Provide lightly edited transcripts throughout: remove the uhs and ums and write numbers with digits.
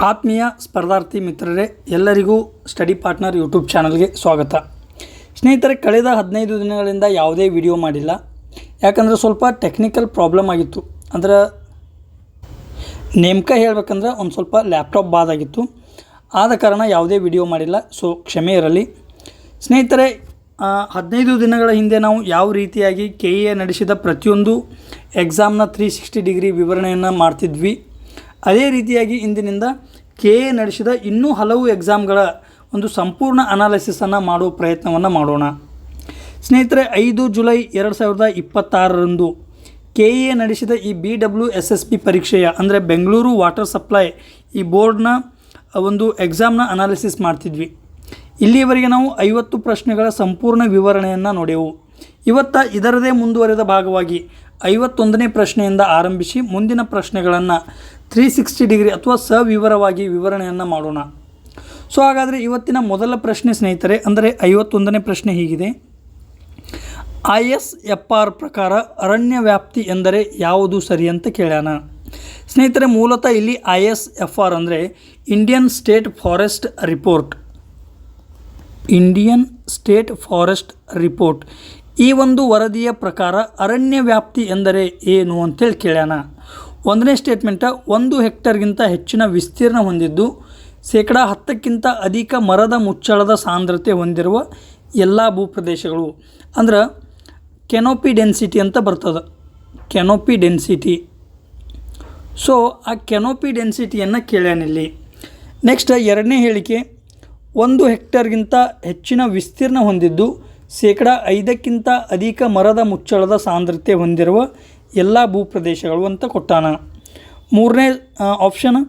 ಆತ್ಮೀಯ ಸ್ಪರ್ಧಾರ್ಥಿ ಮಿತ್ರರೇ, ಎಲ್ಲರಿಗೂ ಸ್ಟಡಿ ಪಾರ್ಟ್ನರ್ ಯೂಟ್ಯೂಬ್ ಚಾನಲ್ಗೆ ಸ್ವಾಗತ. ಸ್ನೇಹಿತರೆ, ಕಳೆದ 15 ದಿನಗಳಿಂದ ಯಾವುದೇ ವಿಡಿಯೋ ಮಾಡಿಲ್ಲ. ಯಾಕಂದರೆ ಸ್ವಲ್ಪ ಟೆಕ್ನಿಕಲ್ ಪ್ರಾಬ್ಲಮ್ ಆಗಿತ್ತು. ಅಂದ್ರೆ ನೇಮಕ ಹೇಳಬೇಕಂದ್ರೆ ಒಂದು ಸ್ವಲ್ಪ ಲ್ಯಾಪ್ಟಾಪ್ ಬಾದಾಗಿತ್ತು. ಆದ ಕಾರಣ ಯಾವುದೇ ವಿಡಿಯೋ ಮಾಡಿಲ್ಲ. ಸೊ ಕ್ಷಮೆ ಇರಲಿ. ಸ್ನೇಹಿತರೆ, 15 ದಿನಗಳ ಹಿಂದೆ ನಾವು ಯಾವ ರೀತಿಯಾಗಿ KA ನಡೆಸಿದ ಪ್ರತಿಯೊಂದು ಎಕ್ಸಾಮ್ನ 360 ಡಿಗ್ರಿ ವಿವರಣೆಯನ್ನು ಮಾಡ್ತಿದ್ವಿ, ಅದೇ ರೀತಿಯಾಗಿ ಇಂದಿನಿಂದ KA ನಡೆಸಿದ ಇನ್ನೂ ಹಲವು ಎಕ್ಸಾಮ್ಗಳ ಒಂದು ಸಂಪೂರ್ಣ ಅನಾಲಿಸಿಸನ್ನು ಮಾಡುವ ಪ್ರಯತ್ನವನ್ನು ಮಾಡೋಣ. ಸ್ನೇಹಿತರೆ, 5 ಜುಲೈ 2026ರಂದು KA ನಡೆಸಿದ ಈ BWSSB ಪರೀಕ್ಷೆಯ ಅಂದರೆ ಬೆಂಗಳೂರು ವಾಟರ್ ಸಪ್ಲೈ ಈ ಬೋರ್ಡ್ನ ಒಂದು ಎಕ್ಸಾಮ್ನ ಅನಾಲಿಸಿಸ್ ಮಾಡ್ತಿದ್ವಿ. ಇಲ್ಲಿಯವರೆಗೆ ನಾವು 50 ಪ್ರಶ್ನೆಗಳ ಸಂಪೂರ್ಣ ವಿವರಣೆಯನ್ನು ನೋಡೆವು. ಇವತ್ತು ಇದರದೇ ಮುಂದುವರೆದ ಭಾಗವಾಗಿ 51ನೇ ಪ್ರಶ್ನೆಯಿಂದ ಆರಂಭಿಸಿ ಮುಂದಿನ ಪ್ರಶ್ನೆಗಳನ್ನು 360 ಡಿಗ್ರಿ ಅಥವಾ ಸವಿವರವಾಗಿ ವಿವರಣೆಯನ್ನು ಮಾಡೋಣ. ಸೊ ಹಾಗಾದರೆ ಇವತ್ತಿನ ಮೊದಲ ಪ್ರಶ್ನೆ ಸ್ನೇಹಿತರೆ, ಅಂದರೆ 51ನೇ ಪ್ರಶ್ನೆ ಹೀಗಿದೆ: ISFR ಪ್ರಕಾರ ಅರಣ್ಯ ವ್ಯಾಪ್ತಿ ಎಂದರೆ ಯಾವುದು ಸರಿ ಅಂತ ಕೇಳ್ಯಾನ. ಸ್ನೇಹಿತರೆ, ಮೂಲತಃ ಇಲ್ಲಿ ISFR ಅಂದರೆ Indian state forest report. Indian state forest report ಈ ಒಂದು ವರದಿಯ ಪ್ರಕಾರ ಅರಣ್ಯ ವ್ಯಾಪ್ತಿ ಎಂದರೆ ಏನು ಅಂತೇಳಿ ಕೇಳ್ಯಾನ. 1ನೇ ಸ್ಟೇಟ್ಮೆಂಟ, 1 ಹೆಕ್ಟರ್ಗಿಂತ ಹೆಚ್ಚಿನ ವಿಸ್ತೀರ್ಣ ಹೊಂದಿದ್ದು ಶೇಕಡ 10ಕ್ಕಿಂತ ಅಧಿಕ ಮರದ ಮುಚ್ಚಳದ ಸಾಂದ್ರತೆ ಹೊಂದಿರುವ ಎಲ್ಲ ಭೂಪ್ರದೇಶಗಳು. ಅಂದ್ರೆ ಕೆನೋಪಿ ಡೆನ್ಸಿಟಿ ಅಂತ ಬರ್ತದೆ, ಕೆನೋಪಿ ಡೆನ್ಸಿಟಿ. ಸೊ ಆ ಕೆನೋಪಿ ಡೆನ್ಸಿಟಿಯನ್ನು ಕೇಳ್ಯಾನಿಲ್ಲಿ. ನೆಕ್ಸ್ಟ್ 2ನೇ ಹೇಳಿಕೆ, 1 ಹೆಕ್ಟರ್ಗಿಂತ ಹೆಚ್ಚಿನ ವಿಸ್ತೀರ್ಣ ಹೊಂದಿದ್ದು ಶೇಕಡ 5ಕ್ಕಿಂತ ಅಧಿಕ ಮರದ ಮುಚ್ಚಳದ ಸಾಂದ್ರತೆ ಹೊಂದಿರುವ ಎಲ್ಲ ಭೂಪ್ರದೇಶಗಳು ಅಂತ ಕೊಟ್ಟಾನ. 3ನೇ ಆಪ್ಷನ್,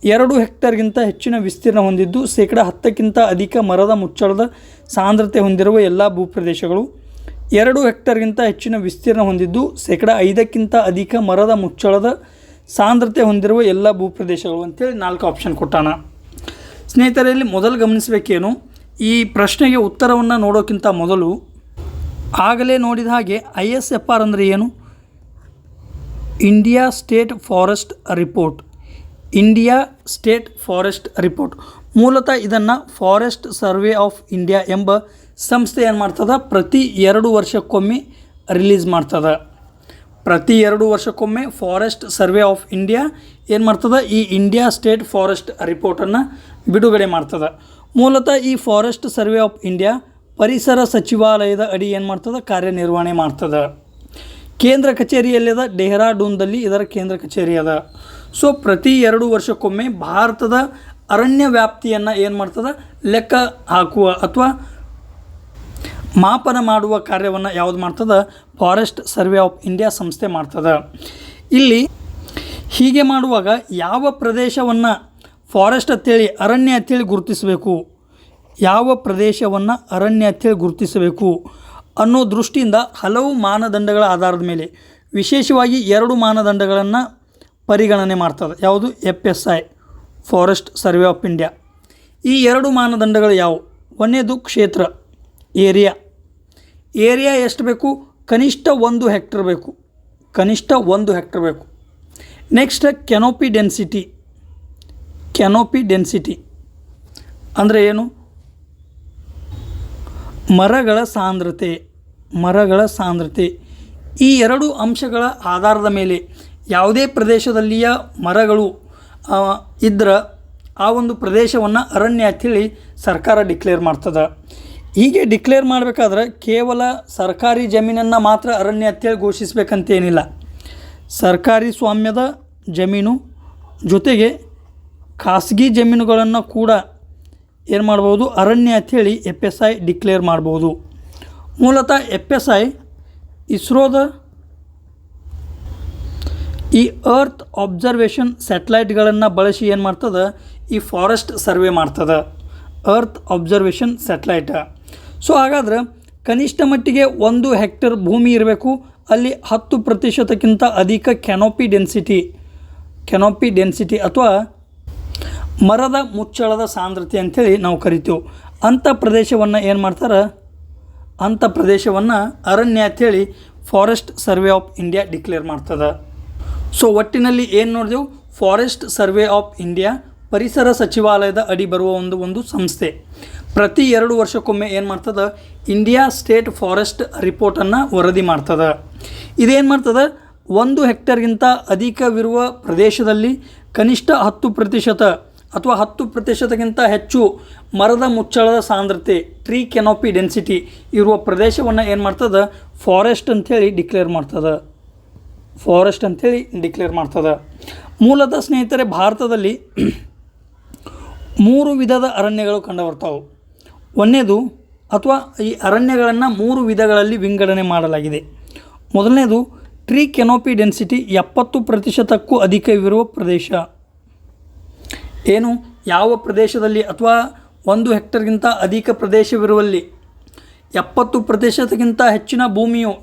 2 ಹೆಕ್ಟರ್ಗಿಂತ ಹೆಚ್ಚಿನ ವಿಸ್ತೀರ್ಣ ಹೊಂದಿದ್ದು ಶೇಕಡ 10ಕ್ಕಿಂತ ಅಧಿಕ ಮರದ ಮುಚ್ಚಳದ ಸಾಂದ್ರತೆ ಹೊಂದಿರುವ ಎಲ್ಲ ಭೂಪ್ರದೇಶಗಳು. 2 ಹೆಕ್ಟರ್ಗಿಂತ ಹೆಚ್ಚಿನ ವಿಸ್ತೀರ್ಣ ಹೊಂದಿದ್ದು ಶೇಕಡ 5ಕ್ಕಿಂತ ಅಧಿಕ ಮರದ ಮುಚ್ಚಳದ ಸಾಂದ್ರತೆ ಹೊಂದಿರುವ ಎಲ್ಲ ಭೂಪ್ರದೇಶಗಳು ಅಂತೇಳಿ 4 ಆಪ್ಷನ್ ಕೊಟ್ಟಾನ. ಸ್ನೇಹಿತರಲ್ಲಿ ಮೊದಲು ಗಮನಿಸಬೇಕೇನು, ಈ ಪ್ರಶ್ನೆಗೆ ಉತ್ತರವನ್ನು ನೋಡೋಕ್ಕಿಂತ ಮೊದಲು ಆಗಲೇ ನೋಡಿದ ಹಾಗೆ ISFR ಅಂದರೆ ಏನು? India state forest report. India state forest report ಮೂಲತಃ ಇದನ್ನು ಫಾರೆಸ್ಟ್ ಸರ್ವೆ ಆಫ್ ಇಂಡಿಯಾ ಎಂಬ ಸಂಸ್ಥೆ ಏನು ಮಾಡ್ತದೆ, ಪ್ರತಿ 2 ವರ್ಷಕ್ಕೊಮ್ಮೆ ರಿಲೀಸ್ ಮಾಡ್ತದೆ. ಪ್ರತಿ 2 ವರ್ಷಕ್ಕೊಮ್ಮೆ ಫಾರೆಸ್ಟ್ ಸರ್ವೆ ಆಫ್ ಇಂಡಿಯಾ ಏನು ಮಾಡ್ತದೆ, ಈ ಇಂಡಿಯಾ ಸ್ಟೇಟ್ ಫಾರೆಸ್ಟ್ ರಿಪೋರ್ಟನ್ನು ಬಿಡುಗಡೆ ಮಾಡ್ತದೆ. ಮೂಲತಃ ಈ ಫಾರೆಸ್ಟ್ ಸರ್ವೆ ಆಫ್ ಇಂಡಿಯಾ ಪರಿಸರ ಸಚಿವಾಲಯದ ಅಡಿ ಏನು ಮಾಡ್ತದೆ, ಕಾರ್ಯನಿರ್ವಹಣೆ ಮಾಡ್ತದೆ. ಕೇಂದ್ರ ಕಚೇರಿಯಲ್ಲಿದೆ ಡೆಹ್ರಾಡೂನ್ದಲ್ಲಿ ಇದರ ಕೇಂದ್ರ ಕಚೇರಿ ಅದ. ಸೊ ಪ್ರತಿ 2 ವರ್ಷಕ್ಕೊಮ್ಮೆ ಭಾರತದ ಅರಣ್ಯ ವ್ಯಾಪ್ತಿಯನ್ನು ಏನು ಮಾಡ್ತದೆ, ಲೆಕ್ಕ ಹಾಕುವ ಅಥವಾ ಮಾಪನ ಮಾಡುವ ಕಾರ್ಯವನ್ನು ಯಾವುದು ಮಾಡ್ತದೆ, ಫಾರೆಸ್ಟ್ ಸರ್ವೆ ಆಫ್ ಇಂಡಿಯಾ ಸಂಸ್ಥೆ ಮಾಡ್ತದೆ. ಇಲ್ಲಿ ಹೀಗೆ ಮಾಡುವಾಗ ಯಾವ ಪ್ರದೇಶವನ್ನು ಫಾರೆಸ್ಟ್ ಅಂತೇಳಿ ಅರಣ್ಯ ಅಂತೇಳಿ ಗುರುತಿಸಬೇಕು, ಯಾವ ಪ್ರದೇಶವನ್ನು ಅರಣ್ಯ ಅಂತೇಳಿ ಗುರುತಿಸಬೇಕು ಅನ್ನೋ ದೃಷ್ಟಿಯಿಂದ ಹಲವು ಮಾನದಂಡಗಳ ಆಧಾರದ ಮೇಲೆ ವಿಶೇಷವಾಗಿ 2 ಮಾನದಂಡಗಳನ್ನು ಪರಿಗಣನೆ ಮಾಡ್ತದೆ. ಯಾವುದು? FSI, forest survey of India. ಈ 2 ಮಾನದಂಡಗಳು ಯಾವುವು? 1ನೇದು ಕ್ಷೇತ್ರ, ಏರಿಯಾ ಎಷ್ಟು ಬೇಕು? ಕನಿಷ್ಠ 1 ಹೆಕ್ಟರ್ ಬೇಕು, ಕನಿಷ್ಠ 1 ಹೆಕ್ಟರ್ ಬೇಕು. Next canopy density. Canopy density ಅಂದರೆ ಏನು? ಮರಗಳ ಸಾಂದ್ರತೆ. ಮರಗಳ ಸಾಂದ್ರತೆ ಈ 2 ಅಂಶಗಳ ಆಧಾರದ ಮೇಲೆ ಯಾವುದೇ ಪ್ರದೇಶದಲ್ಲಿಯ ಮರಗಳು ಇದ್ರೆ ಆ ಒಂದು ಪ್ರದೇಶವನ್ನು ಅರಣ್ಯ ಅಂತೇಳಿ ಸರ್ಕಾರ ಡಿಕ್ಲೇರ್ ಮಾಡ್ತದೆ. ಹೀಗೆ ಡಿಕ್ಲೇರ್ ಮಾಡಬೇಕಾದ್ರೆ ಕೇವಲ ಸರ್ಕಾರಿ ಜಮೀನನ್ನು ಮಾತ್ರ ಅರಣ್ಯ ಅಂತೇಳಿ ಘೋಷಿಸಬೇಕಂತೇನಿಲ್ಲ. ಸರ್ಕಾರಿ ಸ್ವಾಮ್ಯದ ಜಮೀನು ಜೊತೆಗೆ ಖಾಸಗಿ ಜಮೀನುಗಳನ್ನು ಕೂಡ ಏನು ಮಾಡ್ಬೋದು, ಅರಣ್ಯ ಅಂಥೇಳಿ FSI ಡಿಕ್ಲೇರ್ ಮಾಡ್ಬೋದು. ಮೂಲತಃ FSI ಇಸ್ರೋದ ಈ ಅರ್ತ್ ಅಬ್ಸರ್ವೇಷನ್ ಸ್ಯಾಟಲೈಟ್ಗಳನ್ನು ಬಳಸಿ ಏನು ಮಾಡ್ತದೆ, ಈ ಫಾರೆಸ್ಟ್ ಸರ್ವೆ ಮಾಡ್ತದೆ, ಅರ್ತ್ ಅಬ್ಸರ್ವೇಷನ್ ಸ್ಯಾಟಲೈಟ್. ಸೊ ಹಾಗಾದ್ರೆ ಕನಿಷ್ಠ ಮಟ್ಟಿಗೆ 1 ಹೆಕ್ಟರ್ ಭೂಮಿ ಇರಬೇಕು, ಅಲ್ಲಿ 10% ಅಧಿಕ ಕೆನೋಪಿ ಡೆನ್ಸಿಟಿ ಅಥವಾ ಮರದ ಮುಚ್ಚಳದ ಸಾಂದ್ರತೆ ಅಂಥೇಳಿ ನಾವು ಕರಿತೀವಿ. ಅಂಥ ಪ್ರದೇಶವನ್ನು ಏನು ಮಾಡ್ತಾರೆ, ಅಂಥ ಪ್ರದೇಶವನ್ನು ಅರಣ್ಯ ಅಂಥೇಳಿ forest survey of India declare ಮಾಡ್ತದೆ. ಸೊ ಒಟ್ಟಿನಲ್ಲಿ ಏನು ನೋಡಿದೆವು, ಫಾರೆಸ್ಟ್ ಸರ್ವೆ ಆಫ್ ಇಂಡಿಯಾ ಪರಿಸರ ಸಚಿವಾಲಯದ ಅಡಿ ಬರುವ ಒಂದು ಸಂಸ್ಥೆ. ಪ್ರತಿ 2 ವರ್ಷಕ್ಕೊಮ್ಮೆ ಏನು ಮಾಡ್ತದೆ, ಇಂಡಿಯಾ ಸ್ಟೇಟ್ ಫಾರೆಸ್ಟ್ ರಿಪೋರ್ಟನ್ನು ವರದಿ ಮಾಡ್ತದೆ. ಇದೇನು ಮಾಡ್ತದೆ, 1 ಹೆಕ್ಟೇರ್ಗಿಂತ ಅಧಿಕವಿರುವ ಪ್ರದೇಶದಲ್ಲಿ ಕನಿಷ್ಠ 10% ಅಥವಾ 10%ಗಿಂತ ಹೆಚ್ಚು ಮರದ ಮುಚ್ಚಳದ ಸಾಂದ್ರತೆ, ಟ್ರೀ ಕೆನೋಪಿ ಡೆನ್ಸಿಟಿ ಇರುವ ಪ್ರದೇಶವನ್ನು ಏನು ಮಾಡ್ತದೆ, ಫಾರೆಸ್ಟ್ ಅಂಥೇಳಿ ಡಿಕ್ಲೇರ್ ಮಾಡ್ತದೆ. ಮೂಲತಃ ಸ್ನೇಹಿತರೆ, ಭಾರತದಲ್ಲಿ 3 ವಿಧದ ಅರಣ್ಯಗಳು ಕಂಡುಬರ್ತಾವೆ. ಒಂದನೇದು, ಅಥವಾ ಈ ಅರಣ್ಯಗಳನ್ನು 3 ವಿಧಗಳಲ್ಲಿ ವಿಂಗಡಣೆ ಮಾಡಲಾಗಿದೆ. ಮೊದಲನೇದು ಟ್ರೀ ಕೆನೋಪಿ ಡೆನ್ಸಿಟಿ 70%ಕ್ಕೂ ಅಧಿಕವಿರುವ ಪ್ರದೇಶ. ಏನು, ಯಾವ ಪ್ರದೇಶದಲ್ಲಿ ಅಥವಾ 1 ಹೆಕ್ಟೇರ್ಗಿಂತ ಅಧಿಕ ಪ್ರದೇಶವಿರುವಲ್ಲಿ 70%ಗಿಂತ ಹೆಚ್ಚಿನ ಭೂಮಿಯು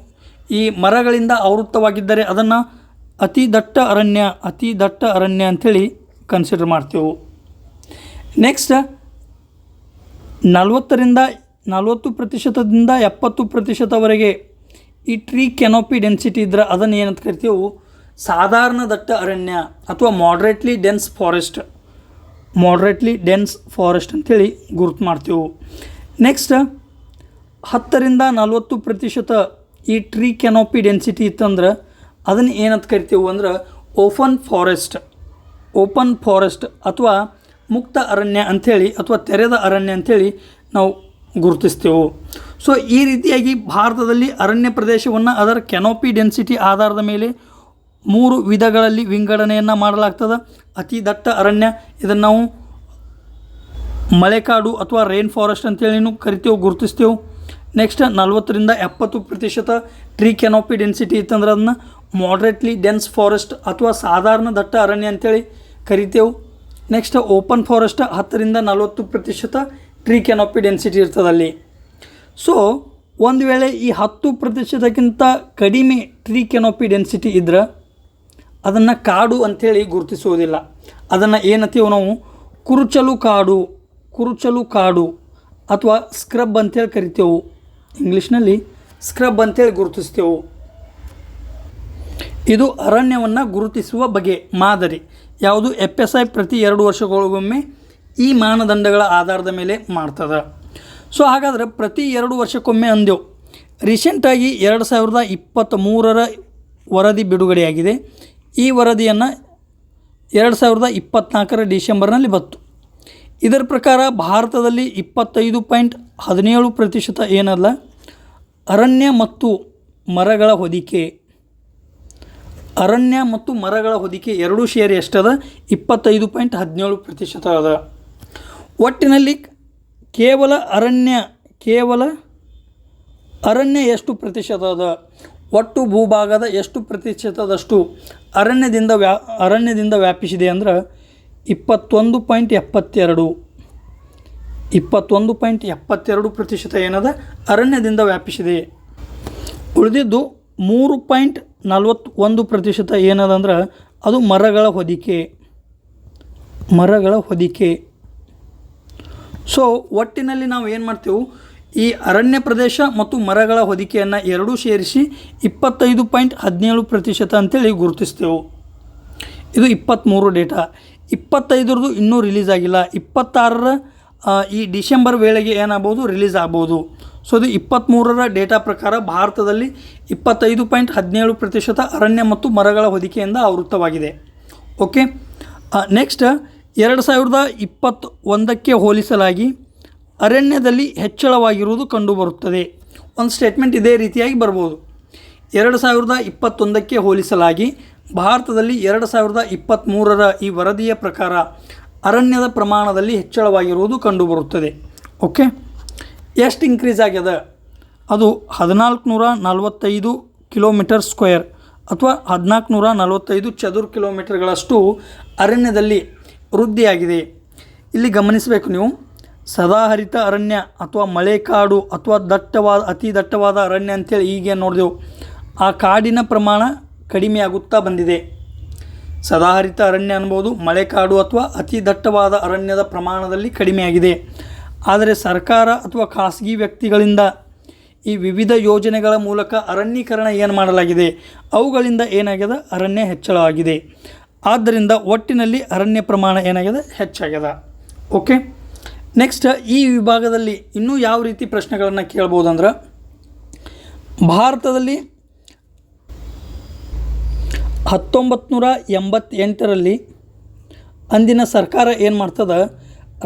ಈ ಮರಗಳಿಂದ ಆವೃತವಾಗಿದ್ದರೆ ಅದನ್ನು ಅತಿ ದಟ್ಟ ಅರಣ್ಯ ಅಂಥೇಳಿ ಕನ್ಸಿಡರ್ ಮಾಡ್ತೇವೆ. ನೆಕ್ಸ್ಟ್ 40% 70%ವರೆಗೆ ಈ ಟ್ರೀ ಕೆನೋಪಿ ಡೆನ್ಸಿಟಿ ಇದ್ದರೆ ಅದನ್ನು ಏನಂತ ಕರಿತೀವಿ, ಸಾಧಾರಣ ದಟ್ಟ ಅರಣ್ಯ ಅಥವಾ ಮಾಡ್ರೇಟ್ಲಿ ಡೆನ್ಸ್ ಫಾರೆಸ್ಟ್ ಅಂಥೇಳಿ ಗುರುತು ಮಾಡ್ತೇವೆ. ನೆಕ್ಸ್ಟ್ 10-40% ಈ ಟ್ರೀ ಕೆನೋಪಿ ಡೆನ್ಸಿಟಿ ಇತ್ತಂದ್ರೆ ಅದನ್ನು ಏನಂತ ಕರಿತೀವಿ ಅಂದ್ರೆ ಓಪನ್ ಫಾರೆಸ್ಟ್ ಅಥವಾ ಮುಕ್ತ ಅರಣ್ಯ ಅಂಥೇಳಿ ಅಥವಾ ತೆರೆದ ಅರಣ್ಯ ಅಂಥೇಳಿ ನಾವು ಗುರುತಿಸ್ತೇವೆ. ಸೊ ಈ ರೀತಿಯಾಗಿ ಭಾರತದಲ್ಲಿ ಅರಣ್ಯ ಪ್ರದೇಶವನ್ನು ಅದರ ಕೆನೋಪಿ ಡೆನ್ಸಿಟಿ ಆಧಾರದ ಮೇಲೆ 3 ವಿಧಗಳಲ್ಲಿ ವಿಂಗಡಣೆಯನ್ನು ಮಾಡಲಾಗ್ತದೆ. ಅತಿ ದಟ್ಟ ಅರಣ್ಯ, ಇದನ್ನು ನಾವು ಮಳೆಕಾಡು ಅಥವಾ ರೈನ್ ಫಾರೆಸ್ಟ್ ಅಂತೇಳಿನೂ ಕರಿತೇವೆ, ಗುರುತಿಸ್ತೇವೆ. ನೆಕ್ಸ್ಟ್ 40-70% ಟ್ರೀ ಕೆನೋಪಿ ಡೆನ್ಸಿಟಿ ಇತ್ತಂದ್ರೆ ಅದನ್ನು ಮಾಡ್ರೇಟ್ಲಿ ಡೆನ್ಸ್ ಫಾರೆಸ್ಟ್ ಅಥವಾ ಸಾಧಾರಣ ದಟ್ಟ ಅರಣ್ಯ ಅಂತೇಳಿ ಕರಿತೇವೆ. Next open forest 10-40% tree canopy density ಇರ್ತದಲ್ಲಿ. ಸೊ ಒಂದು ವೇಳೆ ಈ 10%ಕ್ಕಿಂತ ಕಡಿಮೆ ಟ್ರೀ ಕೆನೋಪಿ ಡೆನ್ಸಿಟಿ ಇದ್ರೆ ಅದನ್ನು ಕಾಡು ಅಂಥೇಳಿ ಗುರುತಿಸುವುದಿಲ್ಲ. ಅದನ್ನು ಏನಂತೀವಿ ನಾವು, ಕುರುಚಲು ಕಾಡು ಅಥವಾ ಸ್ಕ್ರಬ್ ಅಂತೇಳಿ ಕರಿತೇವೆ. ಇಂಗ್ಲೀಷ್ನಲ್ಲಿ ಸ್ಕ್ರಬ್ ಅಂತೇಳಿ ಗುರುತಿಸ್ತೇವೆ. ಇದು ಅರಣ್ಯವನ್ನು ಗುರುತಿಸುವ ಬಗೆ ಮಾದರಿ. ಯಾವುದು, FSI ಪ್ರತಿ 2 ವರ್ಷಗಳಿಗೊಮ್ಮೆ ಈ ಮಾನದಂಡಗಳ ಆಧಾರದ ಮೇಲೆ ಮಾಡ್ತದೆ. ಸೊ ಹಾಗಾದರೆ ಪ್ರತಿ 2 ವರ್ಷಕ್ಕೊಮ್ಮೆ ಅಂದೆವು. ರೀಸೆಂಟಾಗಿ 2023 ವರದಿ ಬಿಡುಗಡೆಯಾಗಿದೆ. ಈ ವರದಿಯನ್ನು 2024 ಡಿಸೆಂಬರ್ನಲ್ಲಿ ಬಂತು. ಇದರ ಪ್ರಕಾರ ಭಾರತದಲ್ಲಿ 25.17% ಏನಲ್ಲ, ಅರಣ್ಯ ಮತ್ತು ಮರಗಳ ಹೊದಿಕೆ ಎರಡೂ ಸೇರಿ ಎಷ್ಟದ, 25.17% ಅದ. ಒಟ್ಟಿನಲ್ಲಿ ಕೇವಲ ಅರಣ್ಯ ಎಷ್ಟು ಪ್ರತಿಶತ ಅದ, ಒಟ್ಟು ಭೂಭಾಗದ ಎಷ್ಟು ಪ್ರತಿಶತದಷ್ಟು ಅರಣ್ಯದಿಂದ ವ್ಯಾಪಿಸಿದೆ ಅಂದ್ರೆ 21.72% ಏನದ ಅರಣ್ಯದಿಂದ ವ್ಯಾಪಿಸಿದೆ. ಉಳಿದಿದ್ದು 3.41% ಏನದ ಅಂದ್ರೆ ಅದು ಮರಗಳ ಹೊದಿಕೆ. ಸೊ ಒಟ್ಟಿನಲ್ಲಿ ನಾವು ಏನು ಮಾಡ್ತೇವೆ, ಈ ಅರಣ್ಯ ಪ್ರದೇಶ ಮತ್ತು ಮರಗಳ ಹೊದಿಕೆಯನ್ನು ಎರಡೂ ಸೇರಿಸಿ 25.17% ಅಂತೇಳಿ ಗುರುತಿಸ್ತೇವೆ. ಇದು 23 ಡೇಟಾ. 25ರದು ಇನ್ನೂ ರಿಲೀಸ್ ಆಗಿಲ್ಲ. 26ರ ಈ ಡಿಸೆಂಬರ್ ವೇಳೆಗೆ ಏನಾಗ್ಬೋದು, ರಿಲೀಸ್ ಆಗ್ಬೋದು. ಸೊ ಇದು 23ರ ಡೇಟಾ ಪ್ರಕಾರ ಭಾರತದಲ್ಲಿ 25.17% ಅರಣ್ಯ ಮತ್ತು ಮರಗಳ ಹೊದಿಕೆಯಿಂದ ಆವೃತವಾಗಿದೆ. ಓಕೆ, ನೆಕ್ಸ್ಟ್ 2021ಕ್ಕೆ ಹೋಲಿಸಲಾಗಿ ಅರಣ್ಯದಲ್ಲಿ ಹೆಚ್ಚಳವಾಗಿರುವುದು ಕಂಡುಬರುತ್ತದೆ. ಒಂದು ಸ್ಟೇಟ್ಮೆಂಟ್ ಇದೇ ರೀತಿಯಾಗಿ ಬರ್ಬೋದು. 2021ಕ್ಕೆ ಹೋಲಿಸಲಾಗಿ ಭಾರತದಲ್ಲಿ 2023ರ ಈ ವರದಿಯ ಪ್ರಕಾರ ಅರಣ್ಯದ ಪ್ರಮಾಣದಲ್ಲಿ ಹೆಚ್ಚಳವಾಗಿರುವುದು ಕಂಡುಬರುತ್ತದೆ. ಓಕೆ, ಎಷ್ಟು ಇನ್ಕ್ರೀಸ್ ಆಗ್ಯದ, ಅದು 1445 ಕಿಲೋಮೀಟರ್ ಸ್ಕ್ವೇರ್ ಅಥವಾ 1445 ಚದುರ ಕಿಲೋಮೀಟರ್ಗಳಷ್ಟು ಅರಣ್ಯದಲ್ಲಿ ವೃದ್ಧಿಯಾಗಿದೆ. ಇಲ್ಲಿ ಗಮನಿಸಬೇಕು ನೀವು, ಸದಾಹರಿತ ಅರಣ್ಯ ಅಥವಾ ಮಳೆಕಾಡು ಅಥವಾ ಅತಿ ದಟ್ಟವಾದ ಅರಣ್ಯ ಅಂತೇಳಿ ಈಗೇನು ನೋಡಿದೆವು, ಆ ಕಾಡಿನ ಪ್ರಮಾಣ ಕಡಿಮೆ ಆಗುತ್ತಾ ಬಂದಿದೆ. ಸದಾಹರಿತ ಅರಣ್ಯ ಅನ್ಬೋದು, ಮಳೆಕಾಡು ಅಥವಾ ಅತಿ ದಟ್ಟವಾದ ಅರಣ್ಯದ ಪ್ರಮಾಣದಲ್ಲಿ ಕಡಿಮೆಯಾಗಿದೆ. ಆದರೆ ಸರ್ಕಾರ ಅಥವಾ ಖಾಸಗಿ ವ್ಯಕ್ತಿಗಳಿಂದ ಈ ವಿವಿಧ ಯೋಜನೆಗಳ ಮೂಲಕ ಅರಣ್ಯೀಕರಣ ಏನು ಮಾಡಲಾಗಿದೆ, ಅವುಗಳಿಂದ ಏನಾಗಿದೆ, ಅರಣ್ಯ ಹೆಚ್ಚಳವಾಗಿದೆ. ಆದ್ದರಿಂದ ಒಟ್ಟಿನಲ್ಲಿ ಅರಣ್ಯ ಪ್ರಮಾಣ ಏನಾಗಿದೆ, ಹೆಚ್ಚಾಗ್ಯದ. ಓಕೆ, ನೆಕ್ಸ್ಟ್ ಈ ವಿಭಾಗದಲ್ಲಿ ಇನ್ನೂ ಯಾವ ರೀತಿ ಪ್ರಶ್ನೆಗಳನ್ನು ಕೇಳ್ಬೋದಂದ್ರೆ, ಭಾರತದಲ್ಲಿ 1988ರಲ್ಲಿ ಅಂದಿನ ಸರ್ಕಾರ ಏನು ಮಾಡ್ತದೆ,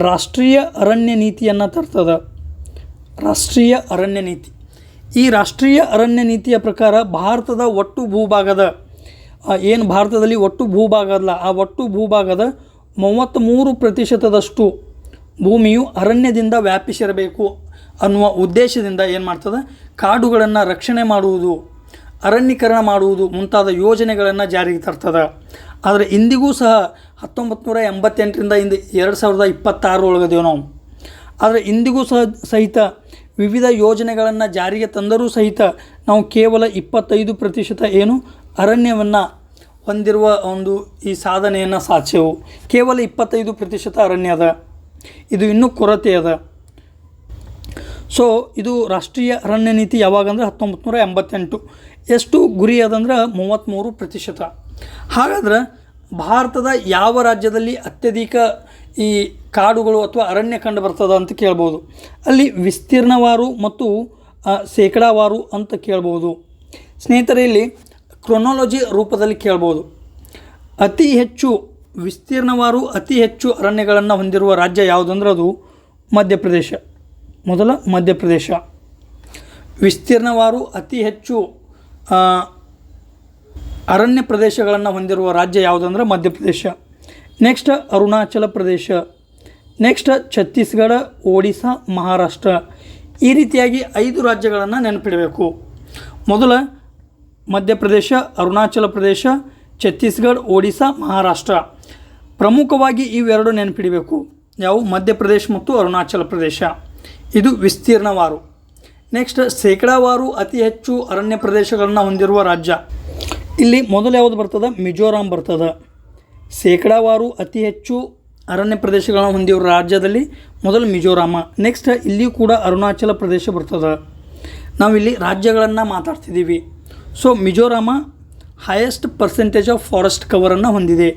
ರಾಷ್ಟ್ರೀಯ ಅರಣ್ಯ ನೀತಿಯನ್ನು ತರ್ತದೆ. ರಾಷ್ಟ್ರೀಯ ಅರಣ್ಯ ನೀತಿ. ಈ ರಾಷ್ಟ್ರೀಯ ಅರಣ್ಯ ನೀತಿಯ ಪ್ರಕಾರ ಭಾರತದ ಒಟ್ಟು ಭೂಭಾಗದ ಏನು ಭಾರತದಲ್ಲಿ ಒಟ್ಟು ಭೂಭಾಗ ಅಲ್ಲ, ಆ ಒಟ್ಟು ಭೂಭಾಗದ 33% ಭೂಮಿಯು ಅರಣ್ಯದಿಂದ ವ್ಯಾಪಿಸಿರಬೇಕು ಅನ್ನುವ ಉದ್ದೇಶದಿಂದ ಏನು ಮಾಡ್ತದೆ, ಕಾಡುಗಳನ್ನು ರಕ್ಷಣೆ ಮಾಡುವುದು, ಅರಣ್ಯೀಕರಣ ಮಾಡುವುದು ಮುಂತಾದ ಯೋಜನೆಗಳನ್ನು ಜಾರಿಗೆ ತರ್ತದೆ. ಆದರೆ ಇಂದಿಗೂ ಸಹ 1988ರಿಂದ 2026 ಒಳಗದೇವು ನಾವು. ಆದರೆ ಇಂದಿಗೂ ಸಹಿತ ವಿವಿಧ ಯೋಜನೆಗಳನ್ನು ಜಾರಿಗೆ ತಂದರೂ ಸಹಿತ ನಾವು ಕೇವಲ 25% ಏನು ಅರಣ್ಯವನ್ನು ಹೊಂದಿರುವ ಒಂದು ಈ ಸಾಧನೆಯನ್ನು ಸಾಧಿಸೆವು. ಕೇವಲ 25% ಅರಣ್ಯ ಅದ, ಇದು ಇನ್ನೂ ಕೊರತೆ ಅದ. ಸೊ ಇದು ರಾಷ್ಟ್ರೀಯ ಅರಣ್ಯ ನೀತಿ ಯಾವಾಗಂದ್ರೆ 1988. ಎಷ್ಟು ಗುರಿ ಅದಂದ್ರೆ 33%. ಹಾಗಾದ್ರೆ ಭಾರತದ ಯಾವ ರಾಜ್ಯದಲ್ಲಿ ಅತ್ಯಧಿಕ ಈ ಕಾಡುಗಳು ಅಥವಾ ಅರಣ್ಯ ಕಂಡು ಬರ್ತದೆ ಅಂತ ಕೇಳ್ಬೋದು. ಅಲ್ಲಿ ವಿಸ್ತೀರ್ಣವಾರು ಮತ್ತು ಶೇಕಡಾವಾರು ಅಂತ ಕೇಳ್ಬೋದು. ಸ್ನೇಹಿತರೆ, ಇಲ್ಲಿ ಕ್ರೊನಾಲಜಿ ರೂಪದಲ್ಲಿ ಕೇಳ್ಬೋದು. ಅತಿ ಹೆಚ್ಚು ವಿಸ್ತೀರ್ಣವಾರು ಅತಿ ಹೆಚ್ಚು ಅರಣ್ಯಗಳನ್ನು ಹೊಂದಿರುವ ರಾಜ್ಯ ಯಾವುದಂದ್ರೆ ಅದು ಮಧ್ಯಪ್ರದೇಶ. ಮೊದಲ ಮಧ್ಯಪ್ರದೇಶ. ವಿಸ್ತೀರ್ಣವಾರು ಅತಿ ಹೆಚ್ಚು ಅರಣ್ಯ ಪ್ರದೇಶಗಳನ್ನು ಹೊಂದಿರುವ ರಾಜ್ಯ ಯಾವುದಂದ್ರೆ ಮಧ್ಯಪ್ರದೇಶ. ನೆಕ್ಸ್ಟ್ ಅರುಣಾಚಲ ಪ್ರದೇಶ. ನೆಕ್ಸ್ಟ್ ಛತ್ತೀಸ್ಗಢ, ಒಡಿಸ್ಸಾ, ಮಹಾರಾಷ್ಟ್ರ. ಈ ರೀತಿಯಾಗಿ 5 ರಾಜ್ಯಗಳನ್ನು ನೆನಪಿಡಬೇಕು. ಮೊದಲ ಮಧ್ಯಪ್ರದೇಶ, ಅರುಣಾಚಲ ಪ್ರದೇಶ, ಛತ್ತೀಸ್ಗಢ, ಒಡಿಸ್ಸಾ, ಮಹಾರಾಷ್ಟ್ರ. ಪ್ರಮುಖವಾಗಿ ಇವೆರಡು ನೆನಪಿಡಬೇಕು. ಯಾವ? ಮಧ್ಯಪ್ರದೇಶ ಮತ್ತು ಅರುಣಾಚಲ ಪ್ರದೇಶ. ಇದು ವಿಸ್ತೀರ್ಣವಾರು. ನೆಕ್ಸ್ಟ್ ಶೇಕಡಾವಾರು ಅತಿ ಹೆಚ್ಚು ಅರಣ್ಯ ಪ್ರದೇಶಗಳನ್ನು ಹೊಂದಿರುವ ರಾಜ್ಯ. ಇಲ್ಲಿ ಮೊದಲು ಯಾವುದು ಬರ್ತದೆ? ಮಿಜೋರಾಂ ಬರ್ತದೆ. ಶೇಕಡಾವಾರು ಅತಿ ಹೆಚ್ಚು ಅರಣ್ಯ ಪ್ರದೇಶಗಳನ್ನು ಹೊಂದಿರುವ ರಾಜ್ಯದಲ್ಲಿ ಮೊದಲು ಮಿಜೋರಾಮ. ನೆಕ್ಸ್ಟ್ ಇಲ್ಲಿಯೂ ಕೂಡ ಅರುಣಾಚಲ ಪ್ರದೇಶ ಬರ್ತದೆ. ನಾವಿಲ್ಲಿ ರಾಜ್ಯಗಳನ್ನು ಮಾತಾಡ್ತಿದ್ದೀವಿ. So Mizoram highest percentage of forest ಕವರನ್ನು ಹೊಂದಿದೆ.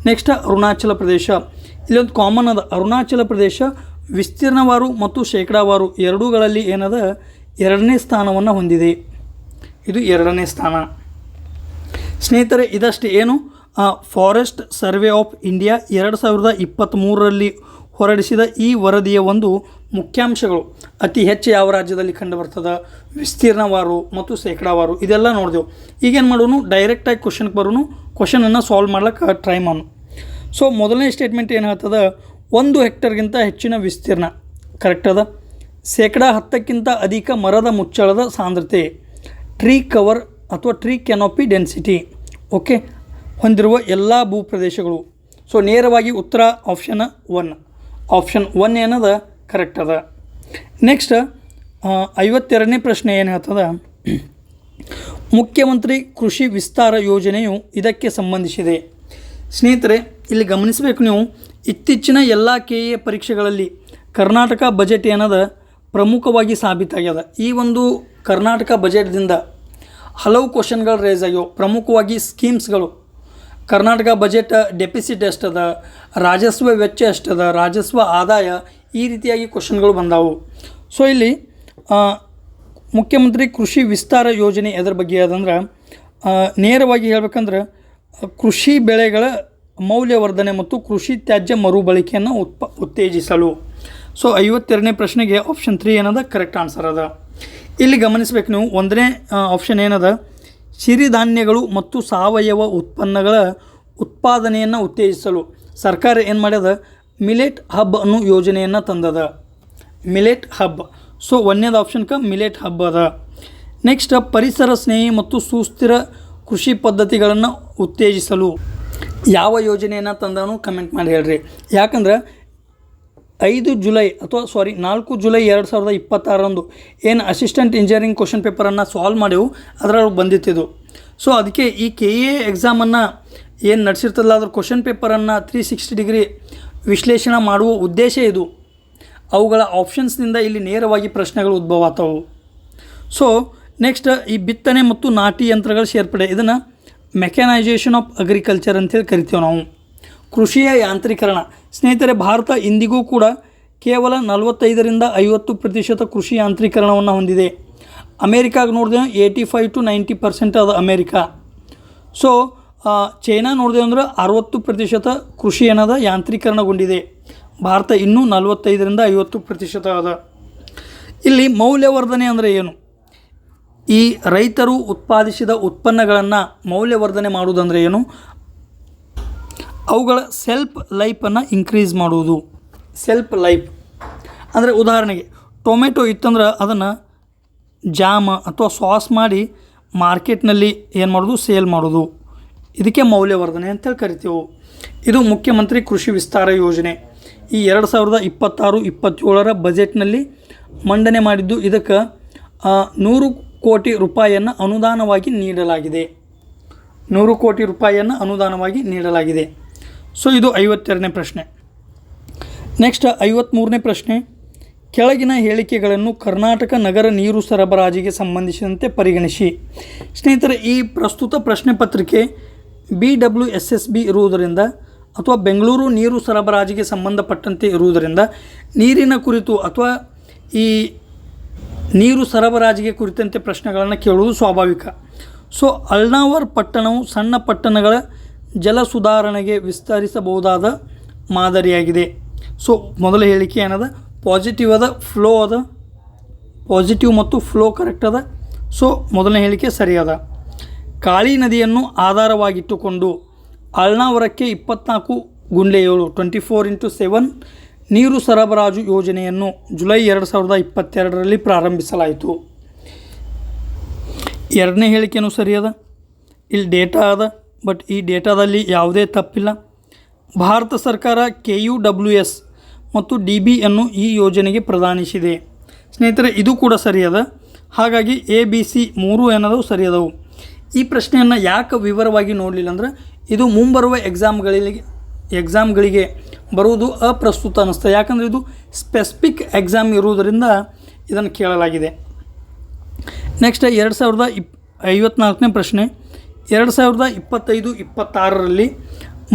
ನೆಕ್ಸ್ಟ್ ಅರುಣಾಚಲ ಪ್ರದೇಶ. ಇಲ್ಲೊಂದು ಕಾಮನ್ ಅದ, ಅರುಣಾಚಲ ಪ್ರದೇಶ ವಿಸ್ತೀರ್ಣವಾರು ಮತ್ತು ಶೇಕಡಾವಾರು ಎರಡೂಗಳಲ್ಲಿ ಏನದ 2ನೇ ಸ್ಥಾನವನ್ನು ಹೊಂದಿದೆ. ಇದು 2ನೇ ಸ್ಥಾನ. ಸ್ನೇಹಿತರೆ, ಇದಷ್ಟು ಏನು ಫಾರೆಸ್ಟ್ ಸರ್ವೆ ಆಫ್ ಇಂಡಿಯಾ 2023ರಲ್ಲಿ ಹೊರಡಿಸಿದ ಈ ವರದಿಯ ಒಂದು ಮುಖ್ಯಾಂಶಗಳು. ಅತಿ ಹೆಚ್ಚು ಯಾವ ರಾಜ್ಯದಲ್ಲಿ ಕಂಡು ಬರ್ತದೆ, ವಿಸ್ತೀರ್ಣವಾರು ಮತ್ತು ಶೇಕಡಾವಾರು, ಇದೆಲ್ಲ ನೋಡಿದೆವು. ಈಗೇನು ಮಾಡೋನು, ಡೈರೆಕ್ಟಾಗಿ ಕ್ವಶನ್ಗೆ ಬರೋನು, ಕ್ವಶನನ್ನು ಸಾಲ್ವ್ ಮಾಡ್ಲಿಕ್ಕೆ ಟ್ರೈ ಮಾಡೋನು. ಸೊ ಮೊದಲನೇ ಸ್ಟೇಟ್ಮೆಂಟ್ ಏನು ಹೇಳ್ತದೆ? 1 ಹೆಕ್ಟರ್ಗಿಂತ ಹೆಚ್ಚಿನ ವಿಸ್ತೀರ್ಣ ಕರೆಕ್ಟ್ ಅದ. ಶೇಕಡಾ 10ಕ್ಕಿಂತ ಅಧಿಕ ಮರದ ಮುಚ್ಚಳದ ಸಾಂದ್ರತೆ, ಟ್ರೀ ಕವರ್ ಅಥವಾ ಟ್ರೀ ಕ್ಯಾನೋಪಿ ಡೆನ್ಸಿಟಿ ಓಕೆ ಹೊಂದಿರುವ ಎಲ್ಲ ಭೂಪ್ರದೇಶಗಳು. ಸೊ ನೇರವಾಗಿ ಉತ್ತರ ಆಪ್ಷನ್ 1. ಆಪ್ಷನ್ 1 ಏನದ ಕರೆಕ್ಟ್ ಅದ. ನೆಕ್ಸ್ಟ್ 52ನೇ ಪ್ರಶ್ನೆ ಏನು ಹೇಳ್ತದೆ? ಮುಖ್ಯಮಂತ್ರಿ ಕೃಷಿ ವಿಸ್ತಾರ ಯೋಜನೆಯು ಇದಕ್ಕೆ ಸಂಬಂಧಿಸಿದೆ. ಸ್ನೇಹಿತರೆ, ಇಲ್ಲಿ ಗಮನಿಸಬೇಕು ನೀವು, ಇತ್ತೀಚಿನ ಎಲ್ಲ KA ಪರೀಕ್ಷೆಗಳಲ್ಲಿ ಕರ್ನಾಟಕ ಬಜೆಟ್ ಏನದ ಪ್ರಮುಖವಾಗಿ ಸಾಬೀತಾಗ್ಯದ. ಈ ಒಂದು ಕರ್ನಾಟಕ ಬಜೆಟ್ದಿಂದ ಹಲವು ಕ್ವಶನ್ಗಳು ರೇಸ್ ಆಗ್ಯಾವ. ಪ್ರಮುಖವಾಗಿ ಸ್ಕೀಮ್ಸ್ಗಳು, ಕರ್ನಾಟಕ ಬಜೆಟ್ ಡೆಪಿಸಿಟ್ ಎಷ್ಟದ, ರಾಜಸ್ವ ವೆಚ್ಚ ಎಷ್ಟದ, ರಾಜಸ್ವ ಆದಾಯ, ಈ ರೀತಿಯಾಗಿ ಕ್ವಶನ್ಗಳು ಬಂದಾವು. ಸೊ ಇಲ್ಲಿ ಮುಖ್ಯಮಂತ್ರಿ ಕೃಷಿ ವಿಸ್ತಾರ ಯೋಜನೆ ಎದ್ರ ಬಗ್ಗೆ ಅದಂದ್ರೆ ನೇರವಾಗಿ ಹೇಳ್ಬೇಕಂದ್ರೆ ಕೃಷಿ ಬೆಳೆಗಳ ಮೌಲ್ಯವರ್ಧನೆ ಮತ್ತು ಕೃಷಿ ತ್ಯಾಜ್ಯ ಮರುಬಳಕೆಯನ್ನು ಉತ್ತೇಜಿಸಲು. ಸೊ 52ನೇ ಪ್ರಶ್ನೆಗೆ ಆಪ್ಷನ್ 3 ಏನದ ಕರೆಕ್ಟ್ ಆನ್ಸರ್ ಅದ. ಇಲ್ಲಿ ಗಮನಿಸಬೇಕು ನೀವು, 1ನೇ ಆಪ್ಷನ್ ಏನದ? ಸಿರಿಧಾನ್ಯಗಳು ಮತ್ತು ಸಾವಯವ ಉತ್ಪನ್ನಗಳ ಉತ್ಪಾದನೆಯನ್ನು ಉತ್ತೇಜಿಸಲು ಸರ್ಕಾರ ಏನು ಮಾಡ್ಯದ? ಮಿಲೆಟ್ ಹಬ್ ಅನ್ನೋ ಯೋಜನೆಯನ್ನು ತಂದದ. Millet hub. ಸೊ 1ನೇದು ಆಪ್ಷನ್ಗೆ ಮಿಲೆಟ್ ಹಬ್ ಅದ. ನೆಕ್ಸ್ಟ್ ಪರಿಸರ ಸ್ನೇಹಿ ಮತ್ತು ಸುಸ್ಥಿರ ಕೃಷಿ ಪದ್ಧತಿಗಳನ್ನು ಉತ್ತೇಜಿಸಲು ಯಾವ ಯೋಜನೆಯನ್ನು ತಂದನು ಕಮೆಂಟ್ ಮಾಡಿ ಹೇಳ್ರಿ. ಯಾಕಂದ್ರೆ 4 ಜುಲೈ 2026 ಏನು ಅಸಿಸ್ಟೆಂಟ್ ಇಂಜಿನಿಯರಿಂಗ್ ಕ್ವಶನ್ ಪೇಪರನ್ನು ಸಾಲ್ವ್ ಮಾಡೆವು, ಅದರೊಳಗೆ ಬಂದಿತ್ತಿದ್ದು. ಸೊ ಅದಕ್ಕೆ ಈ KA ಎಕ್ಸಾಮನ್ನು ಏನು ನಡೆಸಿರ್ತಲ್ಲ ಅದ್ರ ಕ್ವಶನ್ ಪೇಪರನ್ನು 360 ಡಿಗ್ರಿ ವಿಶ್ಲೇಷಣೆ ಮಾಡುವ ಉದ್ದೇಶ ಇದು. ಅವುಗಳ ಆಪ್ಷನ್ಸ್ನಿಂದ ಇಲ್ಲಿ ನೇರವಾಗಿ ಪ್ರಶ್ನೆಗಳು ಉದ್ಭವ ಆಗ್ತವೆ. ಸೊ ನೆಕ್ಸ್ಟ್ ಈ ಬಿತ್ತನೆ ಮತ್ತು ನಾಟಿ ಯಂತ್ರಗಳ ಸೇರ್ಪಡೆ, ಇದನ್ನು ಮೆಕ್ಯಾನೈಜೇಷನ್ ಆಫ್ ಅಗ್ರಿಕಲ್ಚರ್ ಅಂತೇಳಿ ಕರಿತೀವಿ ನಾವು. ಕೃಷಿಯ ಯಾಂತ್ರೀಕರಣ. ಸ್ನೇಹಿತರೆ, ಭಾರತ ಇಂದಿಗೂ ಕೂಡ ಕೇವಲ 45-50% ಕೃಷಿ ಯಾಂತ್ರೀಕರಣವನ್ನು ಹೊಂದಿದೆ. ಅಮೇರಿಕಾಗೆ ನೋಡಿದ್ರೆ 85-90% ಅದು ಅಮೇರಿಕಾ. ಸೊ ಚೈನಾ ನೋಡಿದೆ ಅಂದ್ರೆ 60% ಕೃಷಿ ಏನದ ಯಾಂತ್ರೀಕರಣಗೊಂಡಿದೆ. ಭಾರತ ಇನ್ನೂ 45-50% ಅದ. ಇಲ್ಲಿ ಮೌಲ್ಯವರ್ಧನೆ ಅಂದರೆ ಏನು? ಈ ರೈತರು ಉತ್ಪಾದಿಸಿದ ಉತ್ಪನ್ನಗಳನ್ನು ಮೌಲ್ಯವರ್ಧನೆ ಮಾಡುವುದಂದರೆ ಏನು? ಅವುಗಳ ಸೆಲ್ಫ್ ಲೈಫನ್ನು ಇನ್ಕ್ರೀಸ್ ಮಾಡುವುದು. ಸೆಲ್ಫ್ ಲೈಫ್ ಅಂದರೆ ಉದಾಹರಣೆಗೆ ಟೊಮೆಟೊ ಇತ್ತಂದ್ರೆ ಅದನ್ನು ಜಾಮ್ ಅಥವಾ ಸಾಸ್ ಮಾಡಿ ಮಾರ್ಕೆಟ್ನಲ್ಲಿ ಏನು ಮಾಡೋದು, ಸೇಲ್ ಮಾಡೋದು. ಇದಕ್ಕೆ ಮೌಲ್ಯವರ್ಧನೆ ಅಂತೇಳಿ ಕರಿತೀವಿ. ಇದು ಮುಖ್ಯಮಂತ್ರಿ ಕೃಷಿ ವಿಸ್ತಾರ ಯೋಜನೆ ಈ 2026-27 ಬಜೆಟ್ನಲ್ಲಿ ಮಂಡನೆ ಮಾಡಿದ್ದು. ಇದಕ್ಕೆ 100 ಕೋಟಿ ರೂಪಾಯಿಯನ್ನು ಅನುದಾನವಾಗಿ ನೀಡಲಾಗಿದೆ. 100 ಕೋಟಿ ರೂಪಾಯಿಯನ್ನು ಅನುದಾನವಾಗಿ ನೀಡಲಾಗಿದೆ. ಸೊ ಇದು 52ನೇ ಪ್ರಶ್ನೆ. ನೆಕ್ಸ್ಟ್ 53ನೇ ಪ್ರಶ್ನೆ. ಕೆಳಗಿನ ಹೇಳಿಕೆಗಳನ್ನು ಕರ್ನಾಟಕ ನಗರ ನೀರು ಸರಬರಾಜಿಗೆ ಸಂಬಂಧಿಸಿದಂತೆ ಪರಿಗಣಿಸಿ. ಸ್ನೇಹಿತರೆ, ಈ ಪ್ರಸ್ತುತ ಪ್ರಶ್ನೆ ಪತ್ರಿಕೆ BWSSB ಇರುವುದರಿಂದ ಅಥವಾ ಬೆಂಗಳೂರು ನೀರು ಸರಬರಾಜಿಗೆ ಸಂಬಂಧಪಟ್ಟಂತೆ ಇರುವುದರಿಂದ ನೀರಿನ ಕುರಿತು ಅಥವಾ ಈ ನೀರು ಸರಬರಾಜಿಗೆ ಕುರಿತಂತೆ ಪ್ರಶ್ನೆಗಳನ್ನು ಕೇಳುವುದು ಸ್ವಾಭಾವಿಕ. ಸೊ ಅಳ್ನಾವರ್ ಪಟ್ಟಣವು ಸಣ್ಣ ಪಟ್ಟಣಗಳ ಜಲ ಸುಧಾರಣೆಗೆ ವಿಸ್ತರಿಸಬಹುದಾದ ಮಾದರಿಯಾಗಿದೆ. ಸೊ ಮೊದಲ ಹೇಳಿಕೆ ಏನದ, ಪಾಸಿಟಿವ್ ಅದ, ಫ್ಲೋ ಅದ, ಪಾಸಿಟಿವ್ ಮತ್ತು ಫ್ಲೋ ಕರೆಕ್ಟ್ ಅದ. ಸೊ ಮೊದಲನೇ ಹೇಳಿಕೆ ಸರಿಯಾದ. ಕಾಳಿ ನದಿಯನ್ನು ಆಧಾರವಾಗಿಟ್ಟುಕೊಂಡು ಅಳ್ನಾವರಕ್ಕೆ 24/7 24x7 ನೀರು ಸರಬರಾಜು ಯೋಜನೆಯನ್ನು ಜುಲೈ 2022ರಲ್ಲಿ ಪ್ರಾರಂಭಿಸಲಾಯಿತು. ಎರಡನೇ ಹೇಳಿಕೆಯೂ ಸರಿಯಾದ. ಇಲ್ಲಿ ಡೇಟಾ ಅದ, ಬಟ್ ಈ ಡೇಟಾದಲ್ಲಿ ಯಾವುದೇ ತಪ್ಪಿಲ್ಲ. ಭಾರತ ಸರ್ಕಾರ KUWS ಮತ್ತು DBಯನ್ನು ಈ ಯೋಜನೆಗೆ ಪ್ರದಾನಿಸಿದೆ. ಸ್ನೇಹಿತರೆ, ಇದು ಕೂಡ ಸರಿಯಾದ. ಹಾಗಾಗಿ ABC 3 ಏನದವು ಸರಿಯಾದವು. ಈ ಪ್ರಶ್ನೆಯನ್ನು ಯಾಕೆ ವಿವರವಾಗಿ ನೋಡಲಿಲ್ಲ ಅಂದ್ರೆ ಇದು ಮುಂಬರುವ ಎಕ್ಸಾಮ್ಗಳಿಗೆ ಬರುವುದು ಅಪ್ರಸ್ತುತ ಅನ್ನಿಸ್ತದೆ. ಯಾಕಂದರೆ ಇದು ಸ್ಪೆಸಿಫಿಕ್ ಎಕ್ಸಾಮ್ ಇರುವುದರಿಂದ ಇದನ್ನು ಕೇಳಲಾಗಿದೆ. ನೆಕ್ಸ್ಟ್ 2054ನೇ ಪ್ರಶ್ನೆ. 2025-26ರಲ್ಲಿ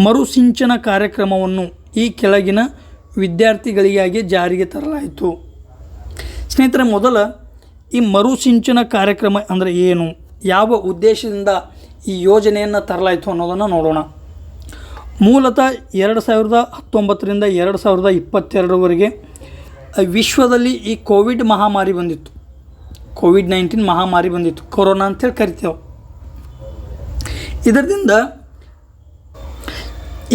ಮರುಸಿಂಚನ ಕಾರ್ಯಕ್ರಮವನ್ನು ಈ ಕೆಳಗಿನ ವಿದ್ಯಾರ್ಥಿಗಳಿಗಾಗಿ ಜಾರಿಗೆ ತರಲಾಯಿತು. ಸ್ನೇಹಿತರೆ, ಮೊದಲ ಈ ಮರುಸಿಂಚನ ಕಾರ್ಯಕ್ರಮ ಅಂದರೆ ಏನು, ಯಾವ ಉದ್ದೇಶದಿಂದ ಈ ಯೋಜನೆಯನ್ನು ತರಲಾಯಿತು ಅನ್ನೋದನ್ನು ನೋಡೋಣ. ಮೂಲತಃ 2019ರಿಂದ 2022ವರೆಗೆ ವಿಶ್ವದಲ್ಲಿ ಈ ಕೋವಿಡ್ ಮಹಾಮಾರಿ ಬಂದಿತ್ತು. COVID-19 ಮಹಾಮಾರಿ ಬಂದಿತ್ತು, ಕೊರೋನಾ ಅಂತೇಳಿ ಕರಿತೇವೆ. ಇದರಿಂದ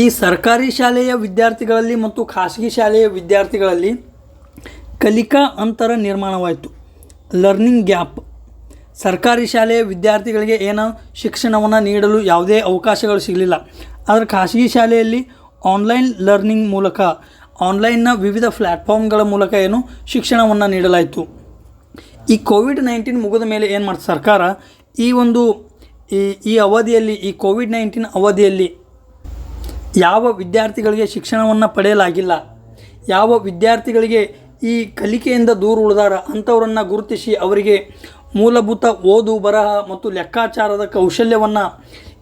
ಈ ಸರ್ಕಾರಿ ಶಾಲೆಯ ವಿದ್ಯಾರ್ಥಿಗಳಲ್ಲಿ ಮತ್ತು ಖಾಸಗಿ ಶಾಲೆಯ ವಿದ್ಯಾರ್ಥಿಗಳಲ್ಲಿ ಕಲಿಕಾ ಅಂತರ ನಿರ್ಮಾಣವಾಯಿತು, ಲರ್ನಿಂಗ್ ಗ್ಯಾಪ್. ಸರ್ಕಾರಿ ಶಾಲೆಯ ವಿದ್ಯಾರ್ಥಿಗಳಿಗೆ ಏನೋ ಶಿಕ್ಷಣವನ್ನು ನೀಡಲು ಯಾವುದೇ ಅವಕಾಶಗಳು ಸಿಗಲಿಲ್ಲ. ಆದರೆ ಖಾಸಗಿ ಶಾಲೆಯಲ್ಲಿ ಆನ್ಲೈನ್ ಲರ್ನಿಂಗ್ ಮೂಲಕ, ಆನ್ಲೈನ್ನ ವಿವಿಧ ಪ್ಲ್ಯಾಟ್ಫಾರ್ಮ್ಗಳ ಮೂಲಕ ಏನು ಶಿಕ್ಷಣವನ್ನು ನೀಡಲಾಯಿತು. ಈ COVID-19 ಮುಗಿದ ಮೇಲೆ ಏನು ಮಾಡ್ತು ಸರ್ಕಾರ, ಈ ಅವಧಿಯಲ್ಲಿ, ಈ COVID-19 ಅವಧಿಯಲ್ಲಿ ಯಾವ ವಿದ್ಯಾರ್ಥಿಗಳಿಗೆ ಶಿಕ್ಷಣವನ್ನು ಪಡೆಯಲಾಗಿಲ್ಲ, ಯಾವ ವಿದ್ಯಾರ್ಥಿಗಳಿಗೆ ಈ ಕಲಿಕೆಯಿಂದ ದೂರ ಉಳಿದಾರ ಅಂಥವರನ್ನು ಗುರುತಿಸಿ ಅವರಿಗೆ ಮೂಲಭೂತ ಓದು ಬರಹ ಮತ್ತು ಲೆಕ್ಕಾಚಾರದ ಕೌಶಲ್ಯವನ್ನು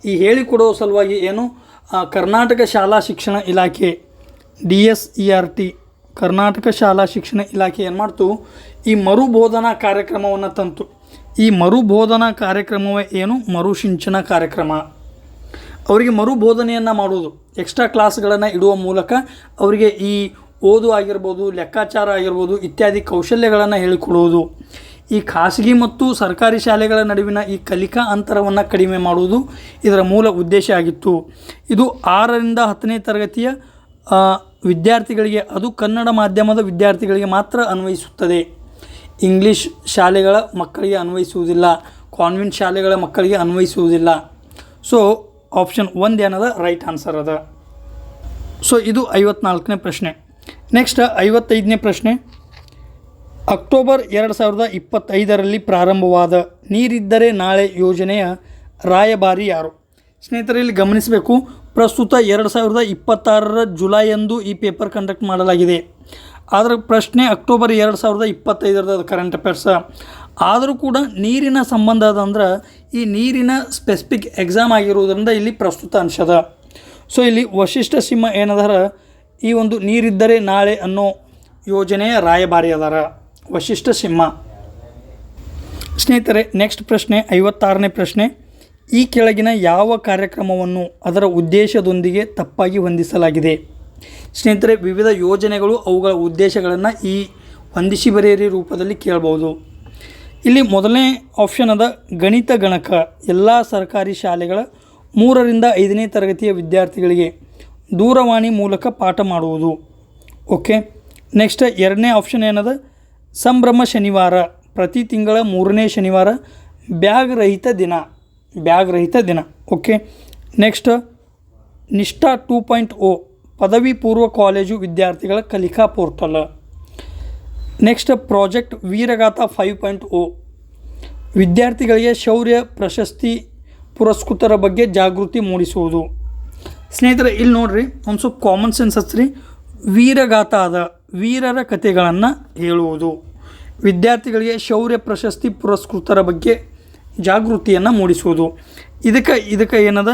ಈ ಹೇಳಿಕೊಡುವ ಸಲುವಾಗಿ ಏನು ಕರ್ನಾಟಕ ಶಾಲಾ ಶಿಕ್ಷಣ ಇಲಾಖೆ DSERT ಕರ್ನಾಟಕ ಶಾಲಾ ಶಿಕ್ಷಣ ಇಲಾಖೆ ಏನು ಮಾಡ್ತು, ಈ ಮರುಬೋಧನಾ ಕಾರ್ಯಕ್ರಮವನ್ನು ತಂತು. ಈ ಮರುಬೋಧನಾ ಕಾರ್ಯಕ್ರಮವೇ ಏನು, ಮರುಸಿಂಚನ ಕಾರ್ಯಕ್ರಮ. ಅವರಿಗೆ ಮರುಬೋಧನೆಯನ್ನು ಮಾಡುವುದು, ಎಕ್ಸ್ಟ್ರಾ ಕ್ಲಾಸ್ಗಳನ್ನು ಇಡುವ ಮೂಲಕ ಅವರಿಗೆ ಈ ಓದು ಆಗಿರ್ಬೋದು, ಲೆಕ್ಕಾಚಾರ ಆಗಿರ್ಬೋದು ಇತ್ಯಾದಿ ಕೌಶಲ್ಯಗಳನ್ನು ಹೇಳಿಕೊಡುವುದು. ಈ ಖಾಸಗಿ ಮತ್ತು ಸರ್ಕಾರಿ ಶಾಲೆಗಳ ನಡುವಿನ ಈ ಕಲಿಕಾ ಅಂತರವನ್ನು ಕಡಿಮೆ ಮಾಡುವುದು ಇದರ ಮೂಲ ಉದ್ದೇಶ ಆಗಿತ್ತು. ಇದು 6ರಿಂದ 10ನೇ ತರಗತಿಯ ವಿದ್ಯಾರ್ಥಿಗಳಿಗೆ, ಅದು ಕನ್ನಡ ಮಾಧ್ಯಮದ ವಿದ್ಯಾರ್ಥಿಗಳಿಗೆ ಮಾತ್ರ ಅನ್ವಯಿಸುತ್ತದೆ. ಇಂಗ್ಲೀಷ್ ಶಾಲೆಗಳ ಮಕ್ಕಳಿಗೆ ಅನ್ವಯಿಸುವುದಿಲ್ಲ, ಕಾನ್ವೆಂಟ್ ಶಾಲೆಗಳ ಮಕ್ಕಳಿಗೆ ಅನ್ವಯಿಸುವುದಿಲ್ಲ. ಸೊ ಆಪ್ಷನ್ 1 ಏನದ ರೈಟ್ ಆನ್ಸರ್ ಅದ. ಸೊ ಇದು 54ನೇ ಪ್ರಶ್ನೆ. ನೆಕ್ಸ್ಟ್ 55ನೇ ಪ್ರಶ್ನೆ. ಅಕ್ಟೋಬರ್ 2025ರಲ್ಲಿ ಪ್ರಾರಂಭವಾದ ನೀರಿದ್ದರೆ ನಾಳೆ ಯೋಜನೆಯ ರಾಯಭಾರಿ ಯಾರು? ಸ್ನೇಹಿತರೆ, ಇಲ್ಲಿ ಗಮನಿಸಬೇಕು, ಪ್ರಸ್ತುತ 2026 ಜುಲೈಯಂದು ಈ ಪೇಪರ್ ಕಂಡಕ್ಟ್ ಮಾಡಲಾಗಿದೆ. ಆದರೆ ಪ್ರಶ್ನೆ ಅಕ್ಟೋಬರ್ 2025 ಕರೆಂಟ್ ಅಫೇರ್ಸ್. ಆದರೂ ಕೂಡ ನೀರಿನ ಸಂಬಂಧ ಅದಂದ್ರೆ ಈ ನೀರಿನ ಸ್ಪೆಸಿಫಿಕ್ ಎಕ್ಸಾಮ್ ಆಗಿರುವುದರಿಂದ ಇಲ್ಲಿ ಪ್ರಸ್ತುತ ಅಂಶದ. ಸೊ ಇಲ್ಲಿ ವಶಿಷ್ಠ ಸಿಂಹ ಏನದಾರ ಈ ಒಂದು ನೀರಿದ್ದರೆ ನಾಳೆ ಅನ್ನೋ ಯೋಜನೆಯ ರಾಯಭಾರಿ ಅದಾರ ವಶಿಷ್ಠ ಸಿಂಹ. ಸ್ನೇಹಿತರೆ, ನೆಕ್ಸ್ಟ್ ಪ್ರಶ್ನೆ 56ನೇ ಪ್ರಶ್ನೆ. ಈ ಕೆಳಗಿನ ಯಾವ ಕಾರ್ಯಕ್ರಮವನ್ನು ಅದರ ಉದ್ದೇಶದೊಂದಿಗೆ ತಪ್ಪಾಗಿ ಹೊಂದಿಸಲಾಗಿದೆ? ಸ್ನೇಹಿತರೆ, ವಿವಿಧ ಯೋಜನೆಗಳು ಅವುಗಳ ಉದ್ದೇಶಗಳನ್ನು ಈ ಹೊಂದಿಸಿ ಬರೆಯಿರಿ ರೂಪದಲ್ಲಿ ಕೇಳ್ಬೋದು. ಇಲ್ಲಿ ಮೊದಲನೇ ಆಪ್ಷನ್ ಅದ ಗಣಿತ ಗಣಕ ಎಲ್ಲ ಸರ್ಕಾರಿ ಶಾಲೆಗಳ 3ರಿಂದ 5ನೇ ತರಗತಿಯ ವಿದ್ಯಾರ್ಥಿಗಳಿಗೆ ದೂರವಾಣಿ ಮೂಲಕ ಪಾಠ ಮಾಡುವುದು. ಓಕೆ. ನೆಕ್ಸ್ಟ್ 2ನೇ ಆಪ್ಷನ್ ಏನದ ಸಂಭ್ರಮ ಶನಿವಾರ, ಪ್ರತಿ ತಿಂಗಳ 3ನೇ ಶನಿವಾರ ಬ್ಯಾಗ್ ರಹಿತ ದಿನ. ಓಕೆ. ನೆಕ್ಸ್ಟ್ ನಿಷ್ಠಾ 2.0 ಪದವಿ ಪೂರ್ವ ಕಾಲೇಜು ವಿದ್ಯಾರ್ಥಿಗಳ ಕಲಿಕಾ ಪೋರ್ಟಲ್. ನೆಕ್ಸ್ಟ್ ಪ್ರಾಜೆಕ್ಟ್ ವೀರಗಾಥ 5.0 ವಿದ್ಯಾರ್ಥಿಗಳಿಗೆ ಶೌರ್ಯ ಪ್ರಶಸ್ತಿ ಪುರಸ್ಕೃತರ ಬಗ್ಗೆ ಜಾಗೃತಿ ಮೂಡಿಸುವುದು. ಸ್ನೇಹಿತರೆ, ಇಲ್ಲಿ ನೋಡ್ರಿ, ಒಂದು ಸ್ವಲ್ಪ ಕಾಮನ್ ಸೆನ್ಸ್ ಹಚ್ಚ್ರಿ. ವೀರಗಾಥ ಅದ ವೀರರ ಕಥೆಗಳನ್ನು ಹೇಳುವುದು, ವಿದ್ಯಾರ್ಥಿಗಳಿಗೆ ಶೌರ್ಯ ಪ್ರಶಸ್ತಿ ಪುರಸ್ಕೃತರ ಬಗ್ಗೆ ಜಾಗೃತಿಯನ್ನು ಮೂಡಿಸುವುದು. ಇದಕ್ಕೆ ಏನದ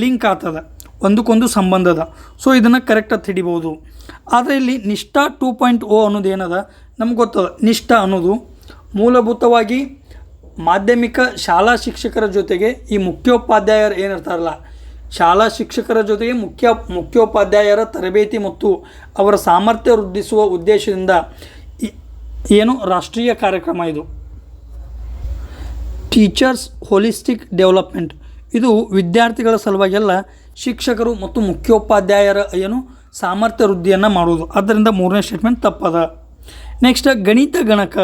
ಲಿಂಕ್ ಆಗ್ತದ, ಒಂದಕ್ಕೊಂದು ಸಂಬಂಧ ಅದ. ಸೊ ಇದನ್ನು ಕರೆಕ್ಟಾಗಿ ಹಿಡಿಬೋದು. ಆದರೆ ಇಲ್ಲಿ ನಿಷ್ಠಾ 2.0 ಅನ್ನೋದು ಏನದ ನಮ್ಗೆ ಗೊತ್ತದ. ನಿಷ್ಠಾ ಅನ್ನೋದು ಮೂಲಭೂತವಾಗಿ ಮಾಧ್ಯಮಿಕ ಶಾಲಾ ಶಿಕ್ಷಕರ ಜೊತೆಗೆ ಈ ಮುಖ್ಯೋಪಾಧ್ಯಾಯರು ಏನಿರ್ತಾರಲ್ಲ, ಶಾಲಾ ಶಿಕ್ಷಕರ ಜೊತೆಗೆ ಮುಖ್ಯೋಪಾಧ್ಯಾಯರ ತರಬೇತಿ ಮತ್ತು ಅವರ ಸಾಮರ್ಥ್ಯ ವೃದ್ಧಿಸುವ ಉದ್ದೇಶದಿಂದ ಏನು ರಾಷ್ಟ್ರೀಯ ಕಾರ್ಯಕ್ರಮ ಇದು. ಟೀಚರ್ಸ್ ಹೋಲಿಸ್ಟಿಕ್ ಡೆವಲಪ್ಮೆಂಟ್, ಇದು ವಿದ್ಯಾರ್ಥಿಗಳ ಸಲುವಾಗೆಲ್ಲ ಶಿಕ್ಷಕರು ಮತ್ತು ಮುಖ್ಯೋಪಾಧ್ಯಾಯರ ಏನು ಸಾಮರ್ಥ್ಯ ವೃದ್ಧಿಯನ್ನು ಮಾಡುವುದು. ಆದ್ದರಿಂದ 3ನೇ ಸ್ಟೇಟ್ಮೆಂಟ್ ತಪ್ಪದ. ನೆಕ್ಸ್ಟ್ ಗಣಿತ ಗಣಕ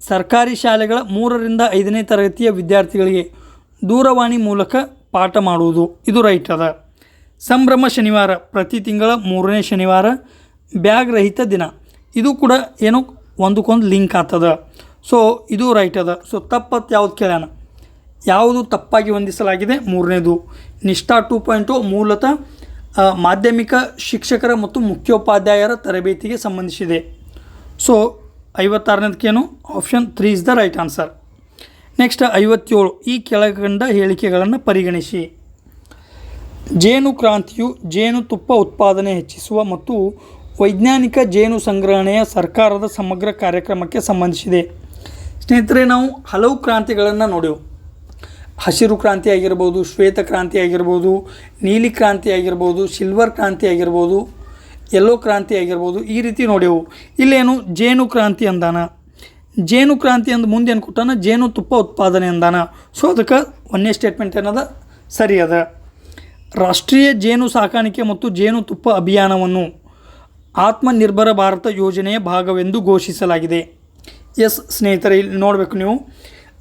ಸರ್ಕಾರಿ ಶಾಲೆಗಳ 3ರಿಂದ 5ನೇ ತರಗತಿಯ ವಿದ್ಯಾರ್ಥಿಗಳಿಗೆ ದೂರವಾಣಿ ಮೂಲಕ ಪಾಠ ಮಾಡುವುದು, ಇದು ರೈಟ್ ಅದ. ಸಂಭ್ರಮ ಶನಿವಾರ, ಪ್ರತಿ ತಿಂಗಳ 3ನೇ ಶನಿವಾರ ಬ್ಯಾಗ್ ರಹಿತ ದಿನ, ಇದು ಕೂಡ ಏನೋ ಒಂದಕ್ಕೊಂದು ಲಿಂಕ್ ಆಗ್ತದ. ಸೊ ಇದು ರೈಟ್ ಅದ. ಸೊ ತಪ್ಪತ್ತು ಯಾವ್ದು ಕೇಳೋಣ, ಯಾವುದು ತಪ್ಪಾಗಿ ಹೊಂದಿಸಲಾಗಿದೆ? 3ನೇದು ನಿಷ್ಠಾ 2.0 ಮೂಲತಃ ಮಾಧ್ಯಮಿಕ ಶಿಕ್ಷಕರ ಮತ್ತು ಮುಖ್ಯೋಪಾಧ್ಯಾಯರ ತರಬೇತಿಗೆ ಸಂಬಂಧಿಸಿದೆ. ಸೊ 56ನೇದಕ್ಕೇನು option 3 is the right answer. Next 57, ಈ ಕೆಳಕಂಡ ಹೇಳಿಕೆಗಳನ್ನು ಪರಿಗಣಿಸಿ. ಜೇನು ಕ್ರಾಂತಿಯು ಜೇನುತುಪ್ಪ ಉತ್ಪಾದನೆ ಹೆಚ್ಚಿಸುವ ಮತ್ತು ವೈಜ್ಞಾನಿಕ ಜೇನು ಸಂಗ್ರಹಣೆಯ ಸರ್ಕಾರದ ಸಮಗ್ರ ಕಾರ್ಯಕ್ರಮಕ್ಕೆ ಸಂಬಂಧಿಸಿದೆ. ಸ್ನೇಹಿತರೆ, ನಾವು ಹಲವು ಕ್ರಾಂತಿಗಳನ್ನು ನೋಡೆವು. ಹಸಿರು ಕ್ರಾಂತಿ ಆಗಿರ್ಬೋದು, ಶ್ವೇತ ಕ್ರಾಂತಿ ಆಗಿರ್ಬೋದು, ನೀಲಿ ಕ್ರಾಂತಿ ಆಗಿರ್ಬೋದು, ಸಿಲ್ವರ್ ಕ್ರಾಂತಿ ಆಗಿರ್ಬೋದು, ಯೆಲ್ಲೋ ಕ್ರಾಂತಿ ಆಗಿರ್ಬೋದು, ಈ ರೀತಿ ನೋಡೆವು. ಇಲ್ಲೇನು ಜೇನು ಕ್ರಾಂತಿ ಅಂದಾನ. ಜೇನು ಕ್ರಾಂತಿ ಅಂದ ಮುಂದೆ ಏನು ಕೊಟ್ಟಾನ? ಜೇನುತುಪ್ಪ ಉತ್ಪಾದನೆ ಅಂದಾನ. ಸೊ ಅದಕ್ಕೆ 1ನೇ ಸ್ಟೇಟ್ಮೆಂಟ್ ಏನದ ಸರಿ ಅದ. ರಾಷ್ಟ್ರೀಯ ಜೇನು ಸಾಕಾಣಿಕೆ ಮತ್ತು ಜೇನುತುಪ್ಪ ಅಭಿಯಾನವನ್ನು ಆತ್ಮನಿರ್ಭರ ಭಾರತ ಯೋಜನೆಯ ಭಾಗವೆಂದು ಘೋಷಿಸಲಾಗಿದೆ. ಎಸ್ ಸ್ನೇಹಿತರೆ, ಇಲ್ಲಿ ನೋಡಬೇಕು ನೀವು,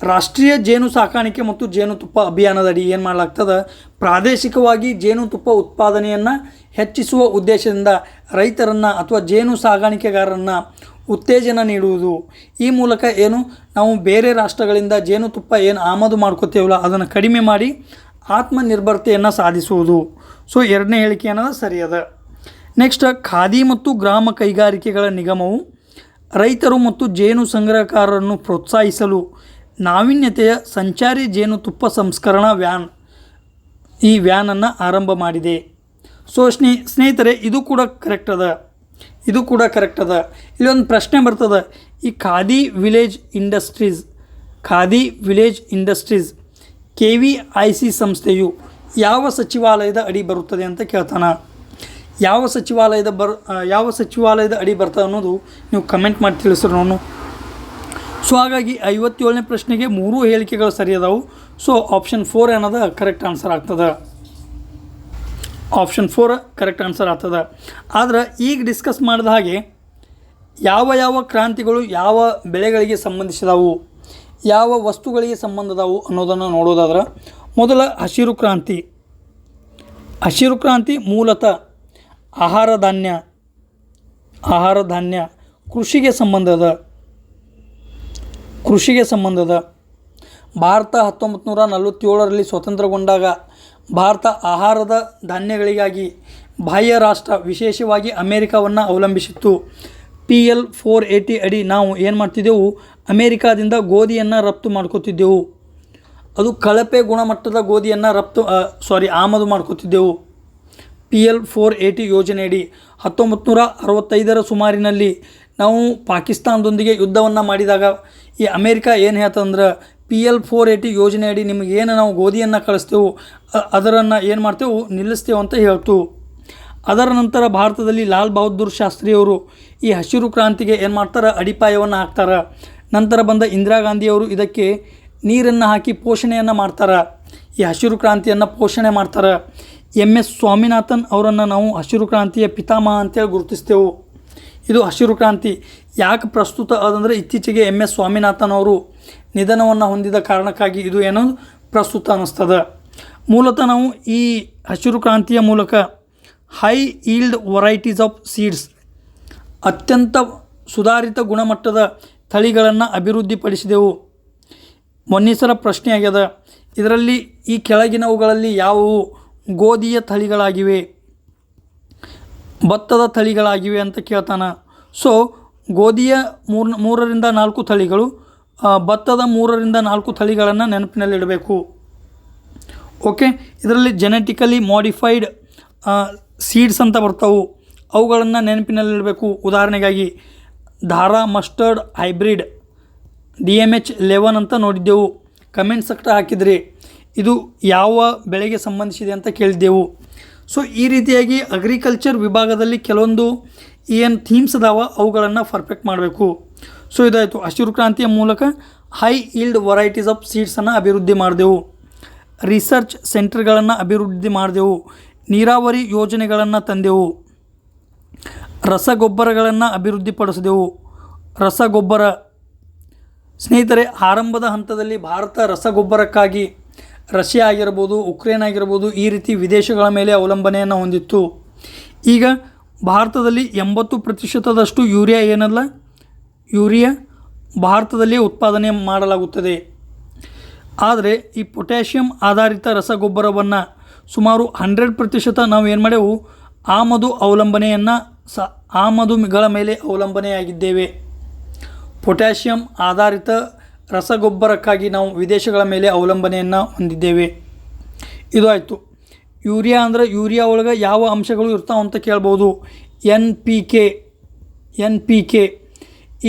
ರಾಷ್ಟ್ರೀಯ ಜೇನು ಸಾಕಾಣಿಕೆ ಮತ್ತು ಜೇನುತುಪ್ಪ ಅಭಿಯಾನದಡಿ ಏನು ಮಾಡಲಾಗ್ತದೆ? ಪ್ರಾದೇಶಿಕವಾಗಿ ಜೇನುತುಪ್ಪ ಉತ್ಪಾದನೆಯನ್ನು ಹೆಚ್ಚಿಸುವ ಉದ್ದೇಶದಿಂದ ರೈತರನ್ನು ಅಥವಾ ಜೇನು ಸಾಗಾಣಿಕೆಗಾರರನ್ನು ಉತ್ತೇಜನ ನೀಡುವುದು. ಈ ಮೂಲಕ ಏನು ನಾವು ಬೇರೆ ರಾಷ್ಟ್ರಗಳಿಂದ ಜೇನುತುಪ್ಪ ಏನು ಆಮದು ಮಾಡ್ಕೋತೇವಲ್ಲ ಅದನ್ನು ಕಡಿಮೆ ಮಾಡಿ ಆತ್ಮನಿರ್ಭರತೆಯನ್ನು ಸಾಧಿಸುವುದು. ಸೊ 2ನೇ ಹೇಳಿಕೆ ಅನ್ನೋದು ಸರಿಯದ. ನೆಕ್ಸ್ಟ್ ಖಾದಿ ಮತ್ತು ಗ್ರಾಮ ಕೈಗಾರಿಕೆಗಳ ನಿಗಮವು ರೈತರು ಮತ್ತು ಜೇನು ಸಂಗ್ರಹಕಾರರನ್ನು ಪ್ರೋತ್ಸಾಹಿಸಲು ನಾವೀನ್ಯತೆಯ ಸಂಚಾರಿ ಜೇನುತುಪ್ಪ ಸಂಸ್ಕರಣಾ ಈ ವ್ಯಾನನ್ನು ಆರಂಭ ಮಾಡಿದೆ. ಸೊ ಸ್ನೇಹಿತರೆ, ಇದು ಕೂಡ ಕರೆಕ್ಟ್ ಅದ. ಇಲ್ಲೊಂದು ಪ್ರಶ್ನೆ ಬರ್ತದೆ, ಈ ಖಾದಿ ವಿಲೇಜ್ ಇಂಡಸ್ಟ್ರೀಸ್ KVIC ಸಂಸ್ಥೆಯು ಯಾವ ಸಚಿವಾಲಯದ ಅಡಿ ಬರುತ್ತದೆ ಅಂತ ಕೇಳ್ತಾನ. ಯಾವ ಸಚಿವಾಲಯದ ಅಡಿ ಬರ್ತದೆ ಅನ್ನೋದು ನೀವು ಕಮೆಂಟ್ ಮಾಡಿ ತಿಳಿಸ್ರಿ ನೋನು. ಸೊ ಹಾಗಾಗಿ 57ನೇ ಪ್ರಶ್ನೆಗೆ 3 ಹೇಳಿಕೆಗಳು ಸರಿ ಅದಾವು. ಸೊ ಆಪ್ಷನ್ 4 ಅನ್ನೋದು ಕರೆಕ್ಟ್ ಆನ್ಸರ್ ಆಗ್ತದೆ. ಆದ್ರೆ ಈಗ ಡಿಸ್ಕಸ್ ಮಾಡಿದ ಹಾಗೆ ಯಾವ ಕ್ರಾಂತಿಗಳು ಯಾವ ಬೆಳೆಗಳಿಗೆ ಸಂಬಂಧಿಸಿದವು, ಯಾವ ವಸ್ತುಗಳಿಗೆ ಸಂಬಂಧದವು ಅನ್ನೋದನ್ನು ನೋಡೋದಾದ್ರೆ, ಮೊದಲ ಹಸಿರು ಕ್ರಾಂತಿ ಮೂಲತಃ ಆಹಾರ ಧಾನ್ಯ ಕೃಷಿಗೆ ಸಂಬಂಧದ. ಭಾರತ 1947ರಲ್ಲಿ ಸ್ವತಂತ್ರಗೊಂಡಾಗ ಭಾರತ ಆಹಾರದ ಧಾನ್ಯಗಳಿಗಾಗಿ ಬಾಹ್ಯ ರಾಷ್ಟ್ರ ವಿಶೇಷವಾಗಿ ಅಮೇರಿಕಾವನ್ನು ಅವಲಂಬಿಸಿತ್ತು. PL480 ಅಡಿ ನಾವು ಏನು ಮಾಡ್ತಿದ್ದೆವು, ಅಮೇರಿಕಾದಿಂದ ಗೋಧಿಯನ್ನು ರಫ್ತು ಮಾಡ್ಕೋತಿದ್ದೆವು. ಅದು ಕಳಪೆ ಗುಣಮಟ್ಟದ ಗೋಧಿಯನ್ನು ಆಮದು ಮಾಡ್ಕೋತಿದ್ದೆವು. PL480 ಯೋಜನೆಯಡಿ 1965 ಸುಮಾರಿನಲ್ಲಿ ನಾವು ಪಾಕಿಸ್ತಾನದೊಂದಿಗೆ ಯುದ್ಧವನ್ನು ಮಾಡಿದಾಗ ಈ ಅಮೇರಿಕಾ ಏನು ಹೇಳ್ತಂದ್ರೆ PL480 ಯೋಜನೆಯಡಿ ನಿಮಗೇನು ನಾವು ಗೋಧಿಯನ್ನು ಕಳಿಸ್ತೇವೆ ಅದರನ್ನು ಏನು ಮಾಡ್ತೇವೆ, ನಿಲ್ಲಿಸ್ತೇವೆ ಅಂತ ಹೇಳ್ತು. ಅದರ ನಂತರ ಭಾರತದಲ್ಲಿ ಲಾಲ್ ಬಹದ್ದೂರ್ ಶಾಸ್ತ್ರಿಯವರು ಈ ಹಸಿರು ಕ್ರಾಂತಿಗೆ ಏನು ಮಾಡ್ತಾರೆ, ಅಡಿಪಾಯವನ್ನು ಹಾಕ್ತಾರೆ. ನಂತರ ಬಂದ ಇಂದಿರಾ ಗಾಂಧಿಯವರು ಇದಕ್ಕೆ ನೀರನ್ನು ಹಾಕಿ ಪೋಷಣೆಯನ್ನು ಮಾಡ್ತಾರೆ, ಈ ಹಸಿರು ಕ್ರಾಂತಿಯನ್ನು ಪೋಷಣೆ ಮಾಡ್ತಾರೆ. MS ಸ್ವಾಮಿನಾಥನ್ ಅವರನ್ನು ನಾವು ಹಸಿರು ಕ್ರಾಂತಿಯ ಪಿತಾಮಹ ಅಂತೇಳಿ ಗುರುತಿಸ್ತೇವೆ. ಇದು ಹಸಿರು ಕ್ರಾಂತಿ ಯಾಕೆ ಪ್ರಸ್ತುತ ಅದಂದರೆ ಇತ್ತೀಚೆಗೆ MS ಸ್ವಾಮಿನಾಥನ್ ಅವರು ನಿಧನವನ್ನು ಹೊಂದಿದ ಕಾರಣಕ್ಕಾಗಿ ಇದು ಏನೋ ಪ್ರಸ್ತುತ ಅನ್ನಿಸ್ತದೆ. ಮೂಲತಃ ನಾವು ಈ ಹಸಿರು ಕ್ರಾಂತಿಯ ಮೂಲಕ high yield varieties of seeds, ಅತ್ಯಂತ ಸುಧಾರಿತ ಗುಣಮಟ್ಟದ ತಳಿಗಳನ್ನು ಅಭಿವೃದ್ಧಿಪಡಿಸಿದೆವು. ಮೊನ್ನಿಸರ ಪ್ರಶ್ನೆ ಆಗ್ಯದ, ಇದರಲ್ಲಿ ಈ ಕೆಳಗಿನವುಗಳಲ್ಲಿ ಯಾವುವು ಗೋಧಿಯ ತಳಿಗಳಾಗಿವೆ, ಭತ್ತದ ತಳಿಗಳಾಗಿವೆ ಅಂತ ಕೇಳ್ತಾನೆ. ಸೊ ಗೋಧಿಯ 3ರಿಂದ 4 ತಳಿಗಳು, ಭತ್ತದ 3ರಿಂದ 4 ತಳಿಗಳನ್ನು ನೆನಪಿನಲ್ಲಿಡಬೇಕು. ಓಕೆ, ಇದರಲ್ಲಿ ಜೆನೆಟಿಕಲಿ ಮಾಡಿಫೈಡ್ ಸೀಡ್ಸ್ ಅಂತ ಬರ್ತಾವೆ, ಅವುಗಳನ್ನು ನೆನಪಿನಲ್ಲಿಡಬೇಕು. ಉದಾಹರಣೆಗಾಗಿ ಧಾರಾ ಮಸ್ಟರ್ಡ್ ಹೈಬ್ರಿಡ್ DMH11 ಅಂತ ನೋಡಿದ್ದೆವು. ಕಮೆಂಟ್ ಸೆಕ್ಟರ್ ಹಾಕಿದ್ರಿ, ಇದು ಯಾವ ಬೆಳೆಗೆ ಸಂಬಂಧಿಸಿದೆ ಅಂತ ಕೇಳಿದ್ದೆವು. ಸೊ ಈ ರೀತಿಯಾಗಿ ಅಗ್ರಿಕಲ್ಚರ್ ವಿಭಾಗದಲ್ಲಿ ಕೆಲವೊಂದು ಏನು ಥೀಮ್ಸ್ ಅದಾವ ಅವುಗಳನ್ನು ಪರ್ಫೆಕ್ಟ್ ಮಾಡಬೇಕು. ಸೊ ಇದಾಯಿತು, ಹಸಿರು ಕ್ರಾಂತಿಯ ಮೂಲಕ ಹೈ ಈಲ್ಡ್ ವೆರೈಟೀಸ್ ಆಫ್ ಸೀಡ್ಸನ್ನು ಅಭಿವೃದ್ಧಿ ಮಾಡಿದೆವು. ರಿಸರ್ಚ್ ಸೆಂಟರ್ಗಳನ್ನು ಅಭಿವೃದ್ಧಿ ಮಾಡಿದೆವು. ನೀರಾವರಿ ಯೋಜನೆಗಳನ್ನು ತಂದೆವು. ರಸಗೊಬ್ಬರಗಳನ್ನು ಅಭಿವೃದ್ಧಿಪಡಿಸಿದೆವು. ರಸಗೊಬ್ಬರ ಸ್ನೇಹಿತರೆ, ಆರಂಭದ ಹಂತದಲ್ಲಿ ಭಾರತ ರಸಗೊಬ್ಬರಕ್ಕಾಗಿ ರಷ್ಯಾ ಆಗಿರ್ಬೋದು, ಉಕ್ರೇನ್ ಆಗಿರ್ಬೋದು, ಈ ರೀತಿ ವಿದೇಶಗಳ ಮೇಲೆ ಅವಲಂಬನೆಯನ್ನು ಹೊಂದಿತ್ತು. ಈಗ ಭಾರತದಲ್ಲಿ 80% ಯೂರಿಯಾ ಭಾರತದಲ್ಲಿ ಉತ್ಪಾದನೆ ಮಾಡಲಾಗುತ್ತದೆ. ಆದರೆ ಈ ಪೊಟ್ಯಾಷಿಯಂ ಆಧಾರಿತ ರಸಗೊಬ್ಬರವನ್ನು ಸುಮಾರು 100% ನಾವು ಏನು ಮಾಡೇವು, ಆಮದುಗಳ ಮೇಲೆ ಅವಲಂಬನೆಯಾಗಿದ್ದೇವೆ. ಪೊಟ್ಯಾಷಿಯಂ ಆಧಾರಿತ ರಸಗೊಬ್ಬರಕ್ಕಾಗಿ ನಾವು ವಿದೇಶಗಳ ಮೇಲೆ ಅವಲಂಬನೆಯನ್ನು ಹೊಂದಿದ್ದೇವೆ. ಇದು ಆಯಿತು. ಯೂರಿಯಾ ಒಳಗೆ ಯಾವ ಅಂಶಗಳು ಇರ್ತಾವೆ ಅಂತ ಕೇಳ್ಬೋದು. NPK.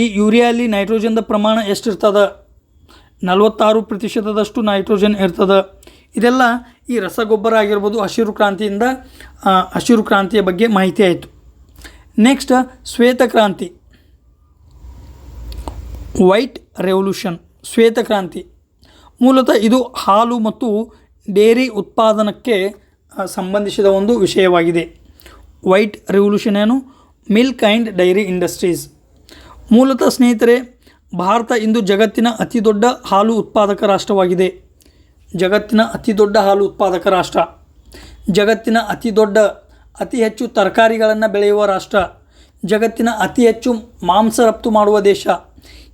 ಈ ಯೂರಿಯಲ್ಲಿ ನೈಟ್ರೋಜನ್ದ ಪ್ರಮಾಣ ಎಷ್ಟಿರ್ತದೆ? 46% ನೈಟ್ರೋಜನ್ ಇರ್ತದೆ. ಇದೆಲ್ಲ ಈ ರಸಗೊಬ್ಬರ ಆಗಿರ್ಬೋದು. ಹಸಿರು ಕ್ರಾಂತಿಯ ಬಗ್ಗೆ ಮಾಹಿತಿ ಆಯಿತು. ನೆಕ್ಸ್ಟ್ ಶ್ವೇತಕ್ರಾಂತಿ, ವೈಟ್ ರೆವಲ್ಯೂಷನ್. ಶ್ವೇತಕ್ರಾಂತಿ ಮೂಲತಃ ಇದು ಹಾಲು ಮತ್ತು ಡೇರಿ ಉತ್ಪಾದನಕ್ಕೆ ಸಂಬಂಧಿಸಿದ ಒಂದು ವಿಷಯವಾಗಿದೆ. ವೈಟ್ ರೆವಲ್ಯೂಷನ್ ಏನು? Milk and dairy industries. ಮೂಲತಃ ಸ್ನೇಹಿತರೆ, ಭಾರತ ಇಂದು ಜಗತ್ತಿನ ಅತಿ ದೊಡ್ಡ ಹಾಲು ಉತ್ಪಾದಕ ರಾಷ್ಟ್ರವಾಗಿದೆ. ಜಗತ್ತಿನ ಅತಿ ದೊಡ್ಡ ಹಾಲು ಉತ್ಪಾದಕ ರಾಷ್ಟ್ರ, ಜಗತ್ತಿನ ಅತಿ ಹೆಚ್ಚು ತರಕಾರಿಗಳನ್ನು ಬೆಳೆಯುವ ರಾಷ್ಟ್ರ, ಜಗತ್ತಿನ ಅತಿ ಹೆಚ್ಚು ಮಾಂಸ ರಫ್ತು ಮಾಡುವ ದೇಶ.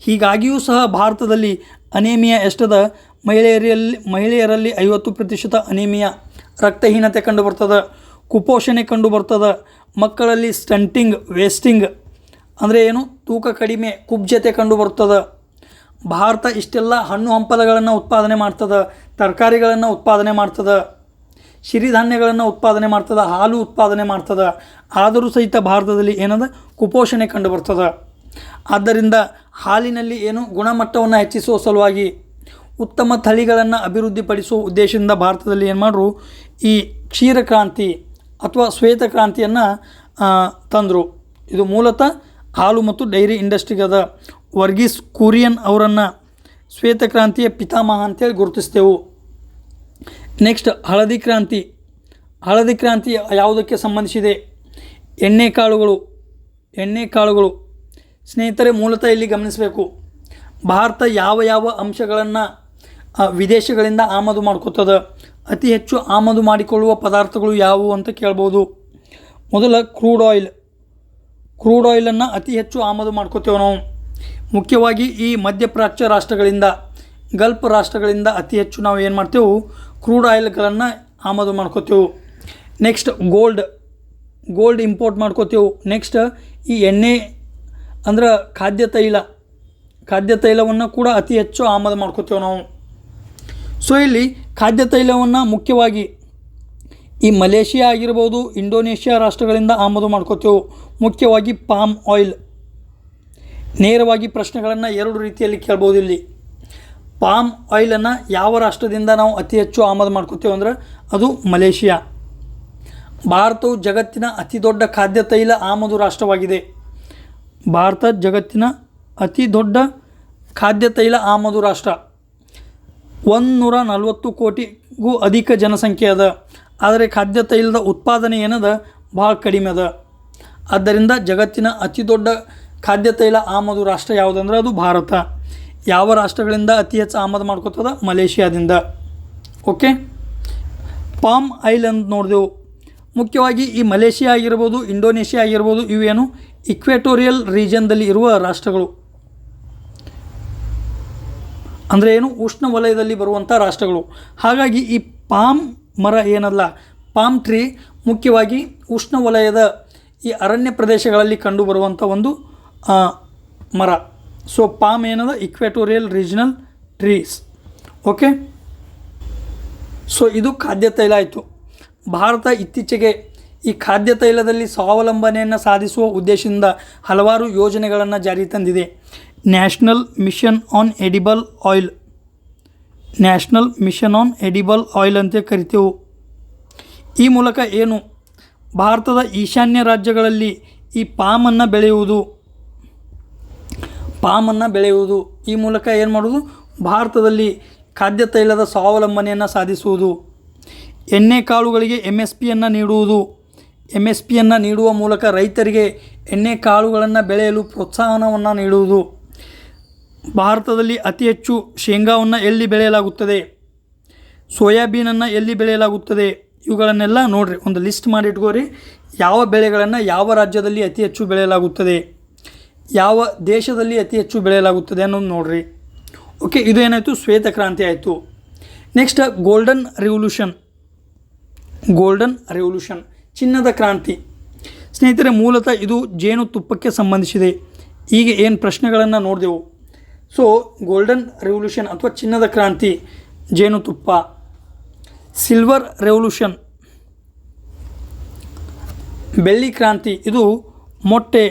ಹೀಗಾಗಿಯೂ ಸಹ ಭಾರತದಲ್ಲಿ ಅನೇಮಿಯಾ ಎಷ್ಟದ? ಮಹಿಳೆಯರಲ್ಲಿ 50% ಅನೇಮಿಯಾ, ರಕ್ತಹೀನತೆ ಕಂಡುಬರ್ತದೆ, ಕುಪೋಷಣೆ ಕಂಡುಬರ್ತದೆ. ಮಕ್ಕಳಲ್ಲಿ ಸ್ಟಂಟಿಂಗ್, ವೇಸ್ಟಿಂಗ್ ಅಂದರೆ ಏನು, ತೂಕ ಕಡಿಮೆ, ಕುಬ್ಜತೆ ಕಂಡುಬರ್ತದೆ. ಭಾರತ ಇಷ್ಟೆಲ್ಲ ಹಣ್ಣು ಹಂಪಲಗಳನ್ನು ಉತ್ಪಾದನೆ ಮಾಡ್ತದೆ, ತರಕಾರಿಗಳನ್ನು ಉತ್ಪಾದನೆ ಮಾಡ್ತದೆ, ಸಿರಿಧಾನ್ಯಗಳನ್ನು ಉತ್ಪಾದನೆ ಮಾಡ್ತದೆ, ಹಾಲು ಉತ್ಪಾದನೆ ಮಾಡ್ತದೆ. ಆದರೂ ಸಹಿತ ಭಾರತದಲ್ಲಿ ಏನದ, ಕುಪೋಷಣೆ ಕಂಡುಬರ್ತದೆ. ಆದ್ದರಿಂದ ಹಾಲಿನಲ್ಲಿ ಏನು ಗುಣಮಟ್ಟವನ್ನು ಹೆಚ್ಚಿಸುವ ಸಲುವಾಗಿ ಉತ್ತಮ ತಳಿಗಳನ್ನು ಅಭಿವೃದ್ಧಿಪಡಿಸುವ ಉದ್ದೇಶದಿಂದ ಭಾರತದಲ್ಲಿ ಏನು ಮಾಡ್ರು, ಈ ಕ್ಷೀರಕ್ರಾಂತಿ ಅಥವಾ ಶ್ವೇತಕ್ರಾಂತಿಯನ್ನು ತಂದರು. ಇದು ಮೂಲತಃ ಹಾಲು ಮತ್ತು ಡೈರಿ ಇಂಡಸ್ಟ್ರಿಗದ. ವರ್ಗೀಸ್ ಕುರಿಯನ್ ಅವರನ್ನು ಶ್ವೇತಕ್ರಾಂತಿಯ ಪಿತಾಮಹ ಅಂತೇಳಿ ಗುರುತಿಸ್ತೇವೆ. ನೆಕ್ಸ್ಟ್ ಹಳದಿ ಕ್ರಾಂತಿ. ಹಳದಿ ಕ್ರಾಂತಿ ಯಾವುದಕ್ಕೆ ಸಂಬಂಧಿಸಿದೆ? ಎಣ್ಣೆಕಾಳುಗಳು. ಸ್ನೇಹಿತರೆ, ಮೂಲತಃ ಇಲ್ಲಿ ಗಮನಿಸಬೇಕು, ಭಾರತ ಯಾವ ಅಂಶಗಳನ್ನು ವಿದೇಶಗಳಿಂದ ಆಮದು ಮಾಡ್ಕೋತದೆ, ಅತಿ ಹೆಚ್ಚು ಆಮದು ಮಾಡಿಕೊಳ್ಳುವ ಪದಾರ್ಥಗಳು ಯಾವುವು ಅಂತ ಕೇಳ್ಬೋದು. ಮೊದಲ ಕ್ರೂಡ್ ಆಯಿಲನ್ನು ಅತಿ ಹೆಚ್ಚು ಆಮದು ಮಾಡ್ಕೋತೇವೆ ನಾವು. ಮುಖ್ಯವಾಗಿ ಈ ಮಧ್ಯಪ್ರಾಚ್ಯ ರಾಷ್ಟ್ರಗಳಿಂದ, ಗಲ್ಫ್ ರಾಷ್ಟ್ರಗಳಿಂದ ಅತಿ ಹೆಚ್ಚು ನಾವು ಏನು ಮಾಡ್ತೇವೆ, ಕ್ರೂಡ್ ಆಯಿಲ್ಗಳನ್ನು ಆಮದು ಮಾಡ್ಕೋತೇವೆ. ನೆಕ್ಸ್ಟ್ ಗೋಲ್ಡ್ ಇಂಪೋರ್ಟ್ ಮಾಡ್ಕೋತೇವೆ. ನೆಕ್ಸ್ಟ್ ಈ ಎಣ್ಣೆ ಅಂದ್ರೆ ಖಾದ್ಯ ತೈಲವನ್ನು ಕೂಡ ಅತಿ ಹೆಚ್ಚು ಆಮದು ಮಾಡ್ಕೋತೇವೆ ನಾವು. ಸೊ ಇಲ್ಲಿ ಖಾದ್ಯ ತೈಲವನ್ನು ಮುಖ್ಯವಾಗಿ ಈ ಮಲೇಷಿಯಾ ಆಗಿರ್ಬೋದು, ಇಂಡೋನೇಷ್ಯಾ ರಾಷ್ಟ್ರಗಳಿಂದ ಆಮದು ಮಾಡ್ಕೋತೇವೆ. ಮುಖ್ಯವಾಗಿ ಪಾಮ್ ಆಯಿಲ್. ನೇರವಾಗಿ ಪ್ರಶ್ನೆಗಳನ್ನು ಎರಡು ರೀತಿಯಲ್ಲಿ ಕೇಳ್ಬೋದು ಇಲ್ಲಿ. ಪಾಮ್ ಆಯಿಲನ್ನು ಯಾವ ರಾಷ್ಟ್ರದಿಂದ ನಾವು ಅತಿ ಹೆಚ್ಚು ಆಮದು ಮಾಡ್ಕೋತೇವೆ ಅಂದ್ರೆ ಅದು ಮಲೇಷಿಯಾ. ಭಾರತವು ಜಗತ್ತಿನ ಅತಿ ದೊಡ್ಡ ಖಾದ್ಯ ತೈಲ ಆಮದು ರಾಷ್ಟ್ರವಾಗಿದೆ. ಭಾರತ ಜಗತ್ತಿನ ಅತಿ ದೊಡ್ಡ ಖಾದ್ಯ ತೈಲ ಆಮದು ರಾಷ್ಟ್ರ. 140 ಕೋಟಿಗೂ ಅಧಿಕ ಜನಸಂಖ್ಯೆ ಅದ. ಆದರೆ ಖಾದ್ಯ ತೈಲದ ಉತ್ಪಾದನೆ ಏನದ ಭಾಳ ಕಡಿಮೆ ಅದ. ಆದ್ದರಿಂದ ಜಗತ್ತಿನ ಅತಿ ದೊಡ್ಡ ಖಾದ್ಯ ತೈಲ ಆಮದು ರಾಷ್ಟ್ರ ಯಾವುದಂದ್ರೆ ಅದು ಭಾರತ. ಯಾವ ರಾಷ್ಟ್ರಗಳಿಂದ ಅತಿ ಹೆಚ್ಚು ಆಮದು ಮಾಡ್ಕೋತದ? ಮಲೇಷಿಯಾದಿಂದ. ಓಕೆ, ಪಾಮ್ ಆಯಿಲ್ ಅಂತ ನೋಡಿದೆವು. ಮುಖ್ಯವಾಗಿ ಈ ಮಲೇಷಿಯಾ ಆಗಿರ್ಬೋದು, ಇಂಡೋನೇಷ್ಯಾ ಆಗಿರ್ಬೋದು, ಇವೇನು ಇಕ್ವೆಟೋರಿಯಲ್ ರೀಜನ್ದಲ್ಲಿ ಇರುವ ರಾಷ್ಟ್ರಗಳು. ಅಂದರೆ ಏನು, ಉಷ್ಣವಲಯದಲ್ಲಿ ಬರುವಂಥ ರಾಷ್ಟ್ರಗಳು. ಹಾಗಾಗಿ ಈ ಪಾಮ್ ಮರ ಏನಲ್ಲ, ಪಾಮ್ ಟ್ರೀ ಮುಖ್ಯವಾಗಿ ಉಷ್ಣವಲಯದ ಈ ಅರಣ್ಯ ಪ್ರದೇಶಗಳಲ್ಲಿ ಕಂಡುಬರುವಂಥ ಒಂದು ಮರ. ಸೊ ಪಾಮ್ ಏನದ equatorial regional trees. Okay, so ಇದು ಖಾದ್ಯ ತೈಲ ಆಯಿತು. ಭಾರತ ಇತ್ತೀಚೆಗೆ ಈ ಖಾದ್ಯ ತೈಲದಲ್ಲಿ ಸ್ವಾವಲಂಬನೆಯನ್ನು ಸಾಧಿಸುವ ಉದ್ದೇಶದಿಂದ ಹಲವಾರು ಯೋಜನೆಗಳನ್ನು ಜಾರಿಗೆ ತಂದಿದೆ. National Mission on Edible Oil, National Mission on Edible Oil ಅಂತ ಕರಿತೇವೆ. ಈ ಮೂಲಕ ಏನು, ಭಾರತದ ಈಶಾನ್ಯ ರಾಜ್ಯಗಳಲ್ಲಿ ಈ ಪಾಮನ್ನು ಬೆಳೆಯುವುದು, ಈ ಮೂಲಕ ಏನು ಮಾಡೋದು, ಭಾರತದಲ್ಲಿ ಖಾದ್ಯ ತೈಲದ ಸ್ವಾವಲಂಬನೆಯನ್ನು ಸಾಧಿಸುವುದು. ಎಣ್ಣೆ ಕಾಳುಗಳಿಗೆ MSPಯನ್ನು ನೀಡುವುದು. MSPಯನ್ನು ನೀಡುವ ಮೂಲಕ ರೈತರಿಗೆ ಎಣ್ಣೆ ಕಾಳುಗಳನ್ನು ಬೆಳೆಯಲು ಪ್ರೋತ್ಸಾಹನವನ್ನು ನೀಡುವುದು. ಭಾರತದಲ್ಲಿ ಅತಿ ಹೆಚ್ಚು ಶೇಂಗಾವನ್ನು ಎಲ್ಲಿ ಬೆಳೆಯಲಾಗುತ್ತದೆ, ಸೋಯಾಬೀನನ್ನು ಎಲ್ಲಿ ಬೆಳೆಯಲಾಗುತ್ತದೆ, ಇವುಗಳನ್ನೆಲ್ಲ ನೋಡಿರಿ, ಒಂದು ಲಿಸ್ಟ್ ಮಾಡಿ ಇಟ್ಕೋರಿ. ಯಾವ ಬೆಳೆಗಳನ್ನು ಯಾವ ರಾಜ್ಯದಲ್ಲಿ ಅತಿ ಹೆಚ್ಚು ಬೆಳೆಯಲಾಗುತ್ತದೆ, ಯಾವ ದೇಶದಲ್ಲಿ ಅತಿ ಹೆಚ್ಚು ಬೆಳೆಯಲಾಗುತ್ತದೆ ಅನ್ನೋದು ನೋಡಿರಿ. ಓಕೆ, ಇದು ಏನಾಯಿತು, ಶ್ವೇತಕ್ರಾಂತಿ ಆಯಿತು. ನೆಕ್ಸ್ಟ್ ಗೋಲ್ಡನ್ ರೆವಲ್ಯೂಷನ್, ಚಿನ್ನದ ಕ್ರಾಂತಿ. ಸ್ನೇಹಿತರೆ, ಮೂಲತಃ ಇದು ಜೇನುತುಪ್ಪಕ್ಕೆ ಸಂಬಂಧಿಸಿದೆ. ಈಗ ಏನು ಪ್ರಶ್ನೆಗಳನ್ನು ನೋಡಿದೆವು. ಸೊ ಗೋಲ್ಡನ್ ರೆವಲ್ಯೂಷನ್ ಅಥವಾ ಚಿನ್ನದ ಕ್ರಾಂತಿ, ಜೇನುತುಪ್ಪ. ಸಿಲ್ವರ್ ರೆವಲ್ಯೂಷನ್, ಬೆಳ್ಳಿ ಕ್ರಾಂತಿ, ಇದು ಮೊಟ್ಟೆ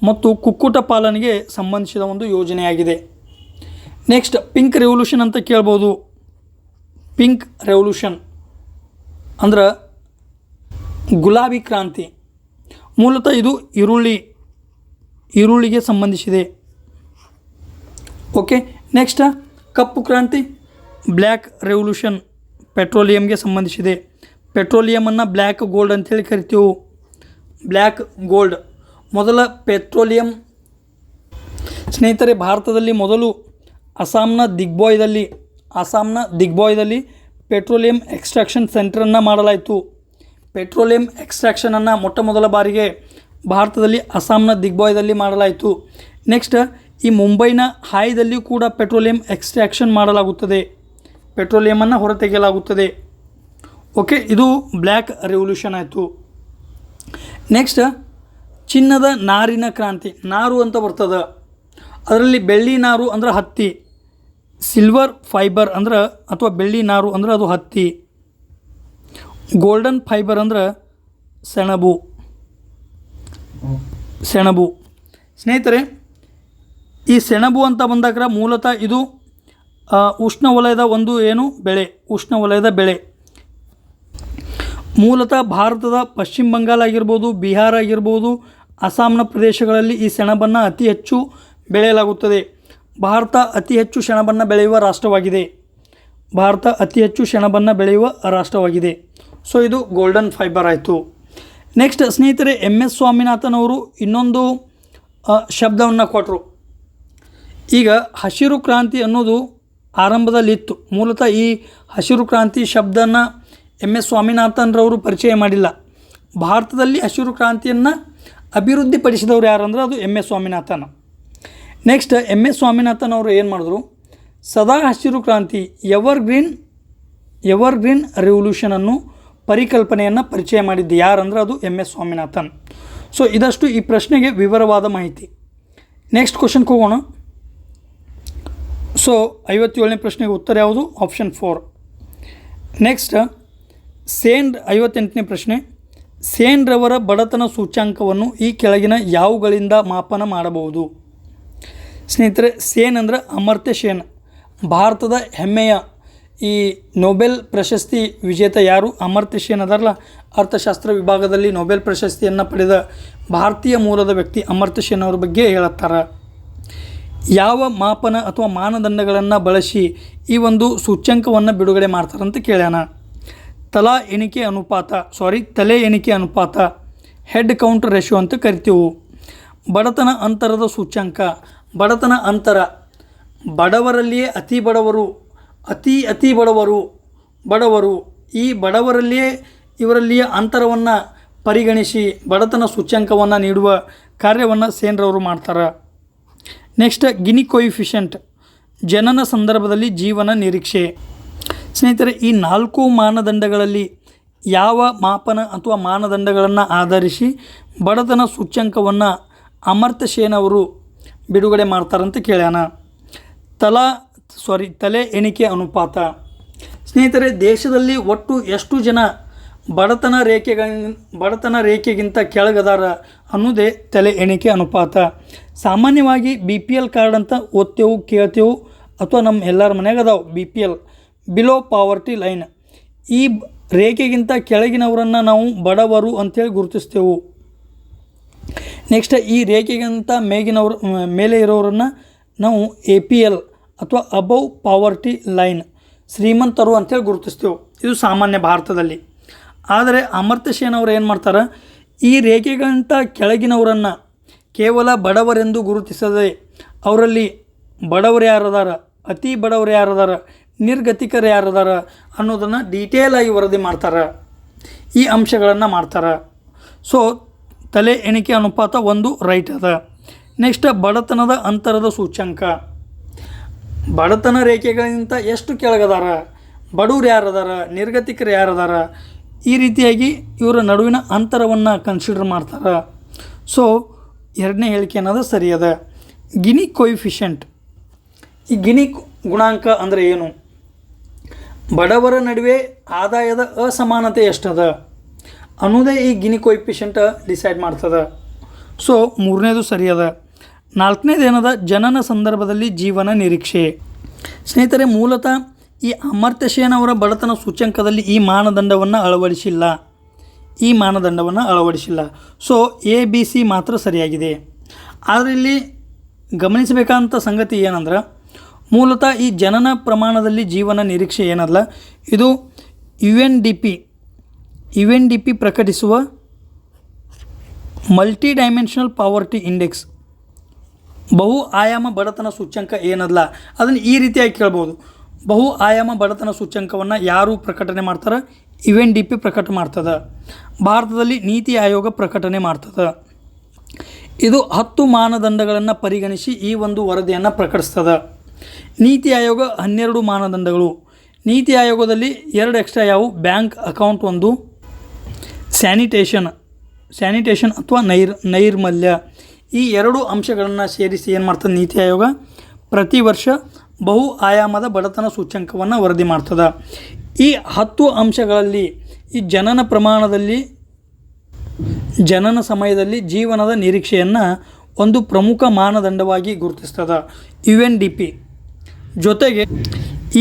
ಮತ್ತು ಕುಕ್ಕುಟ ಪಾಲನೆಗೆ ಸಂಬಂಧಿಸಿದ ಒಂದು ಯೋಜನೆಯಾಗಿದೆ. ನೆಕ್ಸ್ಟ್ ಪಿಂಕ್ ರೆವಲ್ಯೂಷನ್ ಅಂತ ಕೇಳ್ಬೋದು. ಪಿಂಕ್ ರೆವಲ್ಯೂಷನ್ ಅಂದ್ರೆ ಗುಲಾಬಿ ಕ್ರಾಂತಿ. ಮೂಲತಃ ಇದು ಈರುಳ್ಳಿಗೆ ಸಂಬಂಧಿಸಿದೆ. ಓಕೆ, ನೆಕ್ಸ್ಟ್ ಕಪ್ಪು ಕ್ರಾಂತಿ, ಬ್ಲ್ಯಾಕ್ ರೆವಲ್ಯೂಷನ್, ಪೆಟ್ರೋಲಿಯಂಗೆ ಸಂಬಂಧಿಸಿದೆ. ಪೆಟ್ರೋಲಿಯಮನ್ನು ಬ್ಲ್ಯಾಕ್ ಗೋಲ್ಡ್ ಅಂತೇಳಿ ಕರಿತೀವಿ. ಬ್ಲ್ಯಾಕ್ ಗೋಲ್ಡ್ ಮೊದಲ ಪೆಟ್ರೋಲಿಯಂ. ಸ್ನೇಹಿತರೆ, ಭಾರತದಲ್ಲಿ ಮೊದಲು ಅಸ್ಸಾಂನ ದಿಗ್ಬೋಯ್ದಲ್ಲಿ ಪೆಟ್ರೋಲಿಯಂ ಎಕ್ಸ್ಟ್ರಾಕ್ಷನ್ ಸೆಂಟ್ರನ್ನು ಮಾಡಲಾಯಿತು. ಪೆಟ್ರೋಲಿಯಂ ಎಕ್ಸ್ಟ್ರಾಕ್ಷನನ್ನು ಮೊಟ್ಟ ಮೊದಲ ಬಾರಿಗೆ ಭಾರತದಲ್ಲಿ ಅಸ್ಸಾಂನ ದಿಗ್ಬೋಯ್ದಲ್ಲಿ ಮಾಡಲಾಯಿತು. ನೆಕ್ಸ್ಟ್ ಈ ಮುಂಬೈನ ಹಾಯ್ದಲ್ಲಿಯೂ ಕೂಡ ಪೆಟ್ರೋಲಿಯಂ ಎಕ್ಸ್ಟ್ರಾಕ್ಷನ್ ಮಾಡಲಾಗುತ್ತದೆ, ಪೆಟ್ರೋಲಿಯಮನ್ನು ಹೊರತೆಗೆಯಲಾಗುತ್ತದೆ. ಓಕೆ, ಇದು ಬ್ಲ್ಯಾಕ್ ರೆವಲ್ಯೂಷನ್ ಆಯಿತು. ನೆಕ್ಸ್ಟ್ ಚಿನ್ನದ ನಾರಿನ ಕ್ರಾಂತಿ. ನಾರು ಅಂತ ಬರ್ತದೆ, ಅದರಲ್ಲಿ ಬೆಳ್ಳಿ ನಾರು ಅಂದ್ರೆ ಹತ್ತಿ, ಸಿಲ್ವರ್ ಫೈಬರ್ ಅಂದ್ರೆ ಅಥವಾ ಬೆಳ್ಳಿ ನಾರು ಅಂದ್ರೆ ಅದು ಹತ್ತಿ, ಗೋಲ್ಡನ್ ಫೈಬರ್ ಅಂದ್ರೆ ಸೆಣಬು. ಸ್ನೇಹಿತರೆ, ಈ ಸೆಣಬು ಅಂತ ಬಂದಾಗ ಮೂಲತಃ ಇದು ಉಷ್ಣವಲಯದ ಒಂದು ಉಷ್ಣವಲಯದ ಬೆಳೆ. ಮೂಲತಃ ಭಾರತದ ಪಶ್ಚಿಮ ಬಂಗಾಳ ಆಗಿರ್ಬೋದು, ಬಿಹಾರ ಆಗಿರ್ಬೋದು, ಅಸ್ಸಾಂನ ಪ್ರದೇಶಗಳಲ್ಲಿ ಈ ಸೆಣಬನ್ನು ಅತಿ ಹೆಚ್ಚು ಬೆಳೆಯಲಾಗುತ್ತದೆ. ಭಾರತ ಅತಿ ಹೆಚ್ಚು ಸೆಣಬನ್ನು ಬೆಳೆಯುವ ರಾಷ್ಟ್ರವಾಗಿದೆ. ಸೊ ಇದು ಗೋಲ್ಡನ್ ಫೈಬರ್ ಆಯಿತು. ನೆಕ್ಸ್ಟ್ ಸ್ನೇಹಿತರೆ, MS ಸ್ವಾಮಿನಾಥನ್ ಅವರು ಇನ್ನೊಂದು ಶಬ್ದವನ್ನು ಕೊಟ್ಟರು. ಈಗ ಹಸಿರು ಕ್ರಾಂತಿ ಅನ್ನೋದು ಆರಂಭದಲ್ಲಿತ್ತು. ಮೂಲತಃ ಈ ಹಸಿರು ಕ್ರಾಂತಿ ಶಬ್ದನ MS ಸ್ವಾಮಿನಾಥನ್ರವರು ಪರಿಚಯ ಮಾಡಿಲ್ಲ. ಭಾರತದಲ್ಲಿ ಹಸಿರು ಕ್ರಾಂತಿಯನ್ನು ಅಭಿವೃದ್ಧಿಪಡಿಸಿದವರು ಯಾರಂದ್ರೆ ಅದು MS Swaminathan. Next MS Swaminathan ಅವರು ಏನು ಮಾಡಿದ್ರು, ಸದಾ ಹಸಿರು ಕ್ರಾಂತಿ ಎವರ್ಗ್ರೀನ್ ರೆವಲ್ಯೂಷನನ್ನು ಪರಿಕಲ್ಪನೆಯನ್ನು ಪರಿಚಯ ಮಾಡಿದ್ದು ಯಾರಂದ್ರೆ ಅದು MS ಸ್ವಾಮಿನಾಥನ್. ಸೊ ಇದಷ್ಟು ಈ ಪ್ರಶ್ನೆಗೆ ವಿವರವಾದ ಮಾಹಿತಿ. ನೆಕ್ಸ್ಟ್ ಕ್ವಶನ್ಗೆ ಹೋಗೋಣ. ಸೊ 57ನೇ ಪ್ರಶ್ನೆಗೆ ಉತ್ತರ ಯಾವುದು? ಆಪ್ಷನ್ 4. ನೆಕ್ಸ್ಟ್ ಸೇನ್ 58ನೇ ಪ್ರಶ್ನೆ. ಸೇನ್ರವರ ಬಡತನ ಸೂಚ್ಯಾಂಕವನ್ನು ಈ ಕೆಳಗಿನ ಯಾವುಗಳಿಂದ ಮಾಪನ ಮಾಡಬಹುದು? ಸ್ನೇಹಿತರೆ, ಸೇನ್ ಅಂದರೆ ಅಮರ್ತ್ಯ ಸೇನ್. ಭಾರತದ ಹೆಮ್ಮೆಯ ಈ ನೊಬೆಲ್ ಪ್ರಶಸ್ತಿ ವಿಜೇತ ಯಾರು? ಅಮರ್ತ್ಯ ಸೇನ್ ಅದರಲ್ಲ, ಅರ್ಥಶಾಸ್ತ್ರ ವಿಭಾಗದಲ್ಲಿ ನೊಬೆಲ್ ಪ್ರಶಸ್ತಿಯನ್ನು ಪಡೆದ ಭಾರತೀಯ ಮೂಲದ ವ್ಯಕ್ತಿ ಅಮರ್ತ್ಯ ಸೇನ್ ಅವ್ರ ಬಗ್ಗೆ ಹೇಳುತ್ತಾರೆ. ಯಾವ ಮಾಪನ ಅಥವಾ ಮಾನದಂಡಗಳನ್ನು ಬಳಸಿ ಈ ಒಂದು ಸೂಚ್ಯಂಕವನ್ನು ಬಿಡುಗಡೆ ಮಾಡ್ತಾರಂತ ಕೇಳ್ಯಾನ. ತಲೆ ಎಣಿಕೆ ಅನುಪಾತ, ಹೆಡ್ ಕೌಂಟ್ ರೇಷಿಯೋ ಅಂತ ಕರಿತೀವಿ. ಬಡತನ ಅಂತರದ ಸೂಚ್ಯಂಕ, ಬಡತನ ಅಂತರ, ಬಡವರಲ್ಲಿಯೇ ಅತಿ ಬಡವರು, ಅತಿ ಬಡವರು, ಈ ಬಡವರಲ್ಲಿಯೇ ಇವರಲ್ಲಿಯ ಅಂತರವನ್ನು ಪರಿಗಣಿಸಿ ಬಡತನ ಸೂಚ್ಯಂಕವನ್ನು ನೀಡುವ ಕಾರ್ಯವನ್ನು ಸೇನ್ರವರು ಮಾಡ್ತಾರೆ. ನೆಕ್ಸ್ಟ್ ಗಿನಿ ಕೊಯಿಫಿಷಿಯಂಟ್, ಜನನ ಸಂದರ್ಭದಲ್ಲಿ ಜೀವನ ನಿರೀಕ್ಷೆ. ಸ್ನೇಹಿತರೆ, ಈ 4 ಮಾನದಂಡಗಳಲ್ಲಿ ಯಾವ ಮಾಪನ ಅಥವಾ ಮಾನದಂಡಗಳನ್ನು ಆಧರಿಸಿ ಬಡತನ ಸೂಚ್ಯಂಕವನ್ನು ಅಮರ್ತ್ಯ ಸೇನ್ ಅವರು ಬಿಡುಗಡೆ ಮಾಡ್ತಾರಂತ ಕೇಳ್ಯಾನ. ತಲೆ ಎಣಿಕೆ ಅನುಪಾತ. ಸ್ನೇಹಿತರೆ, ದೇಶದಲ್ಲಿ ಒಟ್ಟು ಎಷ್ಟು ಜನ ಬಡತನ ರೇಖೆಗಿಂತ ಕೆಳಗದಾರ ಅನ್ನೋದೇ ತಲೆ ಎಣಿಕೆ ಅನುಪಾತ. ಸಾಮಾನ್ಯವಾಗಿ BPL ಕಾರ್ಡ್ ಅಂತ ಓದ್ತೇವೆ, ಕೇಳ್ತೇವೆ, ಅಥವಾ ನಮ್ಮ ಎಲ್ಲರ ಮನೆಯಾಗ ಅದಾವೆ BPL, ಬಿಲೋ ಪಾವರ್ಟಿ ಲೈನ್. ಈ ರೇಖೆಗಿಂತ ಕೆಳಗಿನವರನ್ನು ನಾವು ಬಡವರು ಅಂಥೇಳಿ ಗುರುತಿಸ್ತೇವೆ. ನೆಕ್ಸ್ಟ್ ಈ ರೇಖೆಗಿಂತ ಮೇಲೆ ಇರೋರನ್ನು ನಾವು APL ಅಥವಾ ಅಬೌವ್ ಪಾವರ್ಟಿ ಲೈನ್, ಶ್ರೀಮಂತರು ಅಂಥೇಳಿ ಗುರುತಿಸ್ತೇವೆ. ಇದು ಸಾಮಾನ್ಯ ಭಾರತದಲ್ಲಿ. ಆದರೆ ಅಮರ್ತ್ಯ ಸೇನ್ ಅವರು ಏನು ಮಾಡ್ತಾರೆ, ಈ ರೇಖೆಗಿಂತ ಕೆಳಗಿನವರನ್ನು ಕೇವಲ ಬಡವರೆಂದು ಗುರುತಿಸದೆ ಅವರಲ್ಲಿ ಬಡವರು ಯಾರದಾರ, ಅತಿ ಬಡವರು ಯಾರದಾರ, ನಿರ್ಗತಿಕರು ಯಾರದಾರ ಅನ್ನೋದನ್ನು ಡೀಟೇಲ್ ಆಗಿ ವರದಿ ಮಾಡ್ತಾರೆ. ಈ ಅಂಶಗಳನ್ನು ಮಾಡ್ತಾರೆ. ಸೊ ತಲೆ ಎಣಿಕೆ ಅನುಪಾತ 1 ರೈಟ್ ಅದ. ನೆಕ್ಸ್ಟ್ ಬಡತನದ ಅಂತರದ ಸೂಚ್ಯಂಕ, ಬಡತನ ರೇಖೆಗಳಿಗಿಂತ ಎಷ್ಟು ಕೆಳಗದಾರ, ಬಡವ್ರು ಯಾರದಾರ, ನಿರ್ಗತಿಕರು ಯಾರದಾರ, ಈ ರೀತಿಯಾಗಿ ಇವರ ನಡುವಿನ ಅಂತರವನ್ನು ಕನ್ಸಿಡರ್ ಮಾಡ್ತಾರೆ. ಸೊ 2ನೇ ಹೇಳಿಕೆ ಅನ್ನೋದು ಸರಿಯದ. ಗಿನಿ ಕೊಯಿಫಿಷಿಯಂಟ್, ಈ ಗಿನಿ ಗುಣಾಂಕ ಅಂದರೆ ಏನು? ಬಡವರ ನಡುವೆ ಆದಾಯದ ಅಸಮಾನತೆ ಎಷ್ಟದ ಅನ್ನೋದೇ ಈ ಗಿನಿ ಕೊಯಿಫಿಷಿಯಂಟ್ ಡಿಸೈಡ್ ಮಾಡ್ತದೆ. ಸೊ 3ನೇದು ಸರಿಯದ. 4ನೇದು ಏನದ? ಜನನ ಸಂದರ್ಭದಲ್ಲಿ ಜೀವನ ನಿರೀಕ್ಷೆ. ಸ್ನೇಹಿತರೆ, ಮೂಲತಃ ಈ ಅಮರ್ತ್ಯ ಸೇನ್ ಅವರ ಬಡತನ ಸೂಚ್ಯಂಕದಲ್ಲಿ ಈ ಮಾನದಂಡವನ್ನು ಅಳವಡಿಸಿಲ್ಲ. ಸೊ ABC ಮಾತ್ರ ಸರಿಯಾಗಿದೆ. ಆದರೆ ಇಲ್ಲಿ ಗಮನಿಸಬೇಕಾದಂಥ ಸಂಗತಿ ಏನಂದ್ರೆ, ಮೂಲತಃ ಈ ಜನನ ಪ್ರಮಾಣದಲ್ಲಿ ಜೀವನ ನಿರೀಕ್ಷೆ ಏನಲ್ಲ, ಇದು UNDP ಪ್ರಕಟಿಸುವ ಮಲ್ಟಿ ಡೈಮೆನ್ಷನಲ್ ಪಾವರ್ಟಿ ಇಂಡೆಕ್ಸ್, ಬಹು ಆಯಾಮ ಬಡತನ ಸೂಚ್ಯಂಕ ಏನಲ್ಲ, ಅದನ್ನು ಈ ರೀತಿಯಾಗಿ ಕೇಳ್ಬೋದು. ಬಹು ಆಯಾಮ ಬಡತನ ಸೂಚ್ಯಂಕವನ್ನು ಯಾರು ಪ್ರಕಟಣೆ ಮಾಡ್ತಾರೆ? UNDP ಪ್ರಕಟ ಮಾಡ್ತದೆ. ಭಾರತದಲ್ಲಿ ನೀತಿ ಆಯೋಗ ಪ್ರಕಟಣೆ ಮಾಡ್ತದೆ. ಇದು 10 ಮಾನದಂಡಗಳನ್ನು ಪರಿಗಣಿಸಿ ಈ ಒಂದು ವರದಿಯನ್ನು ಪ್ರಕಟಿಸ್ತದೆ. ನೀತಿ ಆಯೋಗ 12 ಮಾನದಂಡಗಳು. ನೀತಿ ಆಯೋಗದಲ್ಲಿ 2 ಎಕ್ಸ್ಟ್ರಾ ಯಾವುವು? ಬ್ಯಾಂಕ್ ಅಕೌಂಟ್ 1, ಸ್ಯಾನಿಟೇಷನ್ ಅಥವಾ ನೈರ್ಮಲ್ಯ. ಈ 2 ಅಂಶಗಳನ್ನು ಸೇರಿಸಿ ಏನು ಮಾಡ್ತದೆ ನೀತಿ ಆಯೋಗ? ಪ್ರತಿ ವರ್ಷ ಬಹು ಆಯಾಮದ ಬಡತನ ಸೂಚ್ಯಂಕವನ್ನು ವರದಿ ಮಾಡ್ತದೆ. ಈ 10 ಅಂಶಗಳಲ್ಲಿ ಈ ಜನನ ಪ್ರಮಾಣದಲ್ಲಿ, ಜನನ ಸಮಯದಲ್ಲಿ ಜೀವನದ ನಿರೀಕ್ಷೆಯನ್ನು ಒಂದು ಪ್ರಮುಖ ಮಾನದಂಡವಾಗಿ ಗುರುತಿಸ್ತದೆ UNDP. ಜೊತೆಗೆ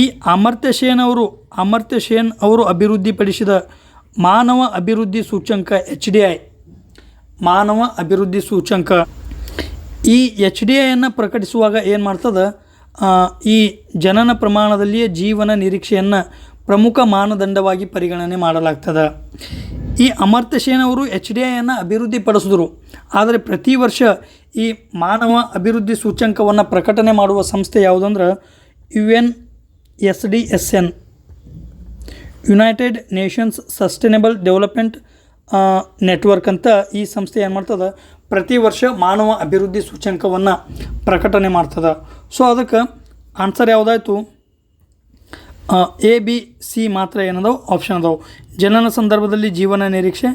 ಈ ಅಮರ್ತ್ಯ ಸೇನ್ ಅವರು ಅಭಿವೃದ್ಧಿಪಡಿಸಿದ ಮಾನವ ಅಭಿವೃದ್ಧಿ ಸೂಚ್ಯಂಕ HDI, ಮಾನವ ಅಭಿವೃದ್ಧಿ ಸೂಚ್ಯಂಕ, ಈ HDIಯನ್ನು ಪ್ರಕಟಿಸುವಾಗ ಏನು ಮಾಡ್ತದೆ? ಈ ಜನನ ಪ್ರಮಾಣದಲ್ಲಿಯೇ ಜೀವನ ನಿರೀಕ್ಷೆಯನ್ನು ಪ್ರಮುಖ ಮಾನದಂಡವಾಗಿ ಪರಿಗಣನೆ ಮಾಡಲಾಗ್ತದೆ. ಈ ಅಮರ್ತ್ಯ ಸೇನ್ ಅವರು HDIಯನ್ನು ಅಭಿವೃದ್ಧಿಪಡಿಸಿದ್ರು. ಆದರೆ ಪ್ರತಿ ವರ್ಷ ಈ ಮಾನವ ಅಭಿವೃದ್ಧಿ ಸೂಚ್ಯಂಕವನ್ನು ಪ್ರಕಟಣೆ ಮಾಡುವ ಸಂಸ್ಥೆ ಯಾವುದಂದ್ರೆ UNSDSN, United Nations sustainable development network ಅಂತ ಈ ಸಂಸ್ಥೆ ಏನು ಮಾಡ್ತದೆ? ಪ್ರತಿ ವರ್ಷ ಮಾನವ ಅಭಿವೃದ್ಧಿ ಸೂಚ್ಯಂಕವನ್ನು ಪ್ರಕಟಣೆ ಮಾಡ್ತದೆ. ಸೊ ಅದಕ್ಕೆ ಆನ್ಸರ್ ಯಾವುದಾಯ್ತು? ABC ಮಾತ್ರ ಏನದಾವು? ಆಪ್ಷನ್ ಅದಾವೆ. ಜನನ ಸಂದರ್ಭದಲ್ಲಿ ಜೀವನ ನಿರೀಕ್ಷೆ,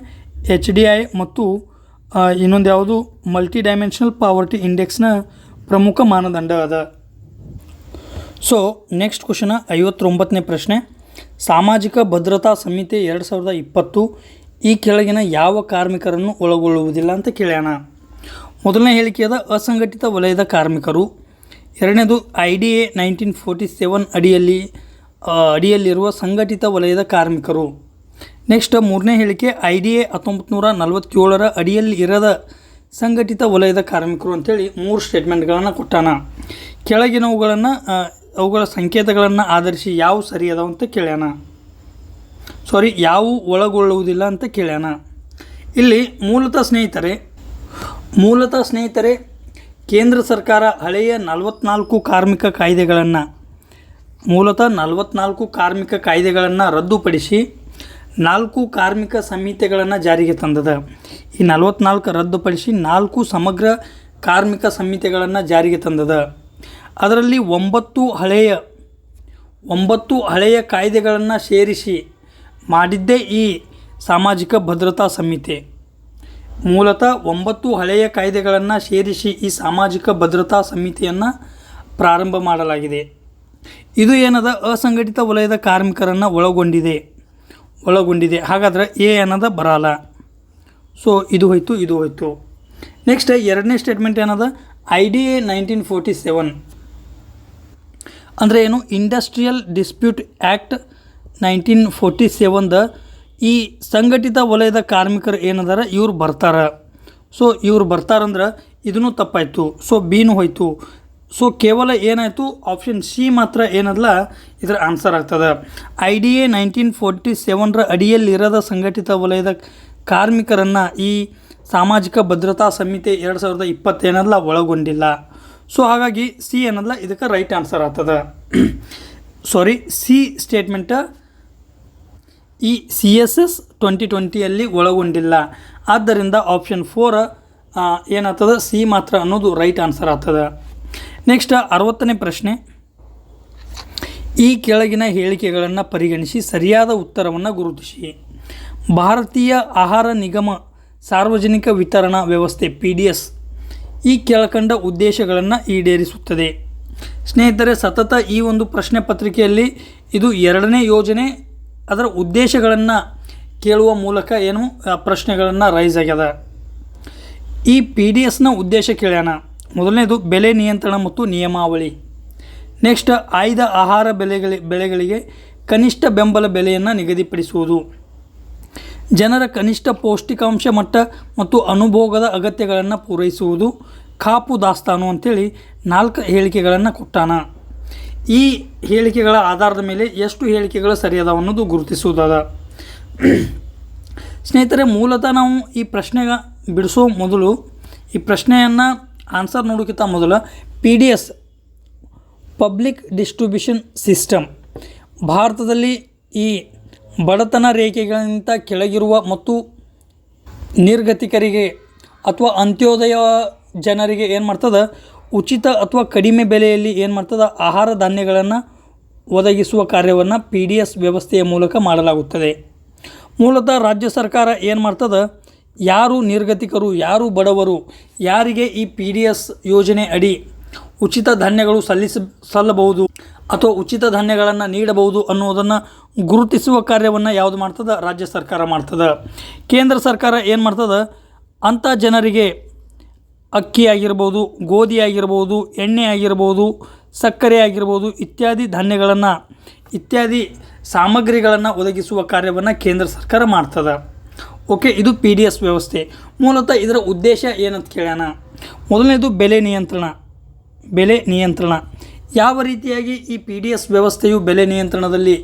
HDI ಮತ್ತು ಇನ್ನೊಂದು ಯಾವುದು ಮಲ್ಟಿ ಡೈಮೆನ್ಷನಲ್ ಪಾವರ್ಟಿ ಇಂಡೆಕ್ಸ್ನ ಪ್ರಮುಖ ಮಾನದಂಡ ಅದ. ಸೊ ನೆಕ್ಸ್ಟ್ ಕ್ವಶನ 59ನೇ ಪ್ರಶ್ನೆ. ಸಾಮಾಜಿಕ ಭದ್ರತಾ ಸಂಹಿತೆ 2020 ಈ ಕೆಳಗಿನ ಯಾವ ಕಾರ್ಮಿಕರನ್ನು ಒಳಗೊಳ್ಳುವುದಿಲ್ಲ ಅಂತ ಕೇಳ್ಯಾನ. ಮೊದಲನೇ ಹೇಳಿಕೆಯಾದ ಅಸಂಘಟಿತ ವಲಯದ ಕಾರ್ಮಿಕರು. ಎರಡನೇದು IDA 1947 ಅಡಿಯಲ್ಲಿರುವ ಸಂಘಟಿತ ವಲಯದ ಕಾರ್ಮಿಕರು. ನೆಕ್ಸ್ಟ್ ಮೂರನೇ ಹೇಳಿಕೆ IDA 1947 ಅಡಿಯಲ್ಲಿ ಇರದ ಸಂಘಟಿತ ವಲಯದ ಕಾರ್ಮಿಕರು ಅಂತೇಳಿ 3 ಸ್ಟೇಟ್ಮೆಂಟ್ಗಳನ್ನು ಕೊಟ್ಟಾನ. ಕೆಳಗಿನವುಗಳನ್ನು ಅವುಗಳ ಸಂಕೇತಗಳನ್ನು ಆಧರಿಸಿ ಯಾವ ಸರಿ ಅದಾವ ಅಂತ ಕೇಳ್ಯಾನ. ಯಾವ ಒಳಗೊಳ್ಳುವುದಿಲ್ಲ ಅಂತ ಕೇಳ್ಯಾನ. ಇಲ್ಲಿ ಮೂಲತಃ ಸ್ನೇಹಿತರೆ ಕೇಂದ್ರ ಸರ್ಕಾರ ಹಳೆಯ 44 ಕಾರ್ಮಿಕ ಕಾಯ್ದೆಗಳನ್ನು ಮೂಲತಃ 44 ಕಾರ್ಮಿಕ ಕಾಯ್ದೆಗಳನ್ನು ರದ್ದುಪಡಿಸಿ 4 ಕಾರ್ಮಿಕ ಸಂಹಿತೆಗಳನ್ನು ಜಾರಿಗೆ ತಂದದ. ಈ 44 ರದ್ದುಪಡಿಸಿ 4 ಸಮಗ್ರ ಕಾರ್ಮಿಕ ಸಂಹಿತೆಗಳನ್ನು ಜಾರಿಗೆ ತಂದದ. ಅದರಲ್ಲಿ 9 ಹಳೆಯ ಕಾಯ್ದೆಗಳನ್ನು ಸೇರಿಸಿ ಮಾಡಿದ್ದೇ ಈ ಸಾಮಾಜಿಕ ಭದ್ರತಾ ಸಂಹಿತೆ. ಮೂಲತಃ 9 ಹಳೆಯ ಕಾಯ್ದೆಗಳನ್ನು ಸೇರಿಸಿ ಈ ಸಾಮಾಜಿಕ ಭದ್ರತಾ ಸಂಹಿತೆಯನ್ನು ಪ್ರಾರಂಭ ಮಾಡಲಾಗಿದೆ. ಇದು ಏನದ ಅಸಂಘಟಿತ ವಲಯದ ಕಾರ್ಮಿಕರನ್ನು ಒಳಗೊಂಡಿದೆ. ಹಾಗಾದರೆ ಎ ಅನ್ನೋದ ಬರಲ್ಲ. ಸೊ ಇದು ಹೋಯ್ತು. ನೆಕ್ಸ್ಟ್ ಎರಡನೇ ಸ್ಟೇಟ್ಮೆಂಟ್ ಏನದ IDA 1947 ಅಂದರೆ ಏನು? ಇಂಡಸ್ಟ್ರಿಯಲ್ ಡಿಸ್ಪ್ಯೂಟ್ ಆ್ಯಕ್ಟ್ 1947ದ ಈ ಸಂಘಟಿತ ವಲಯದ ಕಾರ್ಮಿಕರು ಏನದಾರ ಇವ್ರು ಬರ್ತಾರೆ. ಸೊ ಇವ್ರು ಬರ್ತಾರಂದ್ರೆ ಇದೂ ತಪ್ಪಾಯಿತು. ಸೊ ಬಿನೂ ಹೋಯ್ತು. ಸೊ ಕೇವಲ ಏನಾಯಿತು, ಆಪ್ಷನ್ ಸಿ ಮಾತ್ರ ಏನದಲ್ಲ ಇದರ ಆನ್ಸರ್ ಆಗ್ತದೆ. IDA 1947 ಅಡಿಯಲ್ಲಿರದ ಸಂಘಟಿತ ವಲಯದ ಕಾರ್ಮಿಕರನ್ನು ಈ ಸಾಮಾಜಿಕ ಭದ್ರತಾ ಸಂಹಿತೆ 2020 ಏನದಲ್ಲ ಒಳಗೊಂಡಿಲ್ಲ. ಸೊ ಹಾಗಾಗಿ ಸಿ ಏನದಲ್ಲ ಇದಕ್ಕೆ ರೈಟ್ ಆನ್ಸರ್ ಆಗ್ತದೆ. ಸಿ ಸ್ಟೇಟ್ಮೆಂಟ ಈ CSS 2020 ಒಳಗೊಂಡಿಲ್ಲ. ಆದ್ದರಿಂದ ಆಪ್ಷನ್ 4 ಏನಾಗ್ತದೆ ಸಿ ಮಾತ್ರ ಅನ್ನೋದು ರೈಟ್ ಆನ್ಸರ್ ಆಗ್ತದೆ. ನೆಕ್ಸ್ಟ್ 60ನೇ ಪ್ರಶ್ನೆ. ಈ ಕೆಳಗಿನ ಹೇಳಿಕೆಗಳನ್ನು ಪರಿಗಣಿಸಿ ಸರಿಯಾದ ಉತ್ತರವನ್ನು ಗುರುತಿಸಿ. ಭಾರತೀಯ ಆಹಾರ ನಿಗಮ ಸಾರ್ವಜನಿಕ ವಿತರಣಾ ವ್ಯವಸ್ಥೆ PDS ಈ ಕೆಳಕಂಡ ಉದ್ದೇಶಗಳನ್ನು ಈಡೇರಿಸುತ್ತದೆ. ಸ್ನೇಹಿತರೆ, ಸತತ ಈ ಒಂದು ಪ್ರಶ್ನೆ ಪತ್ರಿಕೆಯಲ್ಲಿ ಇದು 2ನೇ ಯೋಜನೆ. ಅದರ ಉದ್ದೇಶಗಳನ್ನು ಕೇಳುವ ಮೂಲಕ ಪ್ರಶ್ನೆಗಳನ್ನು ರೈಸ್ ಆಗ್ಯದ. ಈ PDSನ ಉದ್ದೇಶ ಕೇಳ್ಯಾನ. ಮೊದಲನೇದು ಬೆಲೆ ನಿಯಂತ್ರಣ ಮತ್ತು ನಿಯಮಾವಳಿ. ನೆಕ್ಸ್ಟ್ ಆಯ್ದ ಆಹಾರ ಬೆಳೆಗಳಿಗೆ ಕನಿಷ್ಠ ಬೆಂಬಲ ಬೆಲೆಯನ್ನು ನಿಗದಿಪಡಿಸುವುದು. ಜನರ ಕನಿಷ್ಠ ಪೌಷ್ಟಿಕಾಂಶ ಮಟ್ಟ ಮತ್ತು ಅನುಭೋಗದ ಅಗತ್ಯಗಳನ್ನು ಪೂರೈಸುವುದು. ಕಾಪು ದಾಸ್ತಾನು ಅಂಥೇಳಿ 4 ಹೇಳಿಕೆಗಳನ್ನು ಕೊಟ್ಟಾನ. ಈ ಹೇಳಿಕೆಗಳ ಆಧಾರದ ಮೇಲೆ ಎಷ್ಟು ಹೇಳಿಕೆಗಳು ಸರಿಯಾದವು ಅನ್ನೋದು ಗುರುತಿಸುವುದಾದ. ಸ್ನೇಹಿತರೆ, ಮೂಲತಃ ನಾವು ಈ ಪ್ರಶ್ನೆಗೆ ಬಿಡಿಸೋ ಮೊದಲು ಈ ಪ್ರಶ್ನೆಯನ್ನು ಆನ್ಸರ್ ನೋಡೋಕ್ಕಿಂತ ಮೊದಲು PDS ಪಬ್ಲಿಕ್ ಡಿಸ್ಟ್ರಿಬ್ಯೂಷನ್ ಸಿಸ್ಟಮ್ ಭಾರತದಲ್ಲಿ ಈ ಬಡತನ ರೇಖೆಗಳಿಗಿಂತ ಕೆಳಗಿರುವ ಮತ್ತು ನಿರ್ಗತಿಕರಿಗೆ ಅಥವಾ ಅಂತ್ಯೋದಯ ಜನರಿಗೆ ಏನು ಮಾಡ್ತದೆ, ಉಚಿತ ಅಥವಾ ಕಡಿಮೆ ಬೆಲೆಯಲ್ಲಿ ಏನು ಮಾಡ್ತದೆ ಆಹಾರ ಧಾನ್ಯಗಳನ್ನು ಒದಗಿಸುವ ಕಾರ್ಯವನ್ನು PDS ವ್ಯವಸ್ಥೆಯ ಮೂಲಕ ಮಾಡಲಾಗುತ್ತದೆ. ಮೂಲತಃ ರಾಜ್ಯ ಸರ್ಕಾರ ಏನು ಮಾಡ್ತದೆ, ಯಾರು ನಿರ್ಗತಿಕರು, ಯಾರು ಬಡವರು, ಯಾರಿಗೆ ಈ PDS ಯೋಜನೆ ಅಡಿ ಉಚಿತ ಧಾನ್ಯಗಳು ಸಲ್ಲಬಹುದು ಅಥವಾ ಉಚಿತ ಧಾನ್ಯಗಳನ್ನು ನೀಡಬಹುದು ಅನ್ನೋದನ್ನು ಗುರುತಿಸುವ ಕಾರ್ಯವನ್ನು ಯಾವುದು ಮಾಡ್ತದೆ, ರಾಜ್ಯ ಸರ್ಕಾರ ಮಾಡ್ತದೆ. ಕೇಂದ್ರ ಸರ್ಕಾರ ಏನು ಮಾಡ್ತದೆ, ಅಂಥ ಜನರಿಗೆ ಅಕ್ಕಿ ಆಗಿರ್ಬೋದು, ಗೋಧಿ ಆಗಿರ್ಬೋದು, ಎಣ್ಣೆ ಆಗಿರ್ಬೋದು, ಸಕ್ಕರೆ ಆಗಿರ್ಬೋದು ಇತ್ಯಾದಿ ಸಾಮಗ್ರಿಗಳನ್ನು ಒದಗಿಸುವ ಕಾರ್ಯವನ್ನು ಕೇಂದ್ರ ಸರ್ಕಾರ ಮಾಡ್ತದೆ. ಓಕೆ, ಇದು PDS ವ್ಯವಸ್ಥೆ. ಮೂಲತಃ ಇದರ ಉದ್ದೇಶ ಏನಂತ ಕೇಳ್ಯಾನ. ಮೊದಲನೇದು ಬೆಲೆ ನಿಯಂತ್ರಣ. ಯಾವ ರೀತಿಯಾಗಿ ಈ PDS ವ್ಯವಸ್ಥೆಯು ಬೆಲೆ ನಿಯಂತ್ರಣದಲ್ಲಿ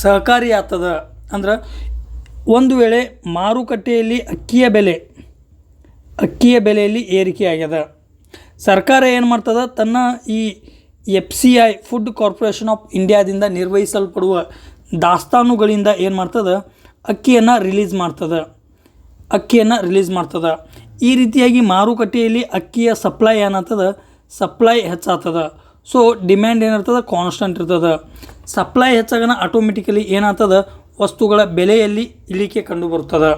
ಸಹಕಾರಿ ಆಗ್ತದೆ ಅಂದ್ರೆ, ಒಂದು ವೇಳೆ ಮಾರುಕಟ್ಟೆಯಲ್ಲಿ ಅಕ್ಕಿಯ ಬೆಲೆಯಲ್ಲಿ ಏರಿಕೆ ಆಗ್ಯದ, ಸರ್ಕಾರ ಏನು ಮಾಡ್ತದೆ, ತನ್ನ ಈ FCI ಫುಡ್ ಕಾರ್ಪೊರೇಷನ್ ಆಫ್ ಇಂಡಿಯಾದಿಂದ ನಿರ್ವಹಿಸಲ್ಪಡುವ ದಾಸ್ತಾನುಗಳಿಂದ ಏನು ಮಾಡ್ತದೆ, ಅಕ್ಕಿಯನ್ನು ರಿಲೀಸ್ ಮಾಡ್ತದೆ. ಈ ರೀತಿಯಾಗಿ ಮಾರುಕಟ್ಟೆಯಲ್ಲಿ ಅಕ್ಕಿಯ ಸಪ್ಲೈ ಹೆಚ್ಚಾಗ್ತದೆ. ಸೊ ಡಿಮ್ಯಾಂಡ್ ಏನಿರ್ತದೆ, ಕಾನ್ಸ್ಟೆಂಟ್ ಇರ್ತದೆ. ಸಪ್ಲೈ ಹೆಚ್ಚಾಗನ ಆಟೋಮೆಟಿಕಲಿ ಏನಾಗ್ತದೆ, ವಸ್ತುಗಳ ಬೆಲೆಯಲ್ಲಿ ಇಳಿಕೆ ಕಂಡುಬರ್ತದೆ.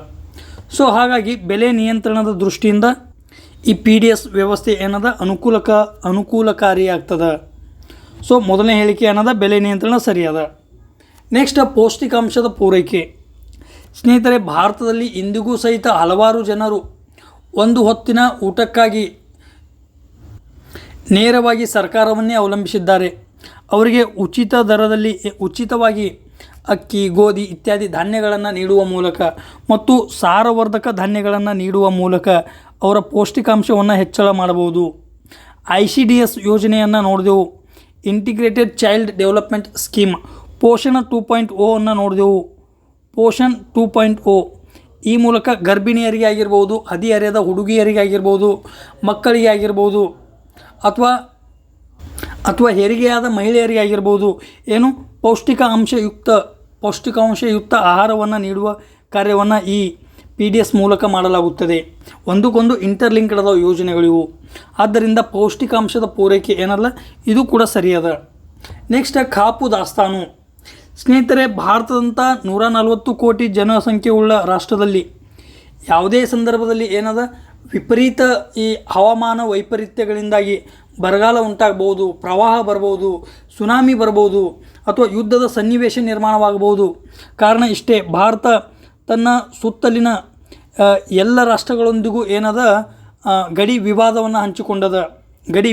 ಸೊ ಹಾಗಾಗಿ ಬೆಲೆ ನಿಯಂತ್ರಣದ ದೃಷ್ಟಿಯಿಂದ ಈ PDS ವ್ಯವಸ್ಥೆ ಏನದ ಅನುಕೂಲಕಾರಿಯಾಗ್ತದೆ. ಸೊ ಮೊದಲನೇ ಹೇಳಿಕೆ ಏನದ ಬೆಲೆ ನಿಯಂತ್ರಣ ಸರಿಯಾದ. ನೆಕ್ಸ್ಟ್ ಪೌಷ್ಟಿಕಾಂಶದ ಪೂರೈಕೆ. ಸ್ನೇಹಿತರೆ, ಭಾರತದಲ್ಲಿ ಇಂದಿಗೂ ಸಹಿತ ಹಲವಾರು ಜನರು ಒಂದು ಹೊತ್ತಿನ ಊಟಕ್ಕಾಗಿ ನೇರವಾಗಿ ಸರ್ಕಾರವನ್ನೇ ಅವಲಂಬಿಸಿದ್ದಾರೆ. ಅವರಿಗೆ ಉಚಿತ ದರದಲ್ಲಿ ಉಚಿತವಾಗಿ ಅಕ್ಕಿ, ಗೋಧಿ ಇತ್ಯಾದಿ ಧಾನ್ಯಗಳನ್ನು ನೀಡುವ ಮೂಲಕ ಮತ್ತು ಸಾರವರ್ಧಕ ಧಾನ್ಯಗಳನ್ನು ನೀಡುವ ಮೂಲಕ ಅವರ ಪೌಷ್ಟಿಕಾಂಶವನ್ನು ಹೆಚ್ಚಳ ಮಾಡಬಹುದು. ICDS ಯೋಜನೆಯನ್ನು ನೋಡಿದೆವು. ಇಂಟಿಗ್ರೇಟೆಡ್ ಚೈಲ್ಡ್ ಡೆವಲಪ್ಮೆಂಟ್ ಸ್ಕೀಮ್ ಪೋಷಣ 2.0 ಅನ್ನು ನೋಡಿದೆವು. ಪೋಷಣ್ 2.0 ಈ ಮೂಲಕ ಗರ್ಭಿಣಿಯರಿಗೆ ಆಗಿರ್ಬೋದು, ಹದಿಹರೆಯದ ಹುಡುಗಿಯರಿಗೆ ಆಗಿರ್ಬೋದು, ಮಕ್ಕಳಿಗೆ ಆಗಿರ್ಬೋದು, ಅಥವಾ ಹೆರಿಗೆಯಾದ ಮಹಿಳೆಯರಿಗೆ ಆಗಿರ್ಬೋದು, ಏನು ಪೌಷ್ಟಿಕಾಂಶಯುಕ್ತ ಆಹಾರವನ್ನು ನೀಡುವ ಕಾರ್ಯವನ್ನು ಈ PDS ಮೂಲಕ ಮಾಡಲಾಗುತ್ತದೆ. ಒಂದಕ್ಕೊಂದು ಇಂಟರ್ಲಿಂಕ್ಡ್ ಅದಾವ ಯೋಜನೆಗಳಿವು. ಆದ್ದರಿಂದ ಪೌಷ್ಟಿಕಾಂಶದ ಪೂರೈಕೆ ಏನಲ್ಲ, ಇದು ಕೂಡ ಸರಿಯಾದ. ನೆಕ್ಸ್ಟ್ ಕಾಪು ದಾಸ್ತಾನು. ಸ್ನೇಹಿತರೆ, ಭಾರತದಂಥ 140 ಕೋಟಿ ಜನಸಂಖ್ಯೆಯುಳ್ಳ ರಾಷ್ಟ್ರದಲ್ಲಿ ಯಾವುದೇ ಸಂದರ್ಭದಲ್ಲಿ ಏನದ ವಿಪರೀತ ಈ ಹವಾಮಾನ ವೈಪರೀತ್ಯಗಳಿಂದಾಗಿ ಬರಗಾಲ ಉಂಟಾಗ್ಬೋದು, ಪ್ರವಾಹ ಬರ್ಬೋದು, ಸುನಾಮಿ ಬರ್ಬೋದು, ಅಥವಾ ಯುದ್ಧದ ಸನ್ನಿವೇಶ ನಿರ್ಮಾಣವಾಗಬಹುದು. ಕಾರಣ ಇಷ್ಟೇ, ಭಾರತ ತನ್ನ ಸುತ್ತಲಿನ ಎಲ್ಲ ರಾಷ್ಟ್ರಗಳೊಂದಿಗೂ ಏನದ ಗಡಿ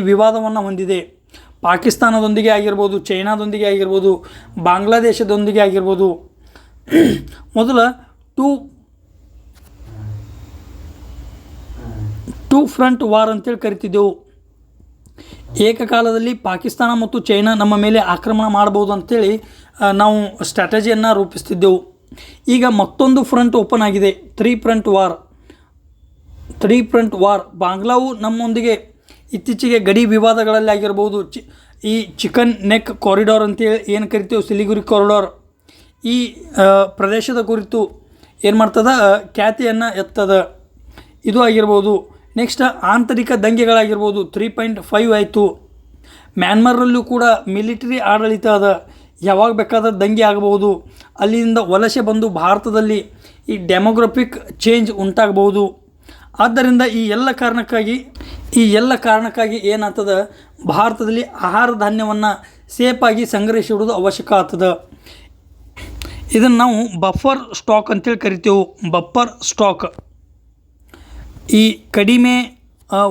ವಿವಾದವನ್ನು ಹೊಂದಿದೆ. ಪಾಕಿಸ್ತಾನದೊಂದಿಗೆ ಆಗಿರ್ಬೋದು, ಚೈನಾದೊಂದಿಗೆ ಆಗಿರ್ಬೋದು, ಬಾಂಗ್ಲಾದೇಶದೊಂದಿಗೆ ಆಗಿರ್ಬೋದು. ಮೊದಲ ಟೂ ಫ್ರಂಟ್ ವಾರ್ ಅಂತೇಳಿ ಕರಿತಿದ್ದೆವು. ಏಕಕಾಲದಲ್ಲಿ ಪಾಕಿಸ್ತಾನ ಮತ್ತು ಚೈನಾ ನಮ್ಮ ಮೇಲೆ ಆಕ್ರಮಣ ಮಾಡ್ಬೋದು ಅಂಥೇಳಿ ನಾವು ಸ್ಟ್ರಾಟಜಿಯನ್ನು ರೂಪಿಸ್ತಿದ್ದೆವು. ಈಗ ಮತ್ತೊಂದು ಫ್ರಂಟ್ ಓಪನ್ ಆಗಿದೆ, ತ್ರೀ ಫ್ರಂಟ್ ವಾರ್. ಬಾಂಗ್ಲಾವು ನಮ್ಮೊಂದಿಗೆ ಇತ್ತೀಚೆಗೆ ಗಡಿ ವಿವಾದಗಳಲ್ಲಿ ಆಗಿರ್ಬೋದು, ಈ ಚಿಕನ್ ನೆಕ್ ಕಾರಿಡಾರ್ ಅಂತೇಳಿ ಏನು ಕರಿತೀವಿ, ಸಿಲಿಗುರಿ ಕಾರಿಡಾರ್, ಈ ಪ್ರದೇಶದ ಕುರಿತು ಏನು ಮಾಡ್ತದ, ಖ್ಯಾತಿಯನ್ನು ಎತ್ತದ, ಇದು ಆಗಿರ್ಬೋದು. ನೆಕ್ಸ್ಟ್ ಆಂತರಿಕ ದಂಗೆಗಳಾಗಿರ್ಬೋದು, 3.5 ಆಯಿತು. ಮ್ಯಾನ್ಮಾರಲ್ಲೂ ಕೂಡ ಮಿಲಿಟರಿ ಆಡಳಿತ ಅದ, ಯಾವಾಗ ಬೇಕಾದ್ರೆ ದಂಗೆ ಆಗಬಹುದು. ಅಲ್ಲಿಂದ ವಲಸೆ ಬಂದು ಭಾರತದಲ್ಲಿ ಈ ಡೆಮೋಗ್ರಫಿಕ್ ಚೇಂಜ್ ಉಂಟಾಗಬಹುದು. ಆದ್ದರಿಂದ ಈ ಎಲ್ಲ ಕಾರಣಕ್ಕಾಗಿ ಏನಾಗ್ತದೆ, ಭಾರತದಲ್ಲಿ ಆಹಾರ ಧಾನ್ಯವನ್ನು ಸೇಫಾಗಿ ಸಂಗ್ರಹಿಸಿಡುವುದು ಅವಶ್ಯಕ ಆಗ್ತದೆ. ಇದನ್ನು ನಾವು ಬಫರ್ ಸ್ಟಾಕ್ ಅಂತೇಳಿ ಕರಿತೇವೆ. ಬಫರ್ ಸ್ಟಾಕ್ ಈ ಕಡಿಮೆ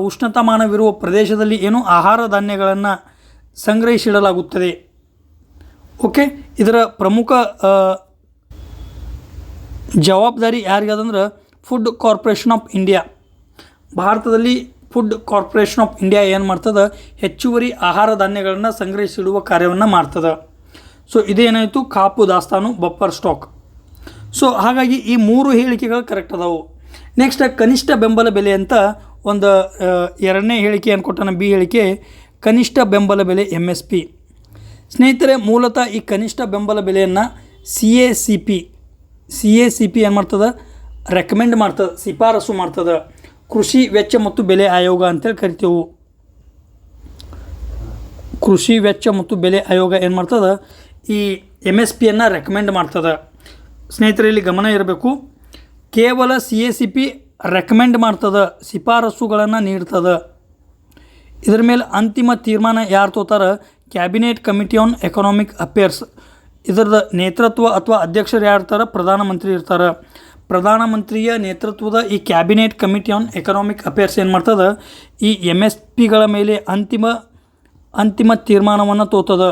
ಉಷ್ಣತಾಮಾನವಿರುವ ಪ್ರದೇಶದಲ್ಲಿ ಏನು ಆಹಾರ ಧಾನ್ಯಗಳನ್ನು ಸಂಗ್ರಹಿಸಿಡಲಾಗುತ್ತದೆ. ಓಕೆ, ಇದರ ಪ್ರಮುಖ ಜವಾಬ್ದಾರಿ ಯಾರಿಗದಂದ್ರೆ ಫುಡ್ ಕಾರ್ಪೊರೇಷನ್ ಆಫ್ ಇಂಡಿಯಾ. ಭಾರತದಲ್ಲಿ ಫುಡ್ ಕಾರ್ಪೊರೇಷನ್ ಆಫ್ ಇಂಡಿಯಾ ಏನು ಮಾಡ್ತದೆ, ಹೆಚ್ಚುವರಿ ಆಹಾರ ಧಾನ್ಯಗಳನ್ನು ಸಂಗ್ರಹಿಸಿಡುವ ಕಾರ್ಯವನ್ನು ಮಾಡ್ತದೆ. ಸೊ ಇದೇನಾಯಿತು, ಕಾಪು ದಾಸ್ತಾನು, ಬಫರ್ ಸ್ಟಾಕ್. ಸೊ ಹಾಗಾಗಿ ಈ 3 ಹೇಳಿಕೆಗಳು ಕರೆಕ್ಟ್ ಅದಾವು. ನೆಕ್ಸ್ಟ್ ಕನಿಷ್ಠ ಬೆಂಬಲ ಬೆಲೆ ಅಂತ ಒಂದು ಎರಡನೇ ಹೇಳಿಕೆ ಏನು ಕೊಟ್ಟಾನ, ಬಿ ಹೇಳಿಕೆ, ಕನಿಷ್ಠ ಬೆಂಬಲ ಬೆಲೆ MSP. ಸ್ನೇಹಿತರೆ, ಮೂಲತಃ ಈ ಕನಿಷ್ಠ ಬೆಂಬಲ ಬೆಲೆಯನ್ನು CACP ಏನು ಮಾಡ್ತದೆ, ರೆಕಮೆಂಡ್ ಮಾಡ್ತದೆ, ಶಿಫಾರಸು ಮಾಡ್ತದೆ. ಕೃಷಿ ವೆಚ್ಚ ಮತ್ತು ಬೆಲೆ ಆಯೋಗ ಅಂತೇಳಿ ಕರಿತೇವೆ. ಕೃಷಿ ವೆಚ್ಚ ಮತ್ತು ಬೆಲೆ ಆಯೋಗ ಏನು ಮಾಡ್ತದೆ, ಈ MSPಯನ್ನು ರೆಕಮೆಂಡ್ ಮಾಡ್ತದೆ. ಸ್ನೇಹಿತರೆ, ಇಲ್ಲಿ ಗಮನ ಇರಬೇಕು, ಕೇವಲ CACP ರೆಕಮೆಂಡ್ ಮಾಡ್ತದೆ, ಶಿಫಾರಸುಗಳನ್ನು ನೀಡ್ತದೆ. ಇದರ ಮೇಲೆ ಅಂತಿಮ ತೀರ್ಮಾನ ಯಾರು ತೋತಾರೆ, cabinet committee on economic affairs. ಇದರದ ನೇತೃತ್ವ ಅಥವಾ ಅಧ್ಯಕ್ಷರು ಯಾರು ಇರ್ತಾರೆ, ಪ್ರಧಾನಮಂತ್ರಿ ಇರ್ತಾರೆ. ಪ್ರಧಾನಮಂತ್ರಿಯ ನೇತೃತ್ವದ ಈ cabinet committee on economic affairs ಏನು ಮಾಡ್ತದೆ, ಈ MSPಗಳ ಮೇಲೆ ಅಂತಿಮ ತೀರ್ಮಾನವನ್ನು ತೋತದೆ.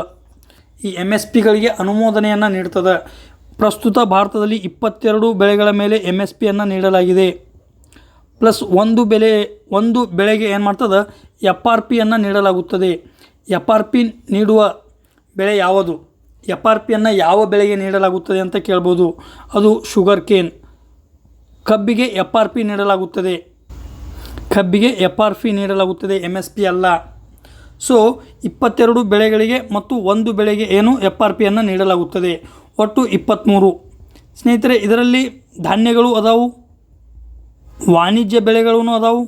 ಈ MSPಗಳಿಗೆ ಅನುಮೋದನೆಯನ್ನು ನೀಡ್ತದೆ. ಪ್ರಸ್ತುತ ಭಾರತದಲ್ಲಿ 22 ಬೆಳೆಗಳ ಮೇಲೆ MSPಯನ್ನು ನೀಡಲಾಗಿದೆ. ಪ್ಲಸ್ ಒಂದು ಬೆಳೆಗೆ ಏನು ಮಾಡ್ತದೆ, FRPಯನ್ನು ನೀಡಲಾಗುತ್ತದೆ. FRP ನೀಡುವ ಬೆಳೆ ಯಾವುದು, FRPಯನ್ನು ಯಾವ ಬೆಳೆಗೆ ನೀಡಲಾಗುತ್ತದೆ ಅಂತ ಕೇಳ್ಬೋದು. ಅದು ಶುಗರ್ ಕೇನ್. ಕಬ್ಬಿಗೆ FRP ನೀಡಲಾಗುತ್ತದೆ. MSP ಅಲ್ಲ. ಸೊ 22 ಬೆಳೆಗಳಿಗೆ ಮತ್ತು ಒಂದು ಬೆಳೆಗೆ ಏನು FRPಯನ್ನು ನೀಡಲಾಗುತ್ತದೆ. ಒಟ್ಟು 23. ಸ್ನೇಹಿತರೆ, ಇದರಲ್ಲಿ ಧಾನ್ಯಗಳು ಅದಾವು, ವಾಣಿಜ್ಯ ಬೆಳೆಗಳೂ ಅದಾವು,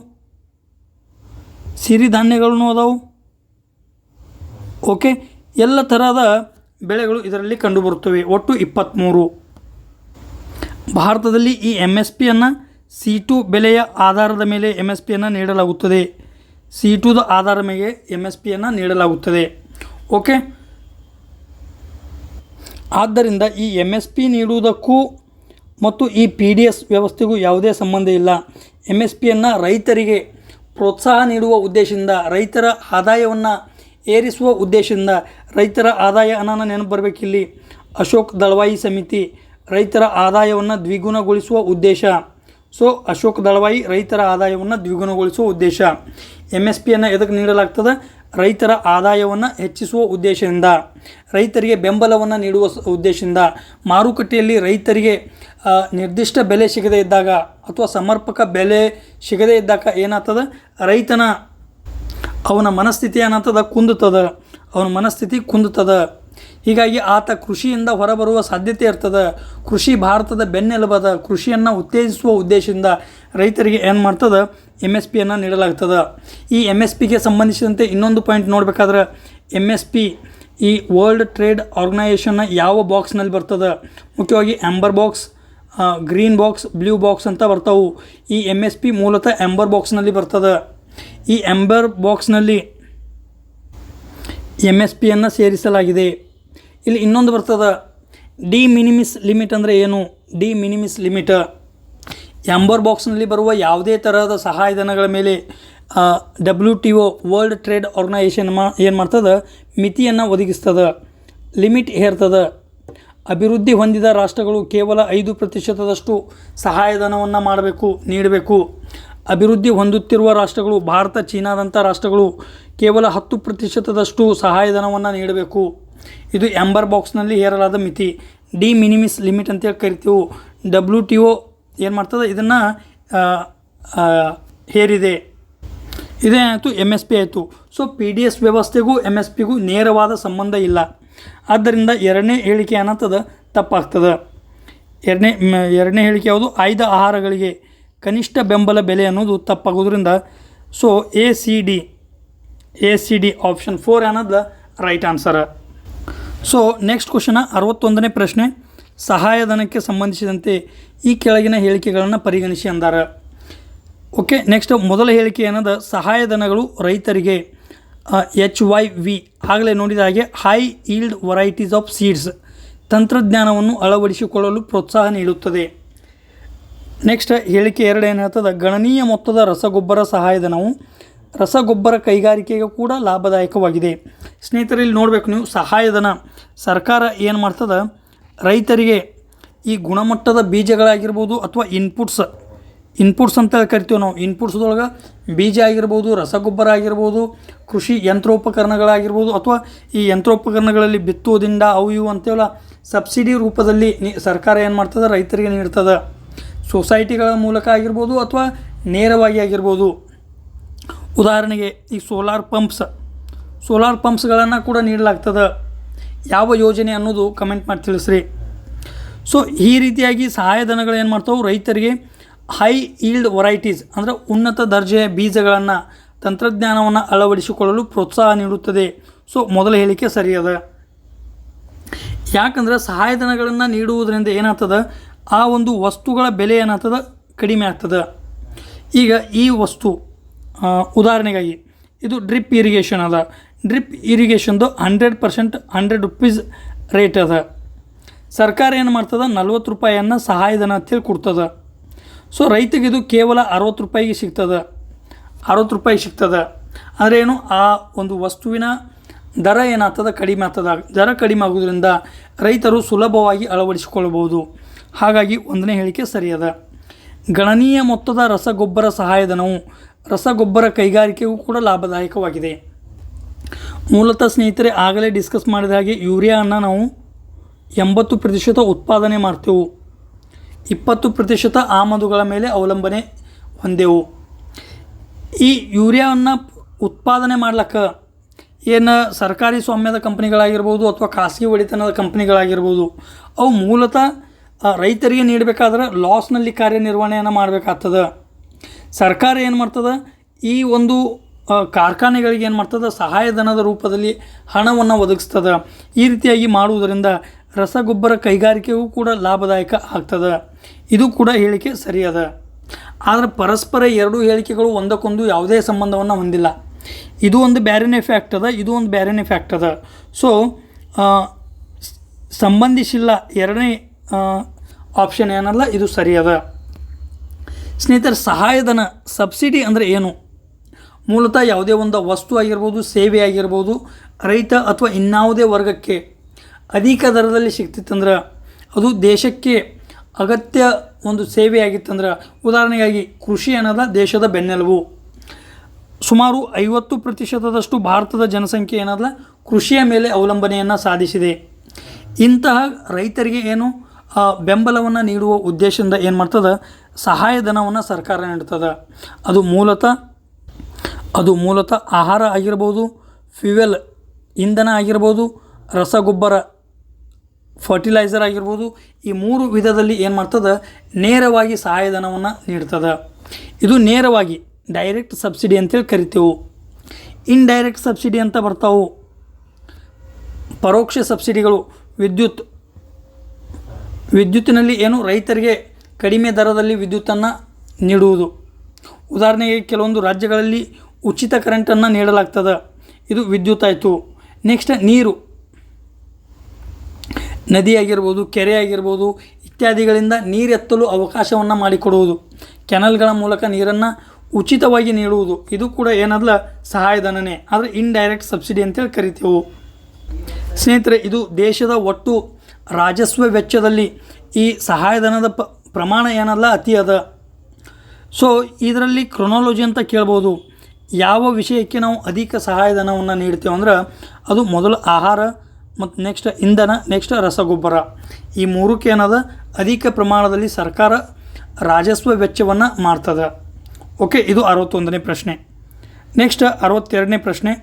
ಸಿರಿಧಾನ್ಯಗಳೂ ಅದಾವು. ಓಕೆ, ಎಲ್ಲ ಥರದ ಬೆಳೆಗಳು ಇದರಲ್ಲಿ ಕಂಡುಬರುತ್ತವೆ. ಒಟ್ಟು 23. ಭಾರತದಲ್ಲಿ ಈ MSPಯನ್ನು C2 ಬೆಲೆಯ ಆಧಾರದ ಮೇಲೆ MSPಯನ್ನು ನೀಡಲಾಗುತ್ತದೆ. C2ದ ಆಧಾರದ ಮೇಲೆ MSPಯನ್ನು ನೀಡಲಾಗುತ್ತದೆ. ಓಕೆ, ಆದ್ದರಿಂದ ಈ MSP ನೀಡುವುದಕ್ಕೂ ಮತ್ತು ಈ PDS ವ್ಯವಸ್ಥೆಗೂ ಯಾವುದೇ ಸಂಬಂಧ ಇಲ್ಲ. MSPಯನ್ನು ರೈತರಿಗೆ ಪ್ರೋತ್ಸಾಹ ನೀಡುವ ಉದ್ದೇಶದಿಂದ, ರೈತರ ಆದಾಯವನ್ನು ಏರಿಸುವ ಉದ್ದೇಶದಿಂದ, ರೈತರ ಆದಾಯ ಅನ್ನೋಣ ನೆನಪು ಬರಬೇಕಿಲ್ಲಿ. ಅಶೋಕ್ ದಳವಾಯಿ ಸಮಿತಿ ರೈತರ ಆದಾಯವನ್ನು ದ್ವಿಗುಣಗೊಳಿಸುವ ಉದ್ದೇಶ. ಸೊ ಅಶೋಕ್ ದಳವಾಯಿ ರೈತರ ಆದಾಯವನ್ನು ದ್ವಿಗುಣಗೊಳಿಸುವ ಉದ್ದೇಶ. MSPಯನ್ನು ಎದಕ್ಕೆ ನೀಡಲಾಗ್ತದೆ? ರೈತರ ಆದಾಯವನ್ನು ಹೆಚ್ಚಿಸುವ ಉದ್ದೇಶದಿಂದ, ರೈತರಿಗೆ ಬೆಂಬಲವನ್ನು ನೀಡುವ ಉದ್ದೇಶದಿಂದ, ಮಾರುಕಟ್ಟೆಯಲ್ಲಿ ರೈತರಿಗೆ ನಿರ್ದಿಷ್ಟ ಬೆಲೆ ಸಿಗದೇ ಇದ್ದಾಗ ಅಥವಾ ಸಮರ್ಪಕ ಬೆಲೆ ಸಿಗದೇ ಇದ್ದಾಗ ಏನಾಗ್ತದೆ, ರೈತನ ಅವನ ಮನಸ್ಥಿತಿ ಏನಾಗ್ತದೆ, ಅವನ ಮನಸ್ಥಿತಿ ಕುಂದುತ್ತದೆ. ಹೀಗಾಗಿ ಆತ ಕೃಷಿಯಿಂದ ಹೊರಬರುವ ಸಾಧ್ಯತೆ ಇರ್ತದೆ. ಕೃಷಿ ಭಾರತದ ಬೆನ್ನೆಲುಬದ. ಕೃಷಿಯನ್ನು ಉತ್ತೇಜಿಸುವ ಉದ್ದೇಶದಿಂದ ರೈತರಿಗೆ ಏನು ಮಾಡ್ತದೆ, MSPಯನ್ನು ನೀಡಲಾಗ್ತದೆ. ಈ MSPಗೆ ಸಂಬಂಧಿಸಿದಂತೆ ಇನ್ನೊಂದು ಪಾಯಿಂಟ್ ನೋಡಬೇಕಾದ್ರೆ, MSP ಈ ವರ್ಲ್ಡ್ ಟ್ರೇಡ್ ಆರ್ಗನೈಜೇಷನ್ನ ಯಾವ ಬಾಕ್ಸ್ನಲ್ಲಿ ಬರ್ತದೆ? ಮುಖ್ಯವಾಗಿ amber box, green box, blue box ಅಂತ ಬರ್ತಾವೆ. ಈ MSP ಮೂಲತಃ ಆಂಬರ್ ಬಾಕ್ಸ್ನಲ್ಲಿ ಬರ್ತದೆ. ಈ ಆಂಬರ್ ಬಾಕ್ಸ್ನಲ್ಲಿ MSPಯನ್ನು ಸೇರಿಸಲಾಗಿದೆ. ಇಲ್ಲಿ ಇನ್ನೊಂದು ಬರ್ತದೆ, ಡಿ ಮಿನಿಮಿಸ್ ಲಿಮಿಟ್ ಅಂದರೆ ಏನು? ಡಿ ಮಿನಿಮಿಸ್ ಲಿಮಿಟ್ ಆಂಬರ್ ಬಾಕ್ಸ್ನಲ್ಲಿ ಬರುವ ಯಾವುದೇ ಥರದ ಸಹಾಯಧನಗಳ ಮೇಲೆ WTO ವರ್ಲ್ಡ್ ಟ್ರೇಡ್ ಆರ್ಗನೈಜೇಷನ್ ಏನು ಮಾಡ್ತದೆ, ಮಿತಿಯನ್ನು ಒದಗಿಸ್ತದೆ, ಲಿಮಿಟ್ ಹೇರ್ತದೆ. ಅಭಿವೃದ್ಧಿ ಹೊಂದಿದ ರಾಷ್ಟ್ರಗಳು ಕೇವಲ 5% ಸಹಾಯಧನವನ್ನು ನೀಡಬೇಕು. ಅಭಿವೃದ್ಧಿ ಹೊಂದುತ್ತಿರುವ ರಾಷ್ಟ್ರಗಳು, ಭಾರತ, ಚೀನಾದಂಥ ರಾಷ್ಟ್ರಗಳು ಕೇವಲ 10% ಸಹಾಯಧನವನ್ನು ನೀಡಬೇಕು. ಇದು ಆಂಬರ್ ಬಾಕ್ಸ್ನಲ್ಲಿ ಹೇರಲಾದ ಮಿತಿ, ಡಿ ಮಿನಿಮಿಸ್ ಲಿಮಿಟ್ ಅಂತೇಳಿ ಕರಿತೀವಿ. WTO ಏನು ಮಾಡ್ತದೆ, ಇದನ್ನು ಹೇರಿದೆ. ಇದೇ ಆಯಿತು, MSP ಆಯಿತು. ಸೊ PDS ವ್ಯವಸ್ಥೆಗೂ MSPಗೂ ನೇರವಾದ ಸಂಬಂಧ ಇಲ್ಲ. ಆದ್ದರಿಂದ ಎರಡನೇ ಹೇಳಿಕೆ ಏನಾಗ್ತದೆ, ತಪ್ಪಾಗ್ತದೆ. ಎರಡನೇ ಹೇಳಿಕೆ ಯಾವುದು? ಆಯ್ದ ಆಹಾರಗಳಿಗೆ ಕನಿಷ್ಠ ಬೆಂಬಲ ಬೆಲೆ ಅನ್ನೋದು ತಪ್ಪಾಗೋದ್ರಿಂದ ಸೊ ACD ಆಪ್ಷನ್ 4 ಅನ್ನೋದು ರೈಟ್ ಆನ್ಸರ್. ಸೊ ನೆಕ್ಸ್ಟ್ ಕ್ವಶನ 61ನೇ ಪ್ರಶ್ನೆ. ಸಹಾಯಧನಕ್ಕೆ ಸಂಬಂಧಿಸಿದಂತೆ ಈ ಕೆಳಗಿನ ಹೇಳಿಕೆಗಳನ್ನು ಪರಿಗಣಿಸಿ ಅಂದಾರ. ಓಕೆ, ನೆಕ್ಸ್ಟ್ ಮೊದಲ ಹೇಳಿಕೆ ಏನದ, ಸಹಾಯಧನಗಳು ರೈತರಿಗೆ HYV ಆಗಲೇ ನೋಡಿದ ಹಾಗೆ high yield varieties of seeds ತಂತ್ರಜ್ಞಾನವನ್ನು ಅಳವಡಿಸಿಕೊಳ್ಳಲು ಪ್ರೋತ್ಸಾಹ ನೀಡುತ್ತದೆ. ನೆಕ್ಸ್ಟ್ ಹೇಳಿಕೆ 2 ಏನು ಹೇಳ್ತದೆ, ಗಣನೀಯ ಮೊತ್ತದ ರಸಗೊಬ್ಬರ ಸಹಾಯಧನವು ರಸಗೊಬ್ಬರ ಕೈಗಾರಿಕೆಗೆ ಕೂಡ ಲಾಭದಾಯಕವಾಗಿದೆ. ಸ್ನೇಹಿತರೆ, ಇಲ್ಲಿ ನೋಡಬೇಕು ನೀವು, ಸಹಾಯಧನ ಸರ್ಕಾರ ಏನು ಮಾಡ್ತದೆ, ರೈತರಿಗೆ ಈ ಗುಣಮಟ್ಟದ ಬೀಜಗಳಾಗಿರ್ಬೋದು ಅಥವಾ ಇನ್ಪುಟ್ಸ್ ಅಂತ ಕರಿತೀವಿ ನಾವು. ಇನ್ಪುಟ್ಸ್ದೊಳಗೆ ಬೀಜ ಆಗಿರ್ಬೋದು, ರಸಗೊಬ್ಬರ ಆಗಿರ್ಬೋದು, ಕೃಷಿ ಯಂತ್ರೋಪಕರಣಗಳಾಗಿರ್ಬೋದು, ಅಥವಾ ಈ ಯಂತ್ರೋಪಕರಣಗಳಲ್ಲಿ ಬಿತ್ತುವುದಿಂದ ಅವು ಇವು ಅಂತೇವಲ್ಲ, ಸಬ್ಸಿಡಿ ರೂಪದಲ್ಲಿ ಸರ್ಕಾರ ಏನು ಮಾಡ್ತದೆ, ರೈತರಿಗೆ ನೀಡ್ತದೆ. ಸೊಸೈಟಿಗಳ ಮೂಲಕ ಆಗಿರ್ಬೋದು ಅಥವಾ ನೇರವಾಗಿ ಆಗಿರ್ಬೋದು. ಉದಾಹರಣೆಗೆ ಈ ಸೋಲಾರ್ ಪಂಪ್ಸ್ಗಳನ್ನು ಕೂಡ ನೀಡಲಾಗ್ತದೆ. ಯಾವ ಯೋಜನೆ ಅನ್ನೋದು ಕಮೆಂಟ್ ಮಾಡಿ ತಿಳಿಸ್ರಿ. ಸೊ ಈ ರೀತಿಯಾಗಿ ಸಹಾಯಧನಗಳು ಏನು ಮಾಡ್ತಾವೆ, ರೈತರಿಗೆ ಹೈ ಈಲ್ಡ್ ವೆರೈಟೀಸ್ ಅಂದರೆ ಉನ್ನತ ದರ್ಜೆಯ ಬೀಜಗಳನ್ನು, ತಂತ್ರಜ್ಞಾನವನ್ನು ಅಳವಡಿಸಿಕೊಳ್ಳಲು ಪ್ರೋತ್ಸಾಹ ನೀಡುತ್ತದೆ. ಸೊ ಮೊದಲ ಹೇಳಿಕೆ ಸರಿಯದ. ಯಾಕಂದರೆ ಸಹಾಯಧನಗಳನ್ನು ನೀಡುವುದರಿಂದ ಏನಾಗ್ತದೆ, ಆ ಒಂದು ವಸ್ತುಗಳ ಬೆಲೆ ಏನಾಗ್ತದೆ, ಕಡಿಮೆ ಆಗ್ತದೆ. ಈಗ ಈ ವಸ್ತು ಉದಾಹರಣೆಗಾಗಿ ಇದು ಡ್ರಿಪ್ ಇರಿಗೇಷನ್ ಅದ. ಡ್ರಿಪ್ ಇರಿಗೇಷನ್ದು 100% 100 ರೂಪೀಸ್ ರೇಟ್ ಅದ. ಸರ್ಕಾರ ಏನು ಮಾಡ್ತದೆ, 40 ರೂಪಾಯಿಯನ್ನು ಸಹಾಯಧನ ಅಂತೇಳಿ ಕೊಡ್ತದೆ. ಸೊ ರೈತಗೆ ಇದು ಕೇವಲ 60 ರೂಪಾಯಿಗೆ ಸಿಗ್ತದೆ. 60 ರೂಪಾಯಿ ಸಿಗ್ತದೆ ಅಂದರೆ ಏನು, ಆ ಒಂದು ವಸ್ತುವಿನ ದರ ಏನಾಗ್ತದೆ, ಕಡಿಮೆ ಆಗ್ತದೆ. ದರ ಕಡಿಮೆ ಆಗೋದ್ರಿಂದ ರೈತರು ಸುಲಭವಾಗಿ ಅಳವಡಿಸಿಕೊಳ್ಳಬಹುದು. ಹಾಗಾಗಿ ಒಂದನೇ ಹೇಳಿಕೆ ಸರಿಯದ. ಗಣನೀಯ ಮೊತ್ತದ ರಸಗೊಬ್ಬರ ಸಹಾಯಧನವು ರಸಗೊಬ್ಬರ ಕೈಗಾರಿಕೆಗೂ ಕೂಡ ಲಾಭದಾಯಕವಾಗಿದೆ. ಮೂಲತಃ ಸ್ನೇಹಿತರೆ, ಆಗಲೇ ಡಿಸ್ಕಸ್ ಮಾಡಿದ ಹಾಗೆ ಯೂರಿಯಾವನ್ನು ನಾವು 80% ಉತ್ಪಾದನೆ ಮಾಡ್ತೇವೆ, 20% ಆಮದುಗಳ ಮೇಲೆ ಅವಲಂಬನೆ ಹೊಂದೆವು. ಈ ಯೂರಿಯಾವನ್ನು ಉತ್ಪಾದನೆ ಮಾಡ್ಲಿಕ್ಕೆ ಏನು ಸರ್ಕಾರಿ ಸ್ವಾಮ್ಯದ ಕಂಪ್ನಿಗಳಾಗಿರ್ಬೋದು ಅಥವಾ ಖಾಸಗಿ ಒಡೆತನದ ಕಂಪ್ನಿಗಳಾಗಿರ್ಬೋದು, ಅವು ಮೂಲತಃ ರೈತರಿಗೆ ನೀಡಬೇಕಾದ್ರೆ ಲಾಸ್ನಲ್ಲಿ ಕಾರ್ಯನಿರ್ವಹಣೆಯನ್ನು ಮಾಡಬೇಕಾಗ್ತದೆ. ಸರ್ಕಾರ ಏನು ಮಾಡ್ತದೆ, ಈ ಒಂದು ಕಾರ್ಖಾನೆಗಳಿಗೆ ಏನು ಮಾಡ್ತದೆ, ಸಹಾಯಧನದ ರೂಪದಲ್ಲಿ ಹಣವನ್ನು ಒದಗಿಸ್ತದೆ. ಈ ರೀತಿಯಾಗಿ ಮಾಡುವುದರಿಂದ ರಸಗೊಬ್ಬರ ಕೈಗಾರಿಕೆಗೂ ಕೂಡ ಲಾಭದಾಯಕ ಆಗ್ತದೆ. ಇದು ಕೂಡ ಹೇಳಿಕೆ ಸರಿಯದ. ಆದರೆ ಪರಸ್ಪರ ಎರಡೂ ಹೇಳಿಕೆಗಳು ಒಂದಕ್ಕೊಂದು ಯಾವುದೇ ಸಂಬಂಧವನ್ನು ಹೊಂದಿಲ್ಲ. ಇದು ಒಂದು ಬ್ಯಾರೆನೇ ಫ್ಯಾಕ್ಟ್ ಅದ, ಇದು ಒಂದು ಬ್ಯಾರೆನೇ ಫ್ಯಾಕ್ಟ್ ಅದ. ಸೊ ಸಂಬಂಧಿಸಿಲ್ಲ ಎರಡನೇ ಆಪ್ಷನ್ ಏನಲ್ಲ, ಇದು ಸರಿಯದ. ಸ್ನೇಹಿತರೆ, ಸಹಾಯಧನ ಸಬ್ಸಿಡಿ ಅಂದರೆ ಏನು? ಮೂಲತಃ ಯಾವುದೇ ಒಂದು ವಸ್ತು ಆಗಿರ್ಬೋದು, ಸೇವೆ ಆಗಿರ್ಬೋದು, ರೈತ ಅಥವಾ ಇನ್ಯಾವುದೇ ವರ್ಗಕ್ಕೆ ಅಧಿಕ ದರದಲ್ಲಿ ಸಿಗ್ತಿತ್ತಂದ್ರೆ, ಅದು ದೇಶಕ್ಕೆ ಅಗತ್ಯ ಒಂದು ಸೇವೆ ಆಗಿತ್ತಂದ್ರೆ, ಉದಾಹರಣೆಗಾಗಿ ಕೃಷಿ ಅನ್ನೋದ ದೇಶದ ಬೆನ್ನೆಲುಬು. ಸುಮಾರು 50% ಭಾರತದ ಜನಸಂಖ್ಯೆ ಏನಲ್ಲ ಕೃಷಿಯ ಮೇಲೆ ಅವಲಂಬನೆಯನ್ನು ಸಾಧಿಸಿದೆ. ಇಂತಹ ರೈತರಿಗೆ ಏನು ಬೆಂಬಲವನ್ನು ನೀಡುವ ಉದ್ದೇಶದಿಂದ ಏನು ಮಾಡ್ತದೆ, ಸಹಾಯಧನವನ್ನು ಸರ್ಕಾರ ನೀಡ್ತದೆ. ಅದು ಮೂಲತಃ ಆಹಾರ ಆಗಿರ್ಬೋದು, ಫ್ಯೂಯಲ್ ಇಂಧನ ಆಗಿರ್ಬೋದು, ರಸಗೊಬ್ಬರ ಫರ್ಟಿಲೈಸರ್ ಆಗಿರ್ಬೋದು, ಈ 3 ವಿಧದಲ್ಲಿ ಏನು ಮಾಡ್ತದೆ, ನೇರವಾಗಿ ಸಹಾಯಧನವನ್ನು ನೀಡ್ತದೆ. ಇದು ನೇರವಾಗಿ ಡೈರೆಕ್ಟ್ ಸಬ್ಸಿಡಿ ಅಂತೇಳಿ ಕರಿತೇವೆ. ಇನ್ಡೈರೆಕ್ಟ್ ಸಬ್ಸಿಡಿ ಅಂತ ಬರ್ತಾವೆ. ಪರೋಕ್ಷ ಸಬ್ಸಿಡಿಗಳು ವಿದ್ಯುತ್ತಿನಲ್ಲಿ ಏನು ರೈತರಿಗೆ ಕಡಿಮೆ ದರದಲ್ಲಿ ವಿದ್ಯುತ್ತನ್ನು ನೀಡುವುದು. ಉದಾಹರಣೆಗೆ ಕೆಲವೊಂದು ರಾಜ್ಯಗಳಲ್ಲಿ ಉಚಿತ ಕರೆಂಟನ್ನು ನೀಡಲಾಗ್ತದೆ, ಇದು ವಿದ್ಯುತ್ ಆಯಿತು. ನೆಕ್ಸ್ಟ್ ನೀರು, ನದಿ ಆಗಿರ್ಬೋದು, ಕೆರೆ ಆಗಿರ್ಬೋದು ಇತ್ಯಾದಿಗಳಿಂದ ನೀರೆತ್ತಲು ಅವಕಾಶವನ್ನು ಮಾಡಿಕೊಡುವುದು, ಕೆನಲ್ಗಳ ಮೂಲಕ ನೀರನ್ನು ಉಚಿತವಾಗಿ ನೀಡುವುದು, ಇದು ಕೂಡ ಏನಲ್ಲ ಸಹಾಯಧನನೇ, ಆದರೆ ಇನ್ಡೈರೆಕ್ಟ್ ಸಬ್ಸಿಡಿ ಅಂತೇಳಿ ಕರಿತೇವೆ. ಸ್ನೇಹಿತರೆ, ಇದು ದೇಶದ ಒಟ್ಟು ರಾಜಸ್ವ ವೆಚ್ಚದಲ್ಲಿ ಈ ಸಹಾಯಧನದ ಪ್ರಮಾಣ ಏನಲ್ಲ ಅತಿ ಅದ. ಸೊ ಇದರಲ್ಲಿ ಕ್ರೊನಾಲಜಿ ಅಂತ ಕೇಳ್ಬೋದು. ಯಾವ ವಿಷಯಕ್ಕೆ ನಾವು ಅಧಿಕ ಸಹಾಯಧನವನ್ನು ನೀಡ್ತೇವೆ ಅಂದ್ರೆ, ಅದು ಮೊದಲು ಆಹಾರ, ಮತ್ತು ನೆಕ್ಸ್ಟ್ ಇಂಧನ, ನೆಕ್ಸ್ಟ್ ರಸಗೊಬ್ಬರ, ಈ 3ಕ್ಕೆ ಏನದ ಅಧಿಕ ಪ್ರಮಾಣದಲ್ಲಿ ಸರ್ಕಾರ ರಾಜಸ್ವ ವೆಚ್ಚವನ್ನು ಮಾಡ್ತದೆ. ಓಕೆ, ಇದು 61ನೇ ಪ್ರಶ್ನೆ. ನೆಕ್ಸ್ಟ್ 62ನೇ ಪ್ರಶ್ನೆ,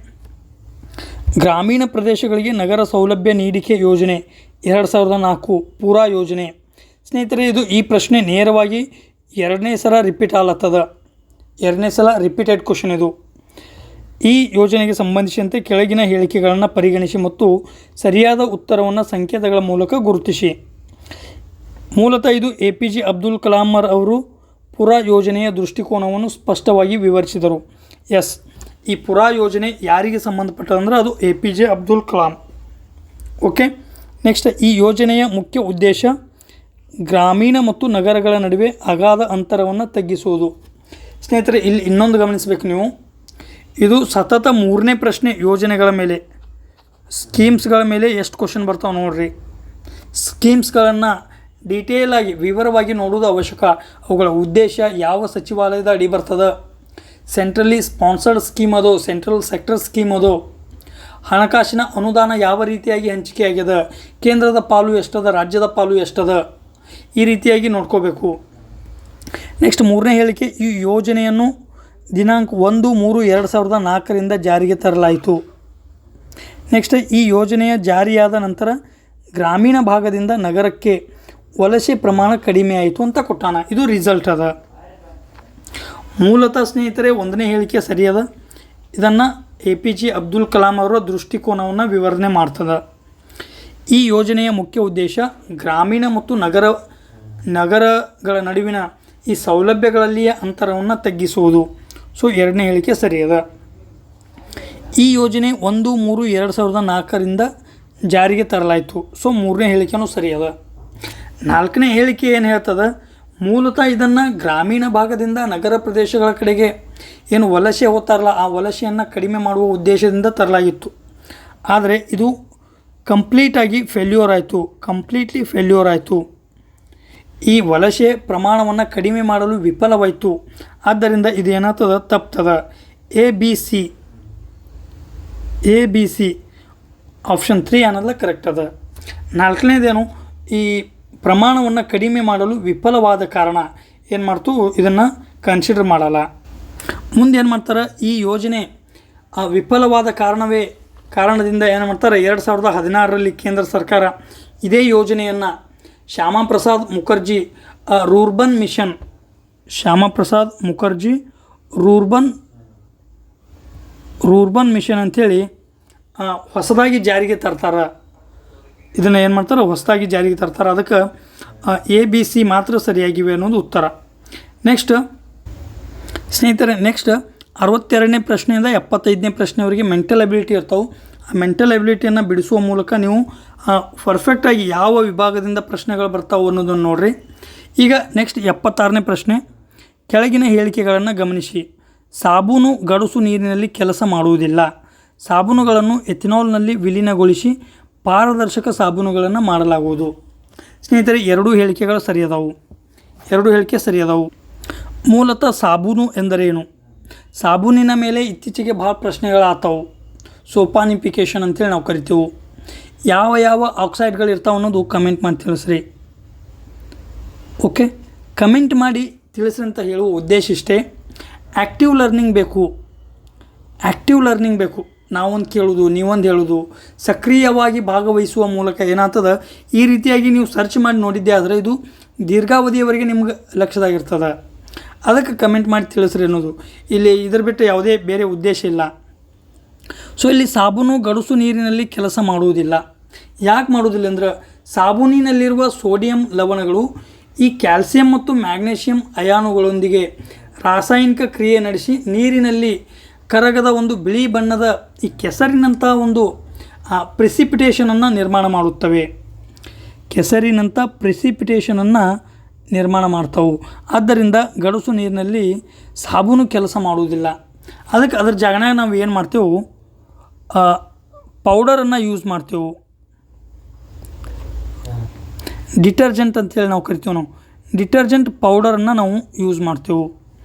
ಗ್ರಾಮೀಣ ಪ್ರದೇಶಗಳಿಗೆ ನಗರ ಸೌಲಭ್ಯ ನೀಡಿಕೆ ಯೋಜನೆ 2004 ಪೂರಾ ಯೋಜನೆ. ಸ್ನೇಹಿತರೆ, ಈ ಪ್ರಶ್ನೆ ನೇರವಾಗಿ 2ನೇ ಸಲ ರಿಪೀಟ್ ಆಗ್ಲತ್ತದ. 2ನೇ ಸಲ ರಿಪೀಟೆಡ್ ಕ್ವಶನ್ ಇದು. ಈ ಯೋಜನೆಗೆ ಸಂಬಂಧಿಸಿದಂತೆ ಕೆಳಗಿನ ಹೇಳಿಕೆಗಳನ್ನು ಪರಿಗಣಿಸಿ ಮತ್ತು ಸರಿಯಾದ ಉತ್ತರವನ್ನು ಸಂಕೇತಗಳ ಮೂಲಕ ಗುರುತಿಸಿ. ಮೂಲತಃ ಇದು APJ ಅಬ್ದುಲ್ ಕಲಾಂ ಅವರು ಪುರಾ ಯೋಜನೆಯ ದೃಷ್ಟಿಕೋನವನ್ನು ಸ್ಪಷ್ಟವಾಗಿ ವಿವರಿಸಿದರು. ಎಸ್, ಈ ಪುರಾ ಯೋಜನೆ ಯಾರಿಗೆ ಸಂಬಂಧಪಟ್ಟದಂದ್ರೆ ಅದು APJ Abdul Kalam. Okay, next, ಈ ಯೋಜನೆಯ ಮುಖ್ಯ ಉದ್ದೇಶ ಗ್ರಾಮೀಣ ಮತ್ತು ನಗರಗಳ ನಡುವೆ ಅಗಾಧ ಅಂತರವನ್ನು ತಗ್ಗಿಸುವುದು. ಸ್ನೇಹಿತರೆ, ಇಲ್ಲಿ ಇನ್ನೊಂದು ಗಮನಿಸಬೇಕು ನೀವು, ಇದು ಸತತ 3ನೇ ಪ್ರಶ್ನೆ. ಯೋಜನೆಗಳ ಮೇಲೆ, ಸ್ಕೀಮ್ಸ್ಗಳ ಮೇಲೆ ಎಷ್ಟು ಕ್ವಶನ್ ಬರ್ತಾವೆ ನೋಡ್ರಿ. ಸ್ಕೀಮ್ಸ್ಗಳನ್ನು ಡೀಟೇಲಾಗಿ ವಿವರವಾಗಿ ನೋಡುವುದು ಅವಶ್ಯಕ. ಅವುಗಳ ಉದ್ದೇಶ, ಯಾವ ಸಚಿವಾಲಯದ ಅಡಿ ಬರ್ತದೆ, ಸೆಂಟ್ರಲಿ ಸ್ಪಾನ್ಸರ್ಡ್ ಸ್ಕೀಮ್ ಅದು, ಸೆಂಟ್ರಲ್ ಸೆಕ್ಟರ್ ಸ್ಕೀಮ್ ಅದು, ಹಣಕಾಸಿನ ಅನುದಾನ ಯಾವ ರೀತಿಯಾಗಿ ಹಂಚಿಕೆ ಆಗ್ಯದ, ಕೇಂದ್ರದ ಪಾಲು ಎಷ್ಟದ, ರಾಜ್ಯದ ಪಾಲು ಎಷ್ಟದ, ಈ ರೀತಿಯಾಗಿ ನೋಡ್ಕೋಬೇಕು. ನೆಕ್ಸ್ಟ್ 3ನೇ ಹೇಳಿಕೆ, ಈ ಯೋಜನೆಯನ್ನು ದಿನಾಂಕ 1/3/2004 ಜಾರಿಗೆ ತರಲಾಯಿತು. ನೆಕ್ಸ್ಟ್, ಈ ಯೋಜನೆಯ ಜಾರಿಯಾದ ನಂತರ ಗ್ರಾಮೀಣ ಭಾಗದಿಂದ ನಗರಕ್ಕೆ ವಲಸೆ ಪ್ರಮಾಣ ಕಡಿಮೆ ಆಯಿತು ಅಂತ ಕೊಟ್ಟಾನ. ಇದು ರಿಸಲ್ಟ್ ಅದ. ಮೂಲತಃ ಸ್ನೇಹಿತರೆ, 1ನೇ ಹೇಳಿಕೆ ಸರಿಯದ. ಇದನ್ನು APJ ಅಬ್ದುಲ್ ಕಲಾಂ ಅವರ ದೃಷ್ಟಿಕೋನವನ್ನು ವಿವರಣೆ ಮಾಡ್ತದೆ. ಈ ಯೋಜನೆಯ ಮುಖ್ಯ ಉದ್ದೇಶ ಗ್ರಾಮೀಣ ಮತ್ತು ನಗರಗಳ ನಡುವಿನ ಈ ಸೌಲಭ್ಯಗಳಲ್ಲಿಯ ಅಂತರವನ್ನು ತಗ್ಗಿಸುವುದು. ಸೊ 2ನೇ ಹೇಳಿಕೆ ಸರಿಯದ. ಈ ಯೋಜನೆ 1/3/2004 ಜಾರಿಗೆ ತರಲಾಯಿತು. ಸೊ 3ನೇ ಹೇಳಿಕೆನೂ ಸರಿಯದ. 4ನೇ ಹೇಳಿಕೆ ಏನು ಹೇಳ್ತದೆ, ಮೂಲತಃ ಇದನ್ನು ಗ್ರಾಮೀಣ ಭಾಗದಿಂದ ನಗರ ಪ್ರದೇಶಗಳ ಕಡೆಗೆ ಏನು ವಲಸೆ ಹೋಗ್ತಾರಲ್ಲ, ಆ ವಲಸೆಯನ್ನು ಕಡಿಮೆ ಮಾಡುವ ಉದ್ದೇಶದಿಂದ ತರಲಾಗಿತ್ತು. ಆದರೆ ಇದು ಕಂಪ್ಲೀಟ್ಲಿ ಫೇಲ್ಯೂರ್ ಆಯಿತು. ಈ ವಲಸೆ ಪ್ರಮಾಣವನ್ನು ಕಡಿಮೆ ಮಾಡಲು ವಿಫಲವಾಯಿತು. ಆದ್ದರಿಂದ ಇದು ಏನಾಗ್ತದ, ತಪ್ತದ. ಎ ಬಿ ಸಿ ಆಪ್ಷನ್ 3 ಅನ್ನೋದಲ್ಲ ಕರೆಕ್ಟ್ ಅದ. 4ನೇದೇನು, ಈ ಪ್ರಮಾಣವನ್ನು ಕಡಿಮೆ ಮಾಡಲು ವಿಫಲವಾದ ಕಾರಣ ಏನು ಮಾಡ್ತು, ಇದನ್ನು ಕನ್ಸಿಡರ್ ಮಾಡಲ್ಲ. ಮುಂದೆ ಏನು ಮಾಡ್ತಾರೆ, ಈ ಯೋಜನೆ ವಿಫಲವಾದ ಕಾರಣದಿಂದ ಏನು ಮಾಡ್ತಾರೆ, 2016ರಲ್ಲಿ ಕೇಂದ್ರ ಸರ್ಕಾರ ಇದೇ ಯೋಜನೆಯನ್ನು ಶ್ಯಾಮಾಪ್ರಸಾದ್ ಮುಖರ್ಜಿ ರೂರ್ಬನ್ ಮಿಷನ್ ಅಂಥೇಳಿ ಹೊಸದಾಗಿ ಜಾರಿಗೆ ತರ್ತಾರೆ. ಇದನ್ನು ಏನು ಮಾಡ್ತಾರೆ, ಹೊಸದಾಗಿ ಜಾರಿಗೆ ತರ್ತಾರೆ. ಅದಕ್ಕೆ ABC ಮಾತ್ರ ಸರಿಯಾಗಿವೆ ಅನ್ನೋದು ಉತ್ತರ. ನೆಕ್ಸ್ಟ್ ಸ್ನೇಹಿತರೆ ನೆಕ್ಸ್ಟ್ 62ನೇ ಪ್ರಶ್ನೆಯಿಂದ 75ನೇ ಪ್ರಶ್ನೆವರೆಗೆ ಮೆಂಟಲ್ ಅಬಿಲಿಟಿ ಇರ್ತಾವೆ. ಆ ಮೆಂಟಲ್ ಅಬಿಲಿಟಿಯನ್ನು ಬಿಡಿಸುವ ಮೂಲಕ ನೀವು ಪರ್ಫೆಕ್ಟಾಗಿ ಯಾವ ವಿಭಾಗದಿಂದ ಪ್ರಶ್ನೆಗಳು ಬರ್ತಾವೆ ಅನ್ನೋದನ್ನು ನೋಡಿರಿ. ಈಗ ನೆಕ್ಸ್ಟ್ 76ನೇ ಪ್ರಶ್ನೆ, ಕೆಳಗಿನ ಹೇಳಿಕೆಗಳನ್ನು ಗಮನಿಸಿ. ಸಾಬೂನು ಗಡುಸು ನೀರಿನಲ್ಲಿ ಕೆಲಸ ಮಾಡುವುದಿಲ್ಲ. ಸಾಬೂನುಗಳನ್ನು ಎಥಿನಾಲ್ನಲ್ಲಿ ವಿಲೀನಗೊಳಿಸಿ ಪಾರದರ್ಶಕ ಸಾಬೂನುಗಳನ್ನು ಮಾಡಲಾಗುವುದು. ಸ್ನೇಹಿತರೆ ಎರಡೂ ಹೇಳಿಕೆಗಳು ಸರಿಯಾದವು. ಎರಡೂ ಹೇಳಿಕೆ ಸರಿಯಾದವು. ಮೂಲತಃ ಸಾಬೂನು ಎಂದರೇನು? ಸಾಬೂನಿನ ಮೇಲೆ ಇತ್ತೀಚೆಗೆ ಭಾಳ ಪ್ರಶ್ನೆಗಳಾಗ್ತಾವೆ. ಸೋಪಾನಿಫಿಕೇಷನ್ ಅಂತೇಳಿ ನಾವು ಕರಿತೀವಿ. ಯಾವ ಯಾವ ಆಕ್ಸೈಡ್ಗಳು ಇರ್ತಾವೆ ಅನ್ನೋದು ಕಮೆಂಟ್ ಮಾಡಿ ತಿಳಿಸ್ರಿ. ಓಕೆ, ಕಮೆಂಟ್ ಮಾಡಿ ತಿಳಿಸ್ರಿ ಅಂತ ಹೇಳುವ ಉದ್ದೇಶ ಇಷ್ಟೇ. ಆ್ಯಕ್ಟಿವ್ ಲರ್ನಿಂಗ್ ಬೇಕು. ಆ್ಯಕ್ಟಿವ್ ಲರ್ನಿಂಗ್ ಬೇಕು. ನಾವೊಂದು ಕೇಳೋದು ನೀವೊಂದು ಹೇಳೋದು, ಸಕ್ರಿಯವಾಗಿ ಭಾಗವಹಿಸುವ ಮೂಲಕ ಏನಾಗ್ತದೆ, ಈ ರೀತಿಯಾಗಿ ನೀವು ಸರ್ಚ್ ಮಾಡಿ ನೋಡಿದ್ದೆ ಆದರೆ ಇದು ದೀರ್ಘಾವಧಿಯವರೆಗೆ ನಿಮ್ಗೆ ಲಕ್ಷ್ಯದಾಗಿರ್ತದೆ. ಅದಕ್ಕೆ ಕಮೆಂಟ್ ಮಾಡಿ ತಿಳಿಸ್ರಿ ಅನ್ನೋದು. ಇಲ್ಲಿ ಇದ್ರ ಬಿಟ್ಟು ಯಾವುದೇ ಬೇರೆ ಉದ್ದೇಶ ಇಲ್ಲ. ಸೊ ಇಲ್ಲಿ ಸಾಬೂನು ಗಡುಸು ನೀರಿನಲ್ಲಿ ಕೆಲಸ ಮಾಡುವುದಿಲ್ಲ. ಯಾಕೆ ಮಾಡುವುದಿಲ್ಲ ಅಂದ್ರೆ ಸಾಬೂನಿನಲ್ಲಿರುವ ಸೋಡಿಯಂ ಲವಣಗಳು ಈ ಕ್ಯಾಲ್ಸಿಯಂ ಮತ್ತು ಮ್ಯಾಗ್ನೇಷಿಯಂ ಅಯಾನುಗಳೊಂದಿಗೆ ರಾಸಾಯನಿಕ ಕ್ರಿಯೆ ನಡೆಸಿ ನೀರಿನಲ್ಲಿ ಕರಗದ ಒಂದು ಬಿಳಿ ಬಣ್ಣದ ಈ ಕೆಸರಿನಂಥ ಒಂದು ಪ್ರೆಸಿಪಿಟೇಷನನ್ನು ನಿರ್ಮಾಣ ಮಾಡುತ್ತವೆ. ಕೆಸರಿನಂಥ ಪ್ರೆಸಿಪಿಟೇಷನನ್ನು ನಿರ್ಮಾಣ ಮಾಡ್ತಾವೆ. ಆದ್ದರಿಂದ ಗಡುಸು ನೀರಿನಲ್ಲಿ ಸಾಬೂನು ಕೆಲಸ ಮಾಡುವುದಿಲ್ಲ. ಅದಕ್ಕೆ ಅದ್ರ ಜಾಗನಾಗ ನಾವು ಏನು ಮಾಡ್ತೇವೆ, ಪೌಡರನ್ನು ಯೂಸ್ ಮಾಡ್ತೇವೆ. ಡಿಟರ್ಜೆಂಟ್ ಅಂತೇಳಿ ನಾವು ಕರಿತೀವಿ. ನಾವು ಡಿಟರ್ಜೆಂಟ್ ಪೌಡರನ್ನು ನಾವು ಯೂಸ್ ಮಾಡ್ತೇವೆ.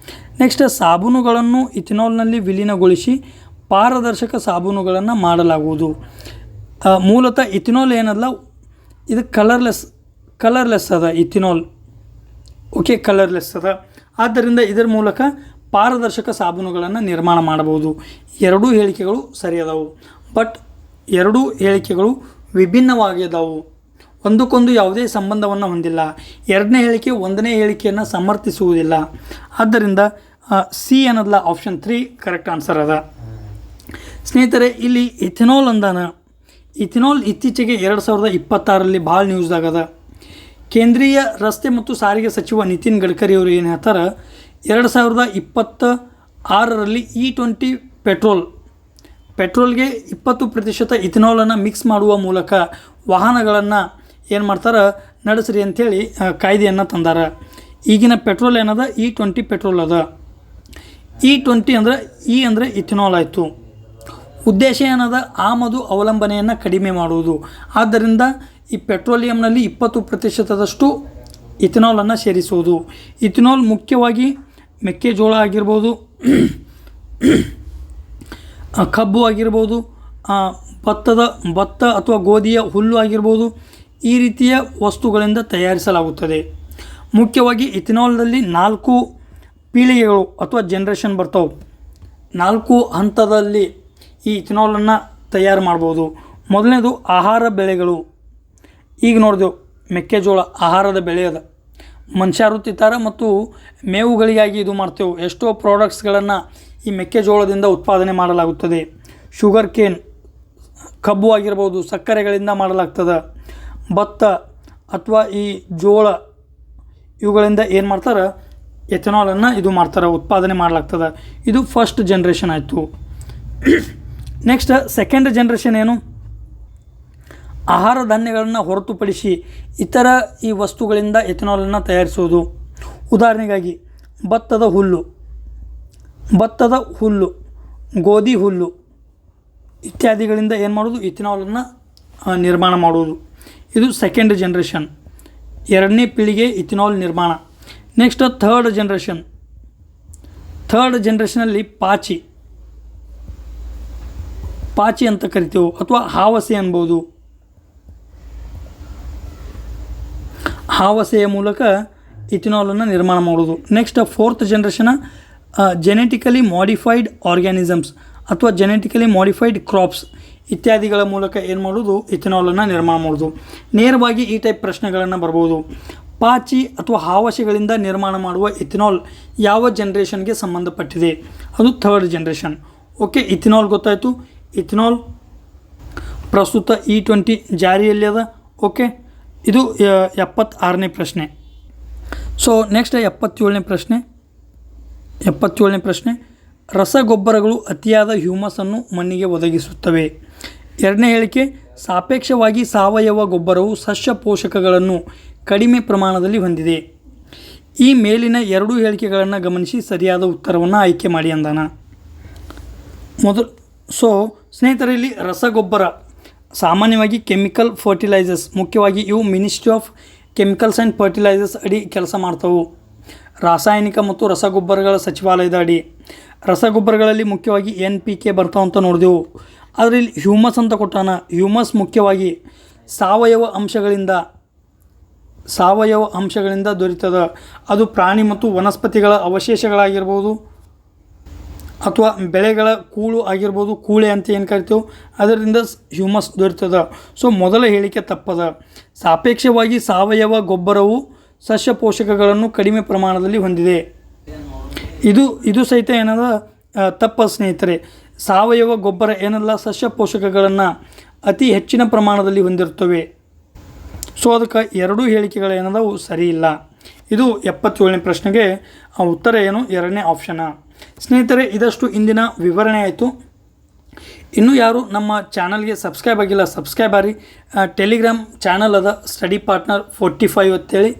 ನೆಕ್ಸ್ಟ್ ಸಾಬೂನುಗಳನ್ನು ಇಥಿನಾಲ್ನಲ್ಲಿ ವಿಲೀನಗೊಳಿಸಿ ಪಾರದರ್ಶಕ ಸಾಬೂನುಗಳನ್ನು ಮಾಡಲಾಗುವುದು. ಮೂಲತಃ ಇಥಿನಾಲ್ ಏನಲ್ಲ, ಇದು ಕಲರ್ಲೆಸ್ ಅದ ಇಥಿನಾಲ್. ಓಕೆ, ಕಲರ್ಲೆಸ್ ಅದ. ಆದ್ದರಿಂದ ಇದರ ಮೂಲಕ ಪಾರದರ್ಶಕ ಸಾಬೂನುಗಳನ್ನು ನಿರ್ಮಾಣ ಮಾಡಬಹುದು. ಎರಡೂ ಹೇಳಿಕೆಗಳು ಸರಿಯಾದವು. ಬಟ್ ಎರಡೂ ಹೇಳಿಕೆಗಳು ವಿಭಿನ್ನವಾಗಿದ್ದಾವೆ. ಒಂದಕ್ಕೊಂದು ಯಾವುದೇ ಸಂಬಂಧವನ್ನು ಹೊಂದಿಲ್ಲ. ಎರಡನೇ ಹೇಳಿಕೆ ಒಂದನೇ ಹೇಳಿಕೆಯನ್ನು ಸಮರ್ಥಿಸುವುದಿಲ್ಲ. ಆದ್ದರಿಂದ ಸಿ ಅನ್ನೋದಲ್ಲ, ಆಪ್ಷನ್ 3 ಕರೆಕ್ಟ್ ಆನ್ಸರ್ ಅದ. ಸ್ನೇಹಿತರೆ ಇಲ್ಲಿ ಇಥಿನಾಲ್ ಅಂದಾನ. ಇಥಿನಾಲ್ ಇತ್ತೀಚೆಗೆ 2026ರಲ್ಲಿ ಭಾಳ ನ್ಯೂಸ್ದಾಗದ. ಕೇಂದ್ರೀಯ ರಸ್ತೆ ಮತ್ತು ಸಾರಿಗೆ ಸಚಿವ ನಿತಿನ್ ಗಡ್ಕರಿ ಅವರು ಏನು ಹೇಳ್ತಾರೆ, 2026ರಲ್ಲಿ E20 ಪೆಟ್ರೋಲ್ಗೆ 20% ಇಥಿನಾಲನ್ನು ಮಿಕ್ಸ್ ಮಾಡುವ ಮೂಲಕ ವಾಹನಗಳನ್ನು ಏನು ಮಾಡ್ತಾರೆ, ನಡೆಸ್ರಿ ಅಂಥೇಳಿ ಕಾಯ್ದೆಯನ್ನು ತಂದಾರ. ಈಗಿನ ಪೆಟ್ರೋಲ್ ಏನದ E20 ಪೆಟ್ರೋಲ್ ಅದ. E20 ಅಂದರೆ ಅಂದರೆ ಇಥಿನಾಲ್ ಆಯಿತು. ಉದ್ದೇಶ ಏನದ, ಆಮದು ಅವಲಂಬನೆಯನ್ನು ಕಡಿಮೆ ಮಾಡುವುದು. ಆದ್ದರಿಂದ ಈ ಪೆಟ್ರೋಲಿಯಂನಲ್ಲಿ 20%ದಷ್ಟು ಇಥಿನಾಲನ್ನು ಸೇರಿಸುವುದು. ಇಥಿನಾಲ್ ಮುಖ್ಯವಾಗಿ ಮೆಕ್ಕೆಜೋಳ ಆಗಿರ್ಬೋದು, ಕಬ್ಬು ಆಗಿರ್ಬೋದು, ಭತ್ತ ಅಥವಾ ಗೋಧಿಯ ಹುಲ್ಲು ಆಗಿರ್ಬೋದು, ಈ ರೀತಿಯ ವಸ್ತುಗಳಿಂದ ತಯಾರಿಸಲಾಗುತ್ತದೆ. ಮುಖ್ಯವಾಗಿ ಇಥಿನಾಲ್ನಲ್ಲಿ 4 ಪೀಳಿಗೆಗಳು ಅಥವಾ ಜನ್ರೇಷನ್ ಬರ್ತಾವೆ. 4 ಹಂತದಲ್ಲಿ ಈ ಇಥಿನಾಲನ್ನು ತಯಾರು ಮಾಡ್ಬೋದು. ಮೊದಲನೇದು ಆಹಾರ ಬೆಳೆಗಳು. ಈಗ ನೋಡಿದೆವು ಮೆಕ್ಕೆಜೋಳ ಆಹಾರದ ಬೆಳೆ ಅದ. ಮನುಷ್ಯರು ತಿಂತಾರೆ ಮತ್ತು ಮೇವುಗಳಿಗಾಗಿ ಇದು ಮಾಡ್ತೇವೆ. ಎಷ್ಟೋ ಪ್ರಾಡಕ್ಟ್ಸ್ಗಳನ್ನು ಈ ಮೆಕ್ಕೆಜೋಳದಿಂದ ಉತ್ಪಾದನೆ ಮಾಡಲಾಗುತ್ತದೆ. ಶುಗರ್ ಕೇನ್, ಕಬ್ಬು ಆಗಿರ್ಬೋದು, ಸಕ್ಕರೆಗಳಿಂದ ಮಾಡಲಾಗ್ತದೆ. ಭತ್ತ ಅಥವಾ ಈ ಜೋಳ ಇವುಗಳಿಂದ ಏನು ಮಾಡ್ತಾರೆ, ಎಥೆನಾಲನ್ನು ಇದು ಮಾಡ್ತಾರೆ, ಉತ್ಪಾದನೆ ಮಾಡಲಾಗ್ತದೆ. ಇದು ಫಸ್ಟ್ ಜನ್ರೇಷನ್ ಆಯಿತು. ನೆಕ್ಸ್ಟ್ ಸೆಕೆಂಡ್ ಜನ್ರೇಷನ್ ಏನು, ಆಹಾರ ಧಾನ್ಯಗಳನ್ನು ಹೊರತುಪಡಿಸಿ ಇತರ ಈ ವಸ್ತುಗಳಿಂದ ಎಥೆನಾಲನ್ನು ತಯಾರಿಸುವುದು. ಉದಾಹರಣೆಗಾಗಿ ಭತ್ತದ ಹುಲ್ಲು, ಗೋಧಿ ಹುಲ್ಲು ಇತ್ಯಾದಿಗಳಿಂದ ಏನು ಮಾಡೋದು, ಇಥೆನಾಲನ್ನು ನಿರ್ಮಾಣ ಮಾಡುವುದು. ಇದು ಸೆಕೆಂಡ್ ಜನ್ರೇಷನ್, ಎರಡನೇ ಪೀಳಿಗೆ ಇಥೆನಾಲ್ ನಿರ್ಮಾಣ. ನೆಕ್ಸ್ಟ್ ಥರ್ಡ್ ಜನ್ರೇಷನಲ್ಲಿ ಪಾಚಿ ಅಂತ ಕರಿತೀವಿ, ಅಥವಾ ಹಾವಸೆ ಅನ್ಬೋದು. ಹಾವಸೆಯ ಮೂಲಕ ಇಥೆನಾಲನ್ನು ನಿರ್ಮಾಣ ಮಾಡೋದು. Next fourth generation genetically modified organisms ಅಥವಾ ಜೆನೆಟಿಕಲಿ ಮಾಡಿಫೈಡ್ ಕ್ರಾಪ್ಸ್ ಇತ್ಯಾದಿಗಳ ಮೂಲಕ ಏನು ಮಾಡೋದು, ಇಥೆನಾಲನ್ನು ನಿರ್ಮಾಣ ಮಾಡೋದು. ನೇರವಾಗಿ ಈ ಟೈಪ್ ಪ್ರಶ್ನೆಗಳನ್ನು ಬರ್ಬೋದು. ಪಾಚಿ ಅಥವಾ ಹಾವಸೆಗಳಿಂದ ನಿರ್ಮಾಣ ಮಾಡುವ ಇಥೆನಾಲ್ ಯಾವ ಜನ್ರೇಷನ್ಗೆ ಸಂಬಂಧಪಟ್ಟಿದೆ, ಅದು ಥರ್ಡ್ ಜನ್ರೇಷನ್. ಓಕೆ, ಇಥೆನಾಲ್ ಗೊತ್ತಾಯಿತು. ಇಥೆನಾಲ್ ಪ್ರಸ್ತುತ E20 ಜಾರಿಯಲ್ಲಿ ಅದ. ಓಕೆ, ಇದು 76ನೇ ಪ್ರಶ್ನೆ. ಸೊ ನೆಕ್ಸ್ಟ್ 77ನೇ ಪ್ರಶ್ನೆ. 77ನೇ ಪ್ರಶ್ನೆ, ರಸಗೊಬ್ಬರಗಳು ಅತಿಯಾದ ಹ್ಯೂಮಸನ್ನು ಮಣ್ಣಿಗೆ ಒದಗಿಸುತ್ತವೆ. ಎರಡನೇ ಹೇಳಿಕೆ, ಸಾಪೇಕ್ಷವಾಗಿ ಸಾವಯವ ಗೊಬ್ಬರವು ಸಸ್ಯ ಪೋಷಕಗಳನ್ನು ಕಡಿಮೆ ಪ್ರಮಾಣದಲ್ಲಿ ಹೊಂದಿದೆ. ಈ ಮೇಲಿನ ಎರಡೂ ಹೇಳಿಕೆಗಳನ್ನು ಗಮನಿಸಿ ಸರಿಯಾದ ಉತ್ತರವನ್ನು ಆಯ್ಕೆ ಮಾಡಿ ಅಂದಾನ. ಸ್ನೇಹಿತರೆ, ಇಲ್ಲಿ ರಸಗೊಬ್ಬರ ಸಾಮಾನ್ಯವಾಗಿ ಕೆಮಿಕಲ್ ಫರ್ಟಿಲೈಸರ್ಸ್, ಮುಖ್ಯವಾಗಿ ಇವು ministry of chemicals and fertilisers ಅಡಿ ಕೆಲಸ ಮಾಡ್ತವೆ. ರಾಸಾಯನಿಕ ಮತ್ತು ರಸಗೊಬ್ಬರಗಳ ಸಚಿವಾಲಯದ ಅಡಿ ರಸಗೊಬ್ಬರಗಳಲ್ಲಿ ಮುಖ್ಯವಾಗಿ NPK ಬರ್ತಾವ ಅಂತ ನೋಡಿದೆವು. ಆದರೆ ಇಲ್ಲಿ ಹ್ಯೂಮಸ್ ಅಂತ ಕೊಟ್ಟಾನ. ಹ್ಯೂಮಸ್ ಮುಖ್ಯವಾಗಿ ಸಾವಯವ ಅಂಶಗಳಿಂದ ದೊರೀತದ. ಅದು ಪ್ರಾಣಿ ಮತ್ತು ವನಸ್ಪತಿಗಳ ಅವಶೇಷಗಳಾಗಿರ್ಬೋದು ಅಥವಾ ಬೆಳೆಗಳ ಕೂಳು ಆಗಿರ್ಬೋದು, ಕೂಳೆ ಅಂತ ಏನು ಕರಿತೇವೆ, ಅದರಿಂದ ಹ್ಯೂಮಸ್ ದೊರೀತದ. ಮೊದಲ ಹೇಳಿಕೆ ತಪ್ಪದ. ಸಾಪೇಕ್ಷವಾಗಿ ಸಾವಯವ ಗೊಬ್ಬರವು ಸಸ್ಯ ಪೋಷಕಗಳನ್ನು ಕಡಿಮೆ ಪ್ರಮಾಣದಲ್ಲಿ ಹೊಂದಿದೆ. ಇದು ಸಹಿತ ಏನದ ತಪ್ಪ ಸ್ನೇಹಿತರೆ. ಸಾವಯವ ಗೊಬ್ಬರ ಏನಲ್ಲ, ಸಸ್ಯ ಪೋಷಕಗಳನ್ನು ಅತಿ ಹೆಚ್ಚಿನ ಪ್ರಮಾಣದಲ್ಲಿ ಹೊಂದಿರುತ್ತವೆ. ಅದಕ್ಕೆ ಎರಡೂ ಹೇಳಿಕೆಗಳು ಏನದವು ಸರಿ ಇಲ್ಲ. ಇದು 77ನೇ ಪ್ರಶ್ನೆಗೆ ಉತ್ತರ ಏನು? ಎರಡನೇ ಆಪ್ಷನ. ಸ್ನೇಹಿತರೆ, ಇದಷ್ಟು ಇಂದಿನ ವಿವರಣೆ ಆಯಿತು. ಇನ್ನೂ ಯಾರು ನಮ್ಮ ಚಾನಲ್ಗೆ ಸಬ್ಸ್ಕ್ರೈಬ್ ಆಗಿಲ್ಲ, ಸಬ್ಸ್ಕ್ರೈಬ್ ಆಗಿ. ಟೆಲಿಗ್ರಾಮ್ ಚಾನಲ್ ಅದ ಸ್ಟಡಿ ಪಾರ್ಟ್ನರ್ 45 ಅಂತೇಳಿ.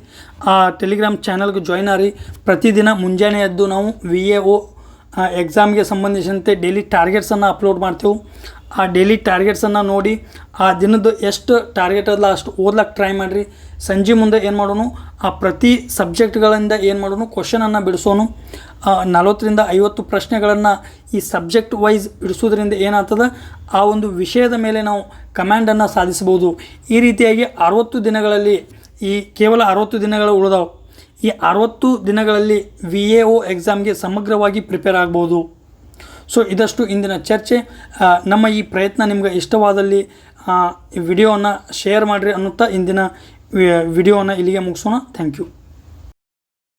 ಆ ಟೆಲಿಗ್ರಾಮ್ ಚಾನಲ್ಗೆ ಜಾಯ್ನ್ ಆಗಿ. ಪ್ರತಿದಿನ ಮುಂಜಾನೆ ಎದ್ದು ನಾವು VAO ಎಕ್ಸಾಮ್ಗೆ ಸಂಬಂಧಿಸಿದಂತೆ ಡೈಲಿ ಟಾರ್ಗೆಟ್ಸನ್ನು ಅಪ್ಲೋಡ್ ಮಾಡ್ತೇವೆ. ಆ ಡೈಲಿ ಟಾರ್ಗೆಟ್ಸನ್ನು ನೋಡಿ ಆ ದಿನದ್ದು ಎಷ್ಟು ಟಾರ್ಗೆಟ್ ಅದಲ್ಲ ಅಷ್ಟು ಓದ್ಲಿಕ್ಕೆ ಟ್ರೈ ಮಾಡಿರಿ. ಸಂಜೆ ಮುಂದೆ ಏನು ಮಾಡೋನು, ಆ ಪ್ರತಿ ಸಬ್ಜೆಕ್ಟ್ಗಳಿಂದ ಏನು ಮಾಡೋನು, ಕ್ವಶನನ್ನು ಬಿಡಿಸೋನು. 40ರಿಂದ 50 ಪ್ರಶ್ನೆಗಳನ್ನು ಈ ಸಬ್ಜೆಕ್ಟ್ ವೈಸ್ ಬಿಡಿಸೋದ್ರಿಂದ ಏನಾಗ್ತದೆ, ಆ ಒಂದು ವಿಷಯದ ಮೇಲೆ ನಾವು ಕಮ್ಯಾಂಡನ್ನು ಸಾಧಿಸ್ಬೋದು. ಈ ರೀತಿಯಾಗಿ 60 ದಿನಗಳಲ್ಲಿ, ಈ ಕೇವಲ 60 ದಿನಗಳು ಉಳಿದಾವೆ. ಈ 60 ದಿನಗಳಲ್ಲಿ VAO ಎಕ್ಸಾಮ್ಗೆ ಸಮಗ್ರವಾಗಿ ಪ್ರಿಪೇರ್ ಆಗ್ಬೋದು. ಇದಷ್ಟು ಇಂದಿನ ಚರ್ಚೆ. ನಮ್ಮ ಈ ಪ್ರಯತ್ನ ನಿಮ್ಗೆ ಇಷ್ಟವಾದಲ್ಲಿ ವಿಡಿಯೋವನ್ನು ಶೇರ್ ಮಾಡಿರಿ ಅನ್ನುತ್ತಾ ಇಂದಿನ ವಿಡಿಯೋವನ್ನು ಇಲ್ಲಿಗೆ ಮುಗಿಸೋಣ. Thank you.